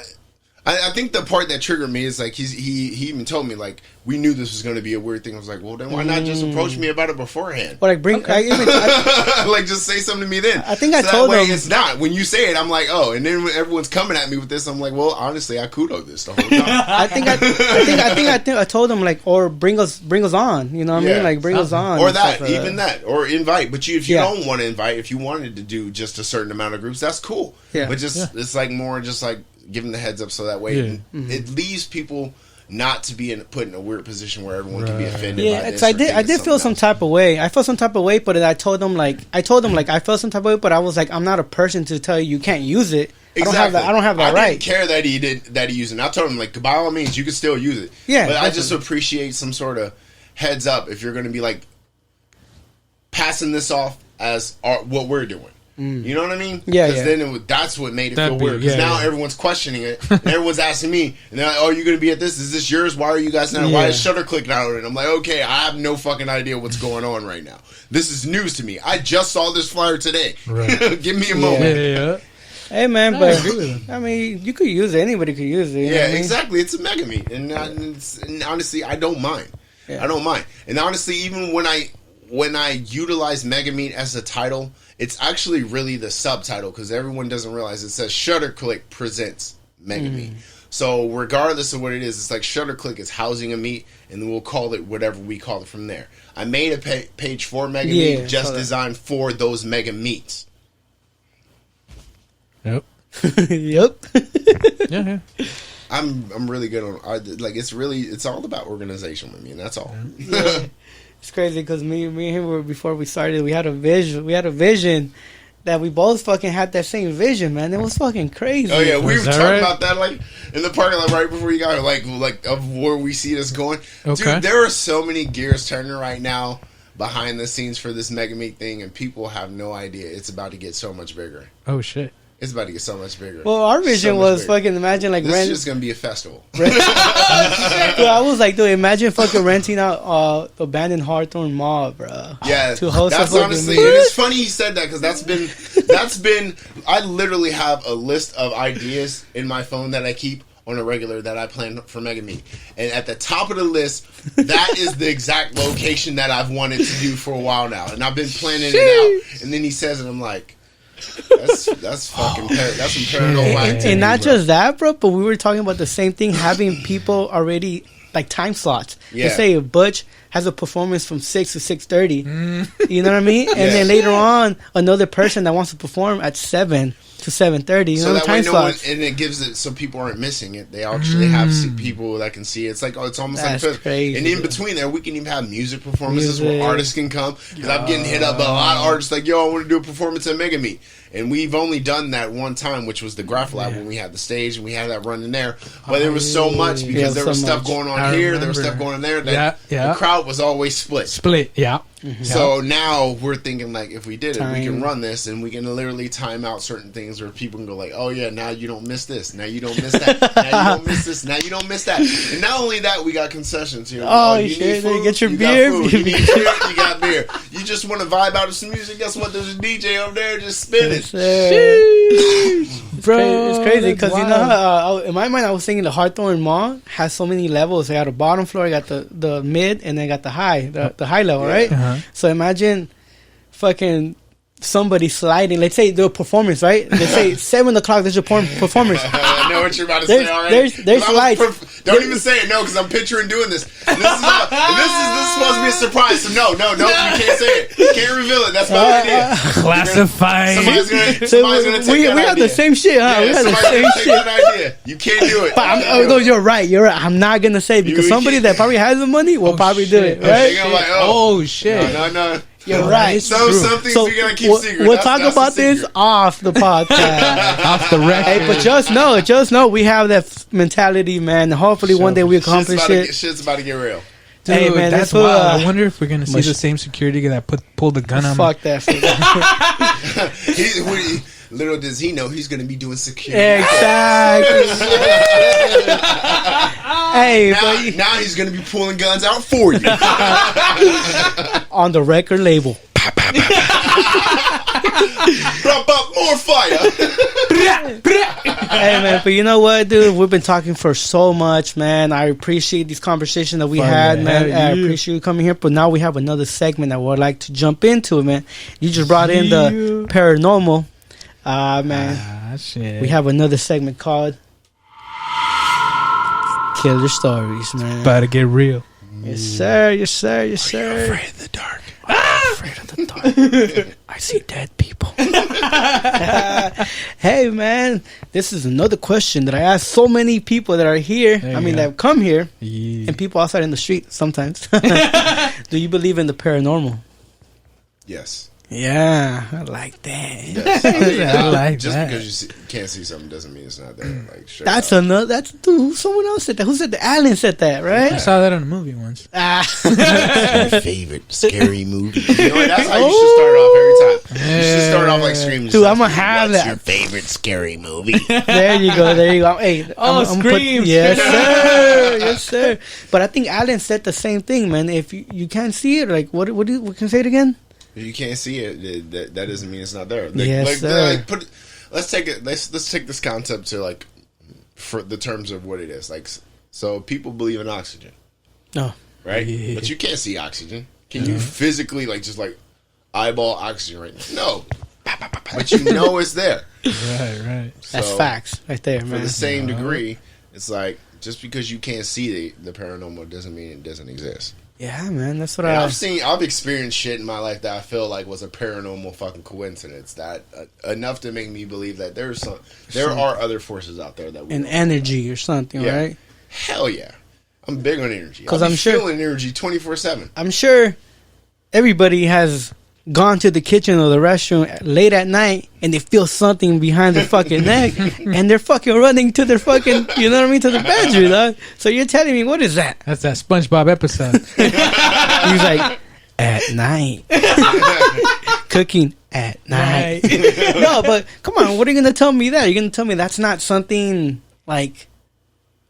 Speaker 3: I think the part that triggered me is like he even told me like we knew this was going to be a weird thing. I was like, well, then why not just approach me about it beforehand?
Speaker 2: Or like bring,
Speaker 3: like just say something to me then.
Speaker 2: I think I
Speaker 3: so
Speaker 2: told
Speaker 3: that way
Speaker 2: him.
Speaker 3: it's not when you say it. I'm like, oh, and then when everyone's coming at me with this, I'm like, well, honestly, I kudo this the whole time.
Speaker 2: I told him like, or bring us on. You know what I mean? Like bring us on,
Speaker 3: or that, even that, or invite. But if you don't want to invite, if you wanted to do just a certain amount of groups, that's cool.
Speaker 2: Yeah,
Speaker 3: but just it's like more just like giving the heads up so that way it leaves people not to be put in a weird position where everyone can be offended.
Speaker 2: Yeah,
Speaker 3: by this
Speaker 2: I did feel some type of way. I felt some type of way, but I told them like I felt some type of way, but I was like, I'm not a person to tell you can't use it.
Speaker 3: Exactly.
Speaker 2: I don't have that right.
Speaker 3: I didn't care that he used it. I told him like by all means you can still use it.
Speaker 2: Yeah,
Speaker 3: but
Speaker 2: definitely.
Speaker 3: I just appreciate some sort of heads up if you're going to be like passing this off as what we're doing. You know what I mean?
Speaker 2: Yeah,
Speaker 3: Because then that's what made it feel weird.
Speaker 1: Yeah,
Speaker 3: Because now everyone's questioning it. And everyone's asking me, and they're like, "Oh, you're going to be at this? Is this yours? Why are you guys not? Why is ShutterClick not on it?" I'm like, "Okay, I have no fucking idea what's going on right now. This is news to me. I just saw this flyer today. Right. Give me a moment."
Speaker 1: Yeah.
Speaker 2: Hey man, but I mean, you could use it. Anybody could use it. You know what I mean?
Speaker 3: Exactly. It's a mega meat, and honestly, I don't mind. I don't mind. And honestly, even when I utilize mega meat as a title, it's actually really the subtitle because everyone doesn't realize it says ShutterClick presents mega meat. So regardless of what it is, it's like ShutterClick is housing a meat, and then we'll call it whatever we call it from there. I made a page for mega meat just designed for those mega meats.
Speaker 1: Yep.
Speaker 2: Yep.
Speaker 1: Yeah.
Speaker 3: I'm really good on it's all about organization with me, and that's all.
Speaker 2: Yeah. It's crazy because me and him were, before we started, we had a vision that we both fucking had that same vision, man. It was fucking crazy.
Speaker 3: Oh yeah, we were talking
Speaker 1: right?
Speaker 3: about that like in the parking lot right before you got like of where we see this going.
Speaker 1: Okay.
Speaker 3: Dude, there are so many gears turning right now behind the scenes for this mega meat thing, and people have no idea it's about to get so much bigger.
Speaker 1: Oh shit.
Speaker 3: It's about to get so much bigger.
Speaker 2: Well, our vision was fucking imagine like
Speaker 3: this is just gonna be a festival.
Speaker 2: Dude, I was like, dude, imagine fucking renting out abandoned Hawthorne Mall, bro.
Speaker 3: Yeah,
Speaker 2: to host
Speaker 3: that's
Speaker 2: a
Speaker 3: honestly.
Speaker 2: meeting.
Speaker 3: And it's funny he said that because that's been. I literally have a list of ideas in my phone that I keep on a regular that I plan for Mega Meat, and at the top of the list, that is the exact location that I've wanted to do for a while now, and I've been planning it out. And then he says it, I'm like. That's fucking that's some paranormal activity,
Speaker 2: And not
Speaker 3: bro.
Speaker 2: just that, bro, but we were talking about the same thing, having people already like time slots.
Speaker 3: Yeah.
Speaker 2: Let's say Butch has a performance from 6 to 6:30. You know what I mean? And then later on, another person that wants to perform at 7 to 7:30. You know,
Speaker 3: that
Speaker 2: time
Speaker 3: way
Speaker 2: slots.
Speaker 3: and it gives it so people aren't missing it. They actually have people that can see it. It's like it's almost
Speaker 2: That's
Speaker 3: like
Speaker 2: crazy,
Speaker 3: and in
Speaker 2: bro.
Speaker 3: between there, we can even have music performances where artists can come. Because I'm getting hit up by a lot of artists like, yo, I want to do a performance at Mega Meat. And we've only done that one time, which was the Graph Lab when we had the stage and we had that running there. But there was so much because there was stuff going on here, there was stuff going on there. That the crowd was always split.
Speaker 1: Yeah.
Speaker 3: So now we're thinking like if we did it, we can run this and we can literally time out certain things where people can go like, oh yeah, now you don't miss this, now you don't miss that, now you don't miss this, now you don't miss that. And not only that, we got concessions here.
Speaker 2: Oh,
Speaker 3: you need food,
Speaker 2: get your
Speaker 3: you
Speaker 2: beer.
Speaker 3: got food. You need beer, you got beer. You just want to vibe out to some music. Guess what? There's a DJ over there just spinning.
Speaker 2: Bro, it's crazy because you know how, in my mind I was thinking the Hawthorne Mall has so many levels. They got a bottom floor, you got the mid, and then got the high, the high level, right? So imagine fucking somebody sliding. Let's say the performance, right? Let's say 7 o'clock. There's a performance.
Speaker 3: I know what you're about to say already.
Speaker 2: There's lights.
Speaker 3: Don't even say it, no, because I'm picturing doing this. This is supposed to be a surprise. So no, you can't say it. You can't reveal it. That's my idea.
Speaker 1: Classified.
Speaker 3: Somebody's gonna take
Speaker 2: we
Speaker 3: that
Speaker 2: have
Speaker 3: idea.
Speaker 2: the same shit, huh?
Speaker 3: Yeah,
Speaker 2: we have the
Speaker 3: somebody's
Speaker 2: same
Speaker 3: gonna take
Speaker 2: shit.
Speaker 3: that idea. You can't do it.
Speaker 2: But no, you're right. I'm not gonna say it because somebody that probably has the money will probably do it, right?
Speaker 3: They're like,
Speaker 1: Oh shit.
Speaker 3: No.
Speaker 2: You're right.
Speaker 3: Some things we gotta keep secret.
Speaker 2: We'll talk about this off the podcast.
Speaker 1: Off the record.
Speaker 2: Hey, but just know we have that mentality, man. Hopefully one day we accomplish it.
Speaker 3: Shit's about to get real.
Speaker 1: Dude,
Speaker 2: Hey, man,
Speaker 1: that's
Speaker 2: this
Speaker 1: wild. I wonder if we're gonna see the same security guy that pulled the gun on me.
Speaker 2: Fuck that.
Speaker 3: Little does he know he's gonna be doing security.
Speaker 2: Exactly. Hey,
Speaker 3: now he's gonna be pulling guns out for you.
Speaker 2: on the record label.
Speaker 3: Drop up more fire.
Speaker 2: Hey, man, but you know what, dude? We've been talking for so much, man. I appreciate these conversations that we had, man. I appreciate you coming here. But now we have another segment that we'd like to jump into, man. You just brought in the paranormal. Man.
Speaker 1: Shit.
Speaker 2: We have another segment called kill3rstories, man.
Speaker 1: About to get real.
Speaker 2: Yes, sir. Yes, sir. Yes, sir.
Speaker 3: Are you afraid of the dark?
Speaker 2: I'm afraid of the dark. I see dead people. Hey, man, this is another question that I ask so many people that are here.
Speaker 1: That
Speaker 2: have come here,
Speaker 1: Yeah.
Speaker 2: and people outside in the street sometimes. Do you believe in the paranormal?
Speaker 3: Yes.
Speaker 2: Yeah, I like that.
Speaker 3: Yes.
Speaker 1: I like
Speaker 3: just
Speaker 1: that.
Speaker 3: because you can't see something doesn't mean it's not there. Like, straight
Speaker 2: That's
Speaker 3: up.
Speaker 2: another. That's dude. Someone else said that. Who said that? Alan said that, right?
Speaker 1: I saw that in a movie once.
Speaker 3: Your favorite scary movie. You know what? That's how you should start off every time. You should start off like screaming.
Speaker 2: Dude, I'm gonna have
Speaker 3: What's
Speaker 2: that.
Speaker 3: your favorite scary movie?
Speaker 2: There you go. There you go. Hey,
Speaker 1: Scream.
Speaker 2: Yes, sir. Yes, sir. But I think Alan said the same thing, man. If you can't see it, like what can you say it again?
Speaker 3: If you can't see it, that doesn't mean it's not there.
Speaker 2: Yes, sir.
Speaker 3: Let's take it. Let's take this concept to like for the terms of what it is. Like, so people believe in oxygen,
Speaker 2: No.
Speaker 3: right?
Speaker 1: Yeah.
Speaker 3: But you can't see oxygen. Can you physically just eyeball oxygen right now? No. But you know it's there.
Speaker 1: Right.
Speaker 3: So,
Speaker 2: That's facts right there,
Speaker 3: For
Speaker 2: man.
Speaker 3: the same degree, it's like just because you can't see the paranormal doesn't mean it doesn't exist.
Speaker 2: Yeah, man. That's what
Speaker 3: And
Speaker 2: I
Speaker 3: I've experienced shit in my life that I feel like was a paranormal fucking coincidence. That enough to make me believe that there are other forces out there that we
Speaker 2: an
Speaker 3: don't
Speaker 2: energy or something,
Speaker 3: Yeah.
Speaker 2: right?
Speaker 3: Hell yeah, I'm big on energy.
Speaker 2: 'Cause
Speaker 3: I'm
Speaker 2: I'm sure-
Speaker 3: feeling energy 24/7.
Speaker 2: I'm sure everybody has gone to the kitchen or the restroom late at night and they feel something behind their fucking neck and they're fucking running to their fucking, you know what I mean, to the bedroom, dog. So you're telling me, what is that?
Speaker 1: That's that SpongeBob episode.
Speaker 2: He's like, at night. Cooking at night. No, but come on, what are you going to tell me that? You're going to tell me that's not something like,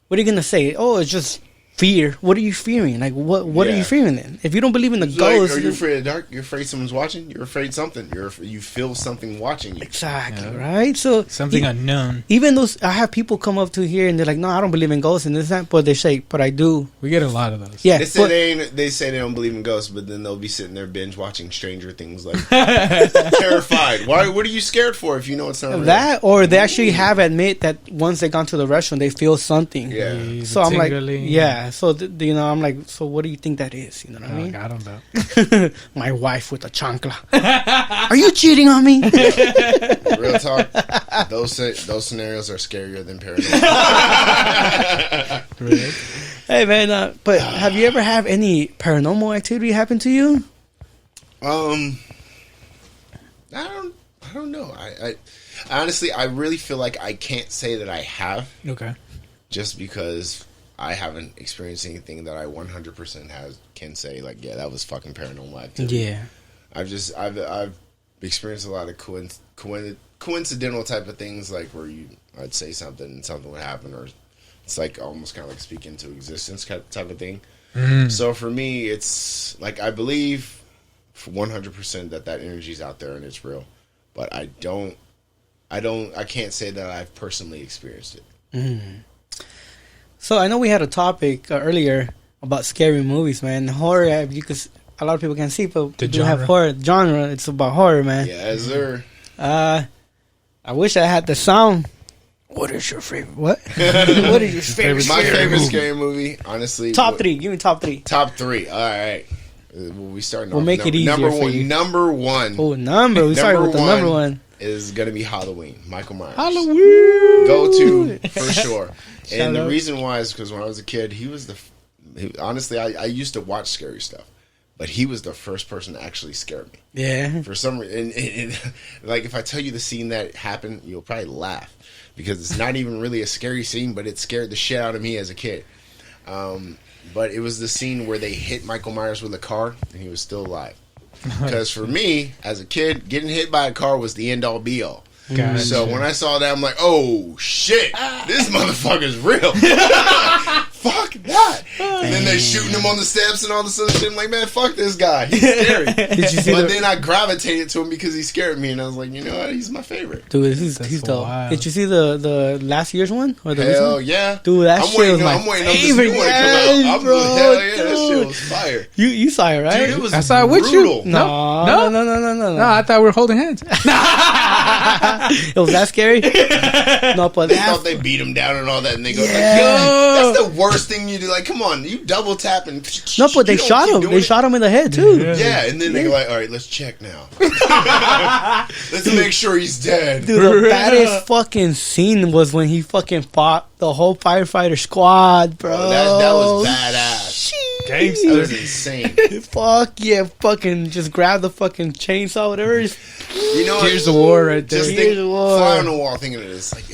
Speaker 2: what are you going to say? Oh, it's just fear. What are you fearing? Like, what are
Speaker 3: Yeah.
Speaker 2: you fearing then? If you don't believe in the
Speaker 3: It's like,
Speaker 2: ghosts.
Speaker 3: are you afraid of the dark? You're afraid someone's watching. You're afraid something. You feel something watching you.
Speaker 2: Exactly, right? So
Speaker 1: Something unknown.
Speaker 2: even those, I have people come up to here and they're like, no, I don't believe in ghosts and this and that, but they say, but I do.
Speaker 1: We get a lot of those.
Speaker 2: Yeah,
Speaker 3: They say
Speaker 2: but-
Speaker 3: they say they don't believe in ghosts, but then they'll be sitting there binge watching Stranger Things, like terrified. Why? What are you scared for if you know it's not real?
Speaker 2: that, or they actually have admit that once they gone to the restaurant, they feel something.
Speaker 3: Yeah.
Speaker 2: So I'm like,
Speaker 1: Tingling.
Speaker 2: yeah. So you know, I'm like, so what do you think that is? You know what I mean?
Speaker 1: I don't know.
Speaker 2: My wife with a chancla. Are you cheating on me?
Speaker 3: Real talk. Those scenarios are scarier than paranormal.
Speaker 1: Really?
Speaker 2: Hey man, but have you ever had any paranormal activity happen to you?
Speaker 3: I don't know. I honestly, I really feel like I can't say that I have,
Speaker 1: Okay.
Speaker 3: just because I haven't experienced anything that I 100% can say like, yeah, that was fucking paranormal activity.
Speaker 2: Yeah.
Speaker 3: I've experienced a lot of coincidental type of things, like where I'd say something and something would happen, or it's like almost kind of like speak into existence type of thing. So for me, it's like I believe for 100% that energy's out there and it's real, but I can't say that I've personally experienced it.
Speaker 2: So I know we had a topic earlier about scary movies, man. Horror, because a lot of people can't see, but
Speaker 1: The
Speaker 2: we do have
Speaker 1: genre.
Speaker 2: horror genre. It's about horror, man.
Speaker 3: Yeah, is there?
Speaker 2: I wish I had the sound. What is your favorite? What? What is your favorite?
Speaker 3: My
Speaker 2: scary
Speaker 3: favorite
Speaker 2: movie?
Speaker 3: scary movie, honestly.
Speaker 2: Top three. Give me top three.
Speaker 3: Top three. All right. We starting.
Speaker 2: We'll
Speaker 3: off
Speaker 2: make it easier
Speaker 3: Number
Speaker 2: for
Speaker 3: one.
Speaker 2: you.
Speaker 3: Number one.
Speaker 2: Oh, number. We started with the number one.
Speaker 3: Is gonna be Halloween. Michael Myers.
Speaker 2: Halloween.
Speaker 3: Go to for sure.
Speaker 2: Shout
Speaker 3: And the
Speaker 2: out.
Speaker 3: reason why is because when I was a kid, honestly, I used to watch scary stuff, but he was the first person to actually scare me.
Speaker 2: Yeah.
Speaker 3: For some reason, like if I tell you the scene that happened, you'll probably laugh because it's not even really a scary scene, but it scared the shit out of me as a kid. But it was the scene where they hit Michael Myers with a car and he was still alive. Because for me, as a kid, getting hit by a car was the end all be all.
Speaker 1: Gotcha.
Speaker 3: So when I saw that, I'm like, oh shit, this motherfucker's real. fuck that. And then they shooting him on the steps and all this other shit. I'm like, man, fuck this guy. He's scary.
Speaker 2: Did you see
Speaker 3: but then I gravitated to him because he scared me, and I was like, you know what? He's my favorite.
Speaker 2: Dude, he's dope.
Speaker 1: wild.
Speaker 2: Did you see the last year's one? Or the recent
Speaker 3: Hell
Speaker 2: one?
Speaker 3: yeah.
Speaker 2: Dude, that shit was my
Speaker 3: I'm waiting on this
Speaker 2: favorite.
Speaker 3: new one to come
Speaker 2: Yes,
Speaker 3: out.
Speaker 2: bro,
Speaker 3: Hell yeah, that
Speaker 2: dude.
Speaker 3: shit was fire.
Speaker 2: You saw it, right?
Speaker 3: Dude, it was
Speaker 1: I saw it with
Speaker 3: brutal.
Speaker 1: you.
Speaker 2: No.
Speaker 1: No, I thought we were holding hands.
Speaker 2: It was that scary? No, but
Speaker 3: They thought they beat him down and all that, and they go, like,
Speaker 2: Yeah.
Speaker 3: yo, that's the worst thing you do. Like, come on, you double tap and
Speaker 2: No, but they
Speaker 3: you don't
Speaker 2: shot
Speaker 3: keep
Speaker 2: him.
Speaker 3: doing
Speaker 2: They
Speaker 3: it.
Speaker 2: shot him in the head too.
Speaker 3: Yeah, and then they go like, all right, let's check now. Let's make sure he's dead.
Speaker 2: Dude, the baddest fucking scene was when he fucking fought the whole firefighter squad, bro.
Speaker 3: Oh, that was badass.
Speaker 2: Sheesh.
Speaker 3: That was insane.
Speaker 2: Fuck yeah, fucking just grab the fucking chainsaw, whatever.
Speaker 3: You know,
Speaker 1: Gears of War right there.
Speaker 3: Just
Speaker 2: Gears
Speaker 3: think,
Speaker 2: of War.
Speaker 3: fly on the wall thinking of this. Like,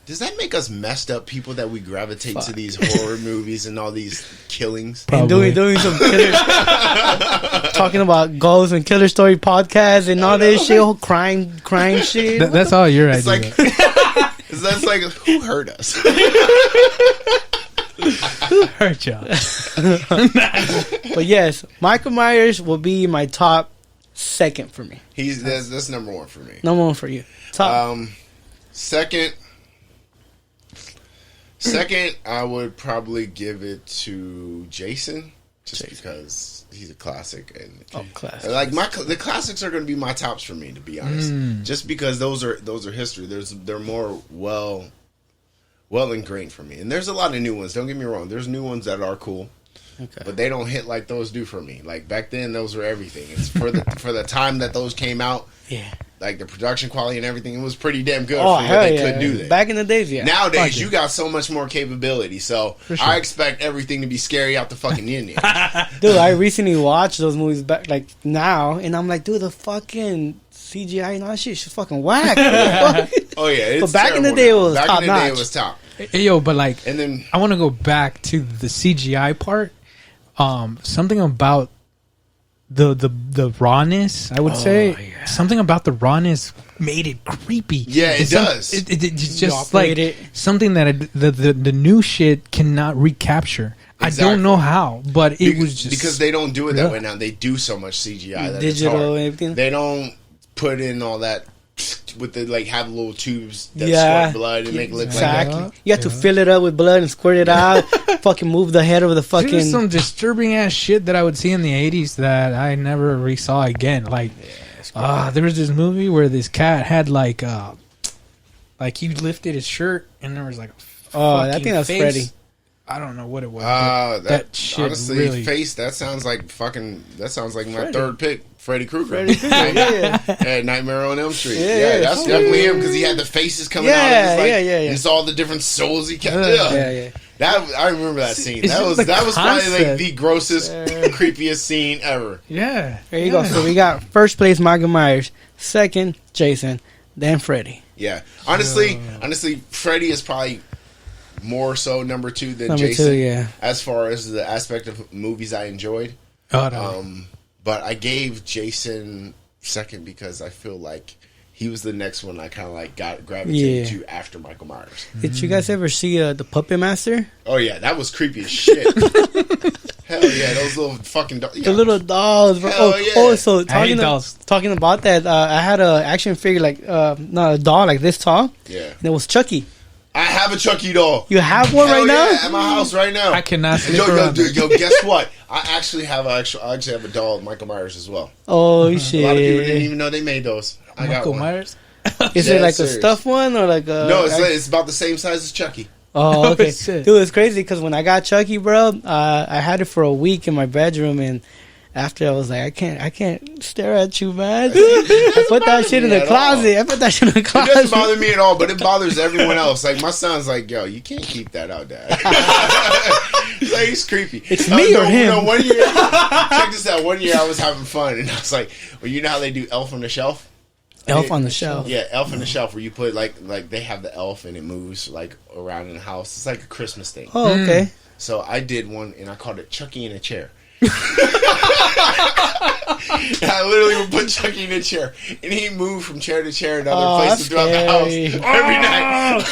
Speaker 3: does that make us messed up people that we gravitate to these horror movies and all these killings?
Speaker 2: And doing some killer talking about ghosts and killer story podcasts and all this shit, whole crime shit.
Speaker 1: That's all your
Speaker 3: It's
Speaker 1: idea.
Speaker 3: like, that's like, who hurt us?
Speaker 1: Who hurt y'all?
Speaker 2: But yes, Michael Myers will be my top second for me.
Speaker 3: That's number one for me.
Speaker 2: Number one for you. Top.
Speaker 3: Second, I would probably give it to Jason, just because he's a classic, and
Speaker 2: classic.
Speaker 3: like the classics are going to be my tops for me, to be honest. Just because those are history. They're more well ingrained for me, and there's a lot of new ones. Don't get me wrong. There's new ones that are cool.
Speaker 2: Okay.
Speaker 3: But they don't hit like those do for me. Like back then, those were everything. It's for the time that those came out.
Speaker 2: Yeah.
Speaker 3: Like the production quality and everything, it was pretty damn good
Speaker 2: Oh,
Speaker 3: for
Speaker 2: hell
Speaker 3: what they
Speaker 2: yeah.
Speaker 3: could do then.
Speaker 2: Back in the days, yeah.
Speaker 3: Nowadays,
Speaker 2: Fuck
Speaker 3: you got so much more capability. So
Speaker 1: sure.
Speaker 3: I expect everything to be scary out the fucking Indian.
Speaker 2: Dude, I recently watched those movies back like now, and I'm like, dude, the fucking CGI and all that shit is fucking whack.
Speaker 3: Oh yeah, it's
Speaker 2: But back in the
Speaker 3: terrible
Speaker 2: day,
Speaker 3: now.
Speaker 2: it was
Speaker 3: back
Speaker 2: top
Speaker 3: in the day, it
Speaker 2: notch.
Speaker 3: was top.
Speaker 1: Hey, yo, but like,
Speaker 3: And then
Speaker 1: I want to go back to the CGI part. Something about the rawness, I would say.
Speaker 2: yeah.
Speaker 1: Something about the rawness made it creepy.
Speaker 3: Yeah, it does.
Speaker 1: It's just
Speaker 2: operate
Speaker 1: like
Speaker 2: it.
Speaker 1: something that the new shit cannot recapture. I
Speaker 3: Exactly.
Speaker 1: don't know how, but it was just
Speaker 3: because they don't do it that
Speaker 1: Yeah.
Speaker 3: way now. They do so much CGI that
Speaker 2: Digital
Speaker 3: it's hard.
Speaker 2: and everything.
Speaker 3: They don't put in all that with the like have little tubes that
Speaker 2: Yeah.
Speaker 3: squirt blood and make it look
Speaker 2: Exactly.
Speaker 3: like that.
Speaker 2: You have to fill it up with blood and squirt it out. Fucking move the head over the
Speaker 1: There's
Speaker 2: fucking.
Speaker 1: some disturbing ass shit that I would see in the 80s that I never resaw again. Like, there was this movie where this cat had like he lifted his shirt and there was like a
Speaker 2: I
Speaker 1: fucking
Speaker 2: think that's
Speaker 1: face.
Speaker 2: Freddy.
Speaker 1: I don't know what it was. but
Speaker 3: That
Speaker 1: shit
Speaker 3: honestly,
Speaker 1: really.
Speaker 3: face. That sounds like my
Speaker 2: Freddy.
Speaker 3: third pick, Freddy Krueger.
Speaker 2: Freddy Krueger, yeah.
Speaker 3: Yeah, Nightmare on Elm Street.
Speaker 2: Yeah,
Speaker 3: Yeah,
Speaker 2: yeah,
Speaker 3: that's
Speaker 2: cool.
Speaker 3: definitely him because he had the faces coming out.
Speaker 2: Yeah,
Speaker 3: And it's like,
Speaker 2: yeah.
Speaker 3: And it's all the different souls he kept.
Speaker 2: Yeah.
Speaker 3: That I remember that scene.
Speaker 1: It's
Speaker 3: That
Speaker 1: just
Speaker 3: was
Speaker 1: the
Speaker 3: probably like
Speaker 1: concept.
Speaker 3: the grossest, creepiest scene ever.
Speaker 1: Yeah.
Speaker 2: There you go. So we got first place Michael Myers, second Jason, then Freddy.
Speaker 3: Yeah, honestly, Freddy is probably more so number two than
Speaker 2: Number
Speaker 3: Jason.
Speaker 2: two, yeah.
Speaker 3: As far as the aspect of movies I enjoyed.
Speaker 1: Oh, no.
Speaker 3: But I gave Jason second because I feel like he was the next one I kind of like got gravitated to after Michael Myers.
Speaker 2: Did you guys ever see the Puppet Master?
Speaker 3: Oh yeah, that was creepy as shit. Hell yeah, those little fucking
Speaker 2: The little dolls, bro.
Speaker 3: Hell yeah.
Speaker 2: So
Speaker 1: I hate dolls.
Speaker 2: talking about that, I had a action figure like not a doll like this tall.
Speaker 3: Yeah,
Speaker 2: And it was Chucky.
Speaker 3: I have a Chucky doll.
Speaker 2: You have one
Speaker 3: Hell
Speaker 2: right
Speaker 3: yeah,
Speaker 2: now?
Speaker 3: at my house right now.
Speaker 1: I cannot sleep
Speaker 3: Yo,
Speaker 1: around.
Speaker 3: guess what? I actually have a doll of Michael Myers as well.
Speaker 2: Oh
Speaker 3: A
Speaker 2: shit!
Speaker 3: lot of people didn't even know they made those. I got
Speaker 1: Michael
Speaker 3: one.
Speaker 1: Myers?
Speaker 2: Is
Speaker 3: Yeah,
Speaker 2: it like
Speaker 3: serious.
Speaker 2: a stuffed one or like a?
Speaker 3: No, it's about the same size as Chucky.
Speaker 2: Oh, okay.
Speaker 1: shit.
Speaker 2: Dude, it's crazy because when I got Chucky, bro, I had it for a week in my bedroom, and after I was like, I can't stare at you, man. I put that shit in the
Speaker 3: at
Speaker 2: closet. I put that shit in the
Speaker 3: It doesn't
Speaker 2: closet.
Speaker 3: bother me at all, but it bothers everyone else. Like my son's like, "Yo, you can't keep that out, Dad." He's like, he's creepy.
Speaker 2: It's me or him.
Speaker 3: No, one year, check this out. One year I was having fun, and I was like, "Well, you know how they do Elf on the Shelf?"
Speaker 2: Elf on the Shelf.
Speaker 3: Yeah, Elf on the Shelf, where you put like they have the elf and it moves like around in the house. It's like a Christmas thing.
Speaker 2: Oh, okay.
Speaker 3: So I did one, and I called it Chucky in a Chair. I literally would put Chucky in a chair, and he moved from chair to chair in other places throughout the house every night.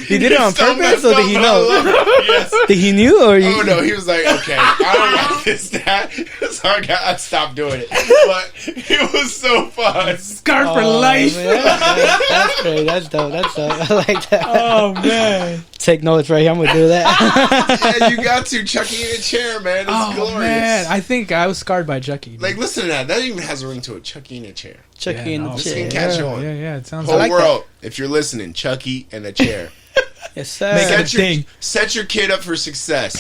Speaker 2: He did it on
Speaker 3: So
Speaker 2: purpose, or did he
Speaker 3: messed up,
Speaker 2: know?
Speaker 3: but I love it. Yes.
Speaker 2: Did he knew, or you?
Speaker 3: Oh no, he was like, okay, I don't like this, that. So I stopped doing it. But it was so fun.
Speaker 1: Scarred for life.
Speaker 2: Man, that's great. That's dope. That's dope. I like that.
Speaker 1: Oh man.
Speaker 2: Take notes right here. I'm gonna do that.
Speaker 3: Yeah, you got to Chucky in a chair, man. It's glorious.
Speaker 1: Man, I think I was scarred by Chucky. dude.
Speaker 3: Like, listen to that. That even has a ring to it. Chucky in a chair.
Speaker 2: Chucky in the
Speaker 3: This can
Speaker 2: chair.
Speaker 3: catch on.
Speaker 1: Yeah, it sounds
Speaker 3: Whole
Speaker 1: like
Speaker 3: world, if you're listening, Chucky in a chair.
Speaker 2: Yes, sir.
Speaker 1: Make it a thing.
Speaker 3: Set your kid up for success.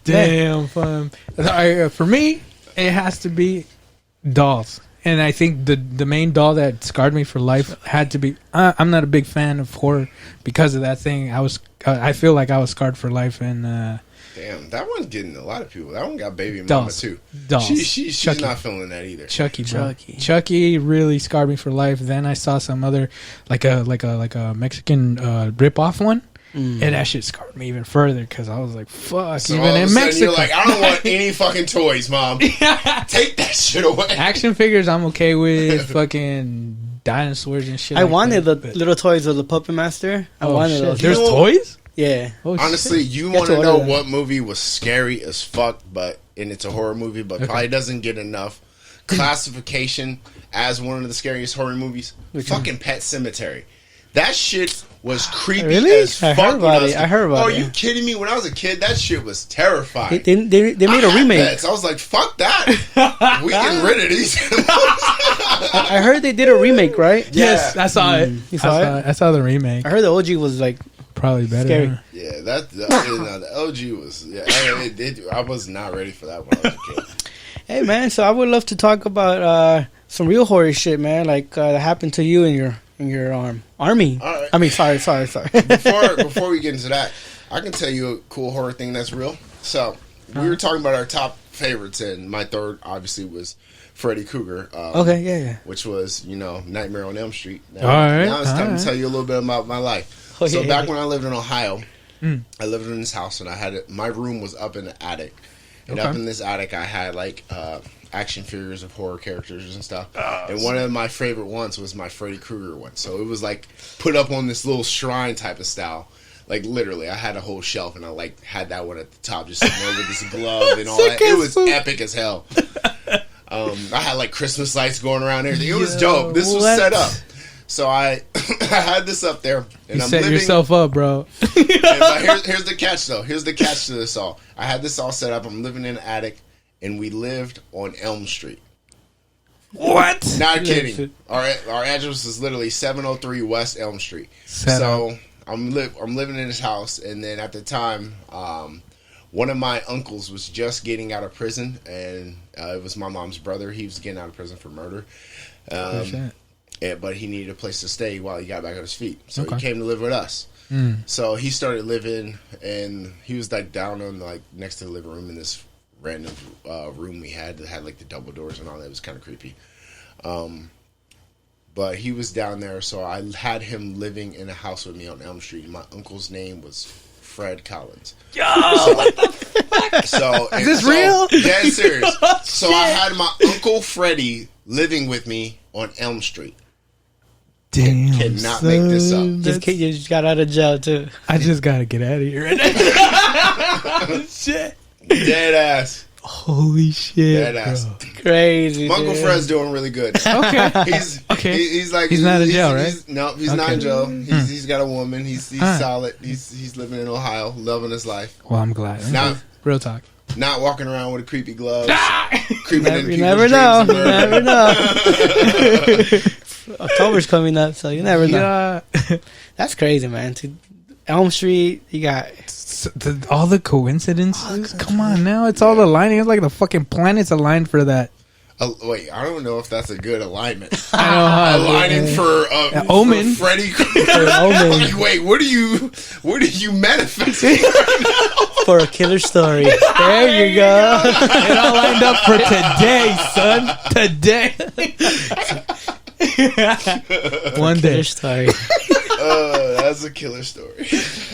Speaker 1: Damn fun. For me, it has to be dolls. And I think the main doll that scarred me for life had to be. I'm not a big fan of horror because of that thing. I feel like I was scarred for life, and
Speaker 3: Damn, that one's getting a lot of people. That one got baby mama
Speaker 1: Dolls.
Speaker 3: too.
Speaker 1: Dolls.
Speaker 3: She's
Speaker 1: Chucky.
Speaker 3: not feeling that either.
Speaker 1: Chucky, bro.
Speaker 2: Chucky.
Speaker 1: Really scarred me for life. Then I saw some other like a Mexican rip off one. And that shit scarred me even further because I was like, "Fuck!"
Speaker 3: So
Speaker 1: even
Speaker 3: all of
Speaker 1: in
Speaker 3: a sudden
Speaker 1: Mexico,
Speaker 3: you're like, I don't want any fucking toys, mom. Take that shit away.
Speaker 1: action figures, I'm okay with. Fucking dinosaurs and shit.
Speaker 2: I
Speaker 1: like
Speaker 2: wanted
Speaker 1: that,
Speaker 2: the
Speaker 1: but-
Speaker 2: little toys of the Puppet Master. I
Speaker 1: Oh,
Speaker 2: wanted
Speaker 1: shit.
Speaker 2: those.
Speaker 1: There's
Speaker 3: You know-
Speaker 1: toys.
Speaker 2: Yeah.
Speaker 1: Oh,
Speaker 3: Honestly,
Speaker 1: shit.
Speaker 3: you
Speaker 2: You
Speaker 3: want
Speaker 2: have
Speaker 3: to
Speaker 2: to
Speaker 3: know
Speaker 2: order them.
Speaker 3: what movie was scary as fuck, and it's a horror movie, but probably doesn't get enough classification as one of the scariest horror movies? Fucking Pet Cemetery. That shit was creepy
Speaker 2: Really?
Speaker 3: as
Speaker 2: I
Speaker 3: fuck.
Speaker 2: heard
Speaker 3: when
Speaker 2: about
Speaker 3: was
Speaker 2: it.
Speaker 3: a kid.
Speaker 2: I heard about
Speaker 3: Oh,
Speaker 2: it.
Speaker 3: are you kidding me? When I was a kid, that shit was terrifying.
Speaker 2: They made a
Speaker 3: I had
Speaker 2: remake.
Speaker 3: pets. I was like, fuck that. We getting rid of these.
Speaker 2: I heard they did a remake, right?
Speaker 1: Yes, I saw it.
Speaker 2: You saw it?
Speaker 1: I saw the remake.
Speaker 2: I heard the OG was like
Speaker 1: Probably better.
Speaker 2: Scary.
Speaker 1: Huh?
Speaker 3: Yeah, the LG was. Yeah, I was not ready for that when I was a kid.
Speaker 2: Hey man, so I would love to talk about some real horror shit, man. Like that happened to you in your army.
Speaker 3: All right.
Speaker 2: I mean, sorry.
Speaker 3: Before we get into that, I can tell you a cool horror thing that's real. So we were talking about our top favorites, and my third obviously was Freddy Krueger.
Speaker 2: Okay, yeah.
Speaker 3: Which was Nightmare on Elm Street. Now,
Speaker 1: All right,
Speaker 3: now it's time
Speaker 1: all
Speaker 3: to tell you a little bit about my life.
Speaker 2: Oh,
Speaker 3: So
Speaker 2: yeah.
Speaker 3: back when I lived in Ohio, I lived in this house, and my room was up in the attic. And up in this attic, I had like action figures of horror characters and stuff. And one of my favorite ones was my Freddy Krueger one. So it was like put up on this little shrine type of style. Like literally, I had a whole shelf, and I like had that one at the top, just sitting there with this glove and all that. It was epic as hell. I had like Christmas lights going around and everything. It was dope. This was set up. So I had this up there, and
Speaker 1: You
Speaker 3: I'm
Speaker 1: set
Speaker 3: living.
Speaker 1: yourself up, bro.
Speaker 3: But here's the catch, though. Here's the catch to this all. I had this all set up. I'm living in an attic, and we lived on Elm Street.
Speaker 1: What?
Speaker 3: Not kidding. Our address is literally 703 West Elm Street.
Speaker 1: Set
Speaker 3: So I'm living in this house, and then at the time, one of my uncles was just getting out of prison, and it was my mom's brother. He was getting out of prison for murder. But he needed a place to stay while he got back on his feet. So he came to live with us. So he started living, and he was like down on like next to the living room in this random room we had that had like the double doors and all that. It was kind of creepy. But he was down there, so I had him living in a house with me on Elm Street. And my uncle's name was Fred Collins.
Speaker 1: Yo, what the fuck?
Speaker 3: So
Speaker 1: Is this real?
Speaker 3: Yeah, it's serious. So I had my Uncle Freddie living with me on Elm Street.
Speaker 1: Damn,
Speaker 3: Cannot make this up.
Speaker 2: You just got out of jail too.
Speaker 1: I just gotta get out of here right now. Shit.
Speaker 3: Dead ass.
Speaker 1: Holy shit,
Speaker 3: Dead ass.
Speaker 1: bro.
Speaker 2: Crazy.
Speaker 3: My Uncle
Speaker 2: dude.
Speaker 3: Fred's doing really good.
Speaker 1: Okay.
Speaker 3: He's
Speaker 1: Okay.
Speaker 3: He's like
Speaker 1: He's not in jail, right?
Speaker 3: No, he's not in jail. He's got a woman. He's solid. He's living in Ohio, loving his life.
Speaker 1: Well, I'm glad.
Speaker 3: Now-
Speaker 1: Real talk.
Speaker 3: Not walking around with creepy gloves. Creeping in
Speaker 2: You
Speaker 3: people's
Speaker 2: never
Speaker 3: dreams
Speaker 2: know.
Speaker 3: and
Speaker 2: You
Speaker 3: murder.
Speaker 2: never know. October's coming up, so you never know.
Speaker 1: Yeah.
Speaker 2: That's crazy, man. To Elm Street, you got
Speaker 1: All the coincidences. Come on now. It's all aligning. It's like the fucking planets aligned for that.
Speaker 3: Wait, I don't know if that's a good alignment.
Speaker 1: I know how.
Speaker 3: Aligning for
Speaker 1: Omen.
Speaker 3: for Freddy Krueger.
Speaker 2: Omen.
Speaker 3: Like, wait, what are you manifesting?
Speaker 2: for a killer story. There you go.
Speaker 1: It all lined up for today, son. Today. One day.
Speaker 2: Killer story.
Speaker 3: That's a killer story.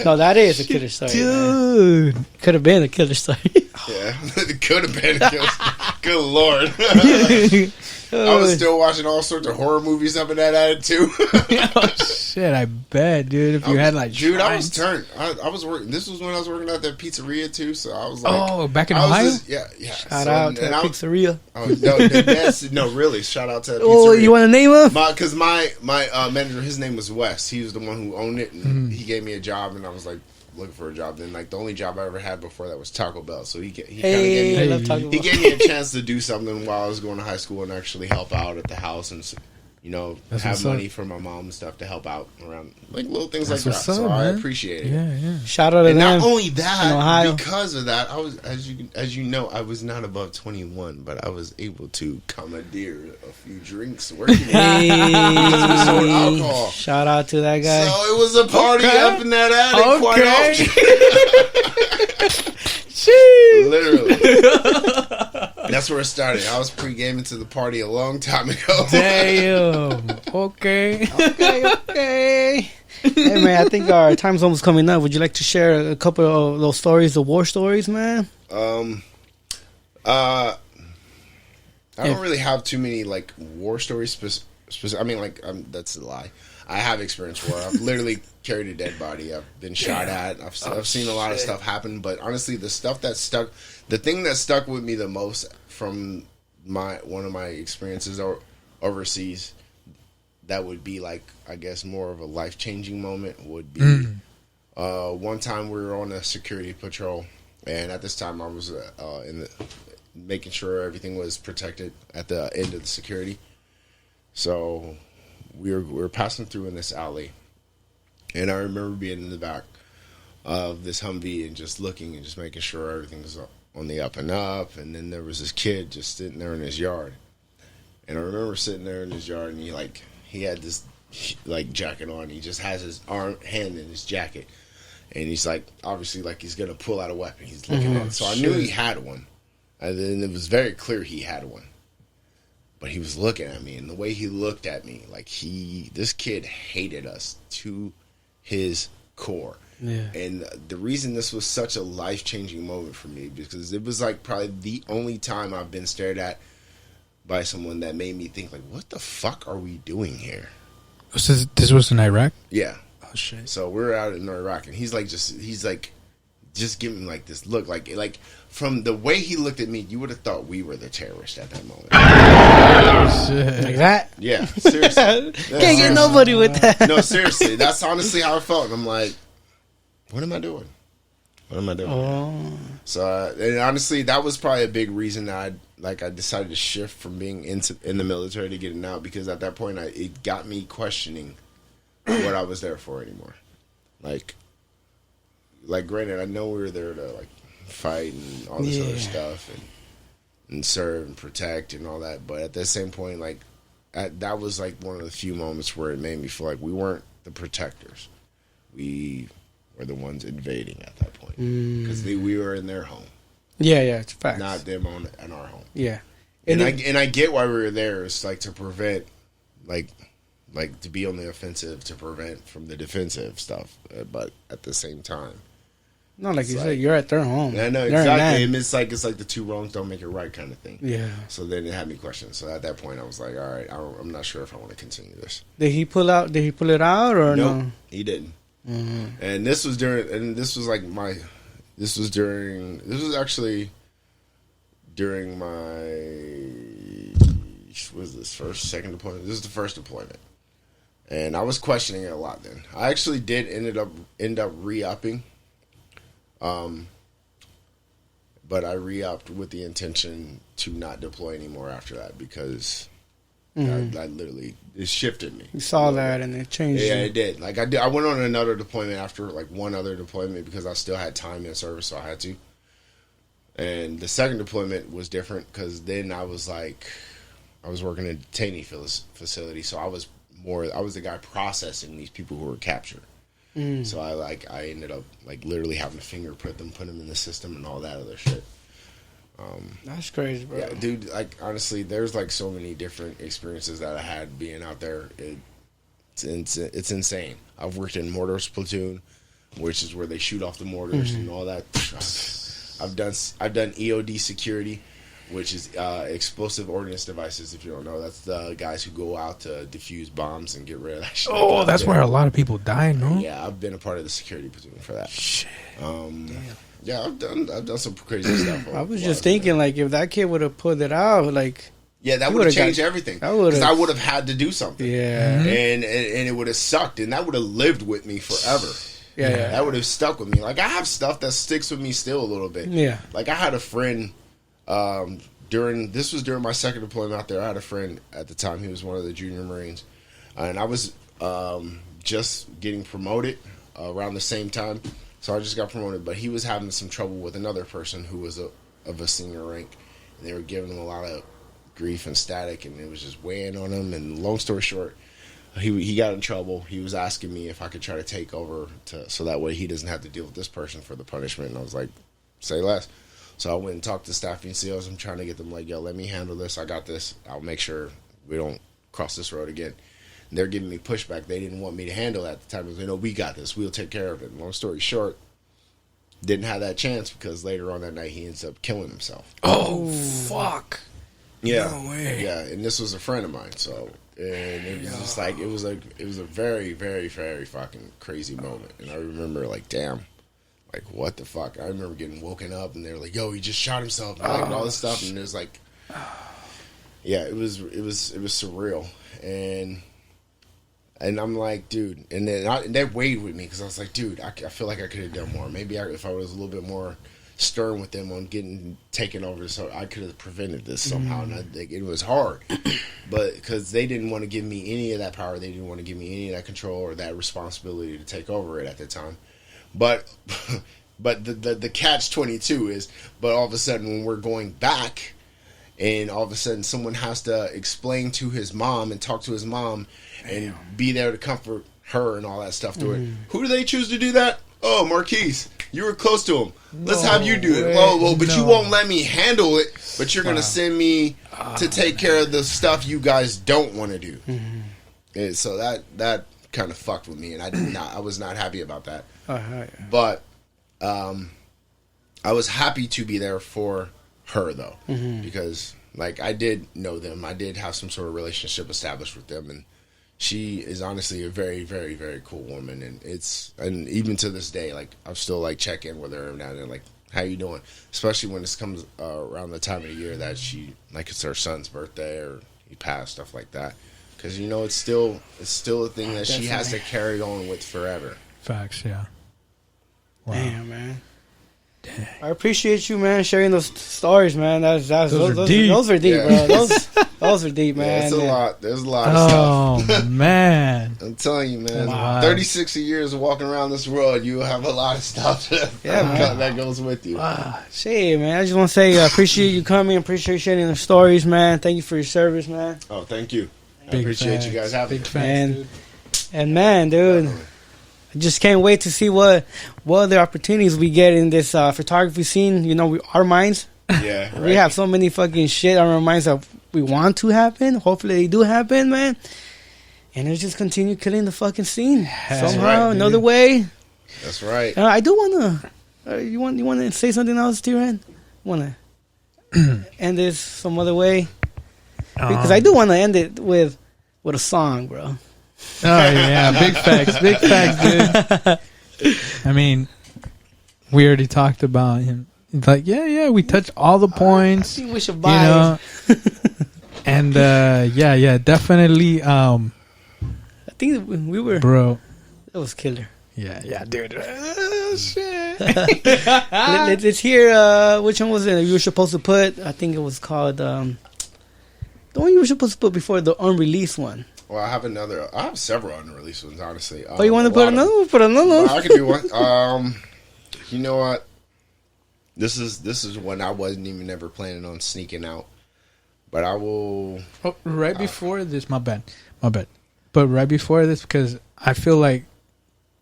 Speaker 2: No, that is a killer story.
Speaker 1: Dude.
Speaker 2: Could have been a killer story.
Speaker 3: Yeah, it could have been. Good Lord. I was still watching all sorts of horror movies up in that attitude.
Speaker 1: Oh shit! I bet, dude. If you had like,
Speaker 3: dude, I was
Speaker 1: shrines.
Speaker 3: turned. I was working. This was when I was working at that pizzeria too. So I was like,
Speaker 1: oh, back in Ohio.
Speaker 3: Yeah.
Speaker 2: Shout out to that pizzeria.
Speaker 3: Oh no, really. Shout out to that pizzeria.
Speaker 2: Oh, you want to name him?
Speaker 3: Because my manager, his name was Wes. He was the one who owned it, and he gave me a job, and I was like looking for a job. Then like the only job I ever had before that was Taco Bell. So he kind of gave me a chance to do something while I was going to high school and actually help out at the house and have money for my mom and stuff to help out around like little things like that. So I appreciate it.
Speaker 1: Yeah.
Speaker 2: Shout out to them.
Speaker 3: Not only that,
Speaker 2: Ohio.
Speaker 3: because of that, I was as you know, I was not above 21, but I was able to commandeer a few drinks working because we sold alcohol.
Speaker 2: Shout out to that guy.
Speaker 3: So it was a party up in that attic quite often. Literally. That's where it started. I was pre-gaming to the party a long time ago.
Speaker 1: Damn. Okay.
Speaker 2: Okay. Hey, man, I think our time's almost coming up. Would you like to share a couple of those stories, the war stories, man?
Speaker 3: I don't really have too many, like, war stories. I mean, like, that's a lie. I have experienced war. I've literally carried a dead body. I've been shot at. I've seen a lot of stuff happen. But honestly, the thing that stuck with me the most from one of my experiences overseas, that would be like, I guess, more of a life-changing moment would be one time we were on a security patrol, and at this time I was making sure everything was protected at the end of the security. So we were passing through in this alley, and I remember being in the back of this Humvee and just looking and just making sure everything was on the up and up. And then there was this kid just sitting there in his yard, and I remember sitting there in his yard, and he had this like jacket on. He just has his hand in his jacket, and he's like obviously like he's gonna pull out a weapon. He's looking at it, so I knew he had one, and then it was very clear he had one. But he was looking at me, and the way he looked at me, like this kid hated us to his core.
Speaker 2: Yeah.
Speaker 3: And the reason this was such a life-changing moment for me, because it was like probably the only time I've been stared at by someone that made me think, like, what the fuck are we doing here?
Speaker 1: This was in Iraq?
Speaker 3: Yeah.
Speaker 1: Oh, shit.
Speaker 3: So we're out in Iraq, and he's just giving me like this look, like from the way he looked at me, you would have thought we were the terrorists at that moment.
Speaker 1: Oh, shit.
Speaker 2: Like that?
Speaker 3: Yeah, seriously.
Speaker 2: Can't get nobody with that.
Speaker 3: No, seriously. That's honestly how I felt. And I'm like, what am I doing? What am I doing?
Speaker 2: Oh.
Speaker 3: So, and honestly, that was probably a big reason that I decided to shift from being in the military to getting out, because at that point, it got me questioning what I was there for anymore. Like, granted, I know we were there to like fight and all this other stuff and serve and protect and all that, but at the same point, like that was like one of the few moments where it made me feel like we weren't the protectors. We were the ones invading at that point, because we were in their home.
Speaker 2: Yeah, it's facts.
Speaker 3: Not them in our home.
Speaker 2: Yeah,
Speaker 3: and I get why we were there. It's like to prevent, like to be on the offensive to prevent from the defensive stuff. But at the same time,
Speaker 2: no, like you said, you're at their home.
Speaker 3: I know, exactly. And it's like the two wrongs don't make it right kind of thing.
Speaker 2: Yeah.
Speaker 3: So then it had me question. So at that point, I was like, all right, I'm not sure if I want to continue this.
Speaker 2: Did he pull it out or
Speaker 3: nope,
Speaker 2: no?
Speaker 3: He didn't.
Speaker 2: Mm-hmm.
Speaker 3: And this was actually during my, second deployment? This is the first deployment. And I was questioning it a lot then. I actually did end up re-upping. But I re-upped with the intention to not deploy anymore after that, because I literally, it shifted me.
Speaker 2: You saw that and it changed.
Speaker 3: Yeah,
Speaker 2: you.
Speaker 3: it did. Like I went on another deployment after like one other deployment because I still had time in service, so I had to. And the second deployment was different because then I was working in a detainee facility, so I was the guy processing these people who were captured. So I ended up like literally having to fingerprint them, put them in the system, and all that other shit.
Speaker 2: That's crazy, bro.
Speaker 3: Yeah, dude. Like honestly, there's like so many different experiences that I had being out there. It's insane. I've worked in mortars platoon, which is where they shoot off the mortars and all that. I've done EOD security, which is explosive ordnance devices. If you don't know, that's the guys who go out to defuse bombs and get rid of that shit.
Speaker 1: Oh, that's where a lot of people died, no?
Speaker 3: Yeah, I've been a part of the security platoon for that.
Speaker 1: Shit.
Speaker 3: Yeah, I've done some crazy stuff.
Speaker 2: I was just thinking, like, if that kid would have pulled it out, like,
Speaker 3: yeah, that would have changed everything. Because I would have had to do something.
Speaker 2: Yeah,
Speaker 3: and it would have sucked, and that would have lived with me forever.
Speaker 2: Yeah,
Speaker 3: that would have stuck with me. Like, I have stuff that sticks with me still a little bit.
Speaker 2: Yeah,
Speaker 3: like I had a friend during my second deployment out there. I had a friend at the time. He was one of the junior Marines, and I was just getting promoted around the same time. So I just got promoted, but he was having some trouble with another person who was of a senior rank, and they were giving him a lot of grief and static, and it was just weighing on him. And long story short, he got in trouble. He was asking me if I could try to take over so that way he doesn't have to deal with this person for the punishment. And I was like, say less. So I went and talked to staff NCOs. I'm trying to get them like, yo, let me handle this. I got this. I'll make sure we don't cross this road again. And they're giving me pushback. They didn't want me to handle it at the time. They was, no, we got this. We'll take care of it. Long story short, didn't have that chance because later on that night he ends up killing himself.
Speaker 1: Oh, fuck.
Speaker 3: Yeah.
Speaker 1: No way.
Speaker 3: Yeah, and this was a friend of mine, so and it was just like it was a very, very, very fucking crazy moment. And I remember like, damn, like what the fuck? I remember getting woken up and they were like, yo, he just shot himself and like all this stuff, and it was like, yeah, it was surreal. And I'm like, dude, and then that weighed with me because I was like, dude, I feel like I could have done more. Maybe if I was a little bit more stern with them on getting taken over, so I could have prevented this somehow. And it was hard, but because they didn't want to give me any of that power, they didn't want to give me any of that control or that responsibility to take over it at the time. But the catch-22 is, but all of a sudden when we're going back, and all of a sudden someone has to explain to his mom and talk to his mom and be there to comfort her and all that stuff to it. Who do they choose to do that? Oh, Marquise, you were close to him. Let's have you do it. Well, but you won't let me handle it, but you're going to send me to take care of the stuff you guys don't want to do. And so that kind of fucked with me, and I was not happy about that. But I was happy to be there for her, though, because like I did know them. I did have some sort of relationship established with them, and she is honestly a very, very, very cool woman. And even to this day, like I'm still like check in with her every now and then, like, how you doing? Especially when this comes around the time of the year that she, like, it's her son's birthday or he passed, stuff like that. Because it's still a thing that she has to carry on with forever.
Speaker 1: Facts, yeah. Wow.
Speaker 2: Damn, man. Dang. I appreciate you, man, sharing those stories, man. Those are deep,
Speaker 3: yeah.
Speaker 2: bro. Those are deep, man.
Speaker 3: Yeah, it's a lot. There's a lot of stuff.
Speaker 1: Oh, man.
Speaker 3: I'm telling you, man.
Speaker 1: Wow.
Speaker 3: 36 years of walking around this world, you have a lot of stuff that goes with you.
Speaker 2: Wow. Shit, man. I just want to say I appreciate you coming. Appreciate you sharing the stories, man. Thank you for your service, man.
Speaker 3: Oh, thank you. I appreciate you guys having me.
Speaker 2: And, man, dude. Definitely. I just can't wait to see what other opportunities we get in this photography scene. Our minds.
Speaker 3: Yeah, right.
Speaker 2: We have so many fucking shit on our minds that we want to happen. Hopefully they do happen, man. And let's just continue killing the fucking scene somehow, another way.
Speaker 3: That's right.
Speaker 2: I do want to. You want to say something else, T-Ran? Want to end this some other way? Because I do want to end it with a song, bro.
Speaker 1: Oh, yeah. Big facts, dude. I mean, we already talked about him. It's like, yeah, we touched all the points.
Speaker 2: I think we should buy
Speaker 1: and, yeah, definitely. I
Speaker 2: think we were.
Speaker 1: Bro.
Speaker 2: That was killer.
Speaker 1: Yeah, dude. Shit.
Speaker 2: Let's hear which one was it you were supposed to put. I think it was called, the one you were supposed to put before the unreleased one.
Speaker 3: Well, I have several unreleased ones, honestly.
Speaker 2: You want to put another one? Put another one.
Speaker 3: I can do one. You know what? This is one I wasn't even ever planning on sneaking out, but I will.
Speaker 1: Oh, right before this, my bad. But right before this, because I feel like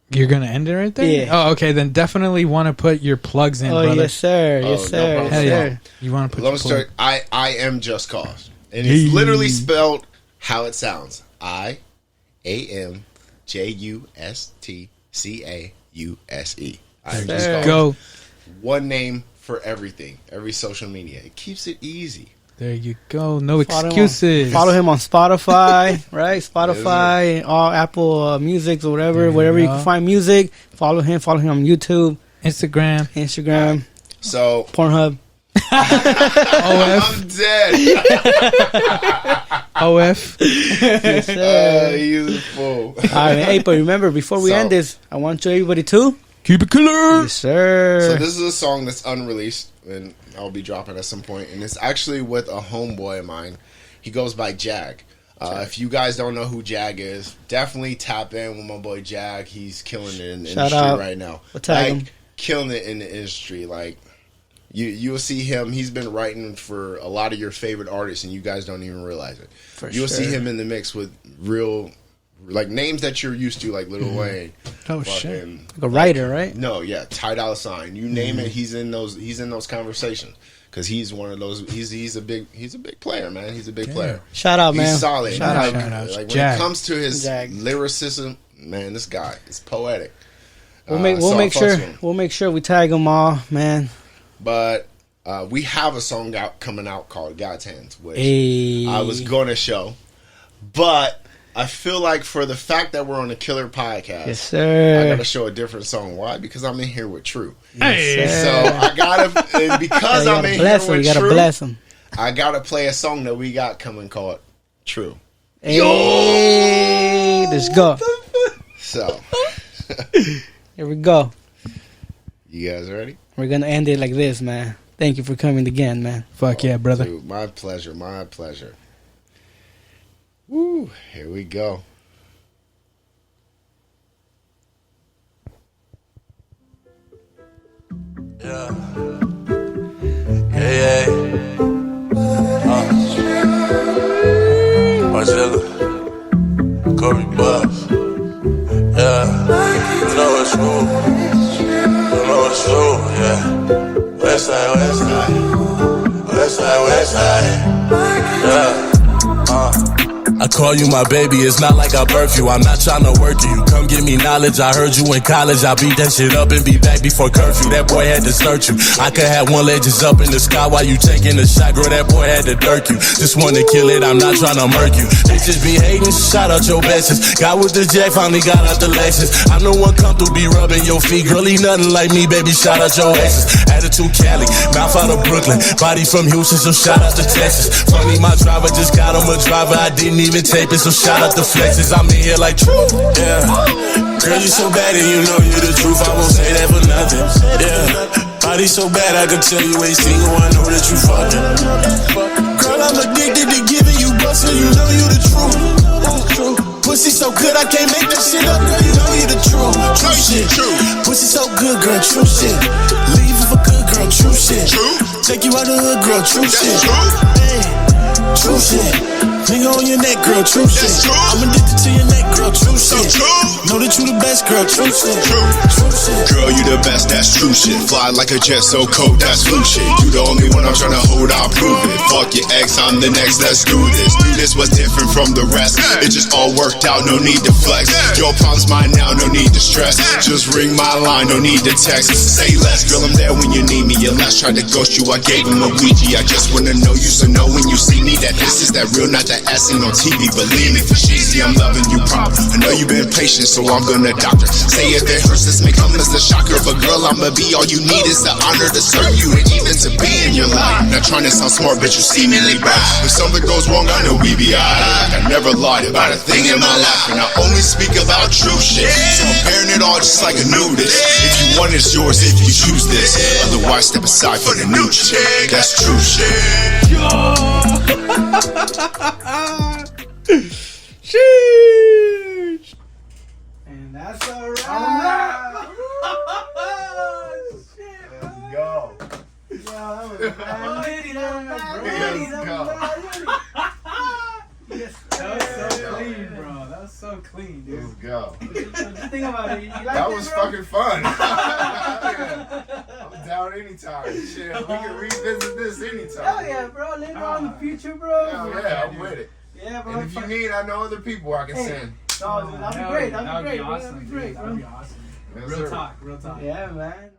Speaker 1: you're gonna end it right there.
Speaker 2: Yeah.
Speaker 1: Oh, okay. Then definitely want to put your plugs in, brother.
Speaker 2: Yes, sir. Yes, sir.
Speaker 3: No
Speaker 2: Yes, sir.
Speaker 1: You want to put?
Speaker 3: Long story. I am Just Cause, and it's literally spelled how it sounds. IAMJUSTCAUSE.
Speaker 1: There you go.
Speaker 3: One name for everything, every social media. It keeps it easy.
Speaker 1: There you go. No excuses.
Speaker 2: Follow him on Spotify, right? Spotify, all Apple Music or whatever. Wherever you can find music, follow him. Follow him on YouTube,
Speaker 1: Instagram.
Speaker 3: So
Speaker 2: Pornhub.
Speaker 3: I'm dead.
Speaker 1: OF.
Speaker 2: Yes, sir.
Speaker 3: He's a fool.
Speaker 2: All right, man. Hey, but remember, before we end this, I want everybody to
Speaker 1: keep it killer.
Speaker 2: Yes, sir.
Speaker 3: So this is a song that's unreleased, and I'll be dropping at some point. And it's actually with a homeboy of mine. He goes by Jag. If you guys don't know who Jag is, definitely tap in with my boy Jag. He's killing it in the industry right now. Killing it in the industry. Like, you'll see him. He's been writing for a lot of your favorite artists, and you guys don't even realize it. You'll see him in the mix with real, like, names that you're used to, like Lil Wayne.
Speaker 1: Oh shit!
Speaker 2: Like a writer, right?
Speaker 3: No, yeah, Ty Dolla $ign. You name it, he's in those conversations because he's one of those. He's a big player, man. He's a big player.
Speaker 2: Shout out, man.
Speaker 3: He's solid.
Speaker 2: Shout out.
Speaker 3: Like when it comes to his lyricism, man, this guy is poetic.
Speaker 2: We'll make sure we tag them all, man.
Speaker 3: But we have a song coming out called God's Hands, which I was going to show. But I feel like for the fact that we're on the Killer podcast,
Speaker 2: yes, sir,
Speaker 3: I got to show a different song. Why? Because I'm in here with True.
Speaker 2: Yes,
Speaker 3: so I got to, because I'm in here with
Speaker 2: you
Speaker 3: True,
Speaker 2: bless him.
Speaker 3: I got to play a song that we got coming called True.
Speaker 2: Hey, let's go.
Speaker 3: So,
Speaker 2: here we go.
Speaker 3: You guys ready?
Speaker 2: We're going to end it like this, man. Thank you for coming again, man.
Speaker 1: Fuck yeah, brother.
Speaker 3: Dude, my pleasure. My pleasure. Woo, here we go.
Speaker 7: Yeah. Hey, hey. Marcella. Corey Buff. Yeah. You know it's true. You know it's true, yeah. West side, west side. West side, west side. Yeah. I call you my baby, it's not like I birthed you. I'm not trying to work you. Come give me knowledge. I heard you in college. I beat that shit up and be back before curfew. That boy had to search you. I could have one leg just up in the sky while you taking a shot. Girl, that boy had to dirk you. Just wanna kill it, I'm not trying to murk you. Bitches be hating, shout out your bestest. Got with the jack, finally got out the Lexus. I'm the one come through, be rubbing your feet. Girl, he nothing like me, baby, shout out your exes. Attitude Cali, mouth out of Brooklyn. Body from Houston, so shout out to Texas. Funny, my driver just got him a driver. I didn't even tape it, so shout out the flexes. I'm in here like true. Yeah. Girl, you so bad and you know you the truth. I won't say that for nothing. Yeah. Body so bad I can tell you ain't single. I know that you fucking. Girl, I'm addicted to giving you bust, and you know you the truth. Pussy so good I can't make that shit up. Girl, you know you the truth. True shit. Pussy so good, girl, true shit. Leave for good, girl, true shit. Take you out the hood, girl, true shit. Hey, true shit. Finger on your neck, girl, true shit. I'm addicted to your neck, girl, true shit. Know that you the best, girl, true shit. True shit.
Speaker 4: Girl, you the best, that's true shit. Fly like a jet, so cold, that's flu shit. You the only one I'm tryna hold, I'll prove it. Fuck your ex, I'm the next, let's do this. Do this was different from the rest. It just all worked out, no need to flex. Your problem's mine now, no need to stress. Just ring my line, no need to text. Say less, girl, I'm there when you need me. Your last tried to ghost you, I gave him a Ouija. I just wanna know you, so know when you see me that this is that real, not that ass on TV. Believe me, for cheesy, I'm loving you proper. I know you've been patient, so I'm gonna doctor. Say if it hurts, this may come as a shocker. But girl, I'ma be all you need is the honor to serve you and even to be in your life. Not trying to sound smart, but you seemingly bad. If something goes wrong, I know we be alright. I never lied about a thing in my life, and I only speak about true shit. So I'm bearing it all just like a nudist. If you want it's yours, if you choose this. Otherwise, step aside for the new chick. That's true shit.
Speaker 2: Sheesh. And that's a wrap.
Speaker 3: Let's go.
Speaker 2: That was so clean, bro. That was so clean, dude.
Speaker 3: Let's go.
Speaker 2: Just think about it. You like
Speaker 3: That
Speaker 2: this,
Speaker 3: was
Speaker 2: bro?
Speaker 3: fucking fun. I'm down anytime. Shit, we can revisit this anytime.
Speaker 2: Hell yeah, bro. Later on in the future, bro.
Speaker 3: Hell yeah, I'm with it.
Speaker 2: Yeah, bro.
Speaker 3: And if you need, I know other people I can send.
Speaker 2: No, dude, that'd be great. That'd be great, bro.
Speaker 1: Awesome,
Speaker 2: That'd be great, bro.
Speaker 1: That'd be awesome.
Speaker 3: Yes,
Speaker 1: Real
Speaker 3: sir.
Speaker 1: talk, real talk.
Speaker 2: Yeah, man.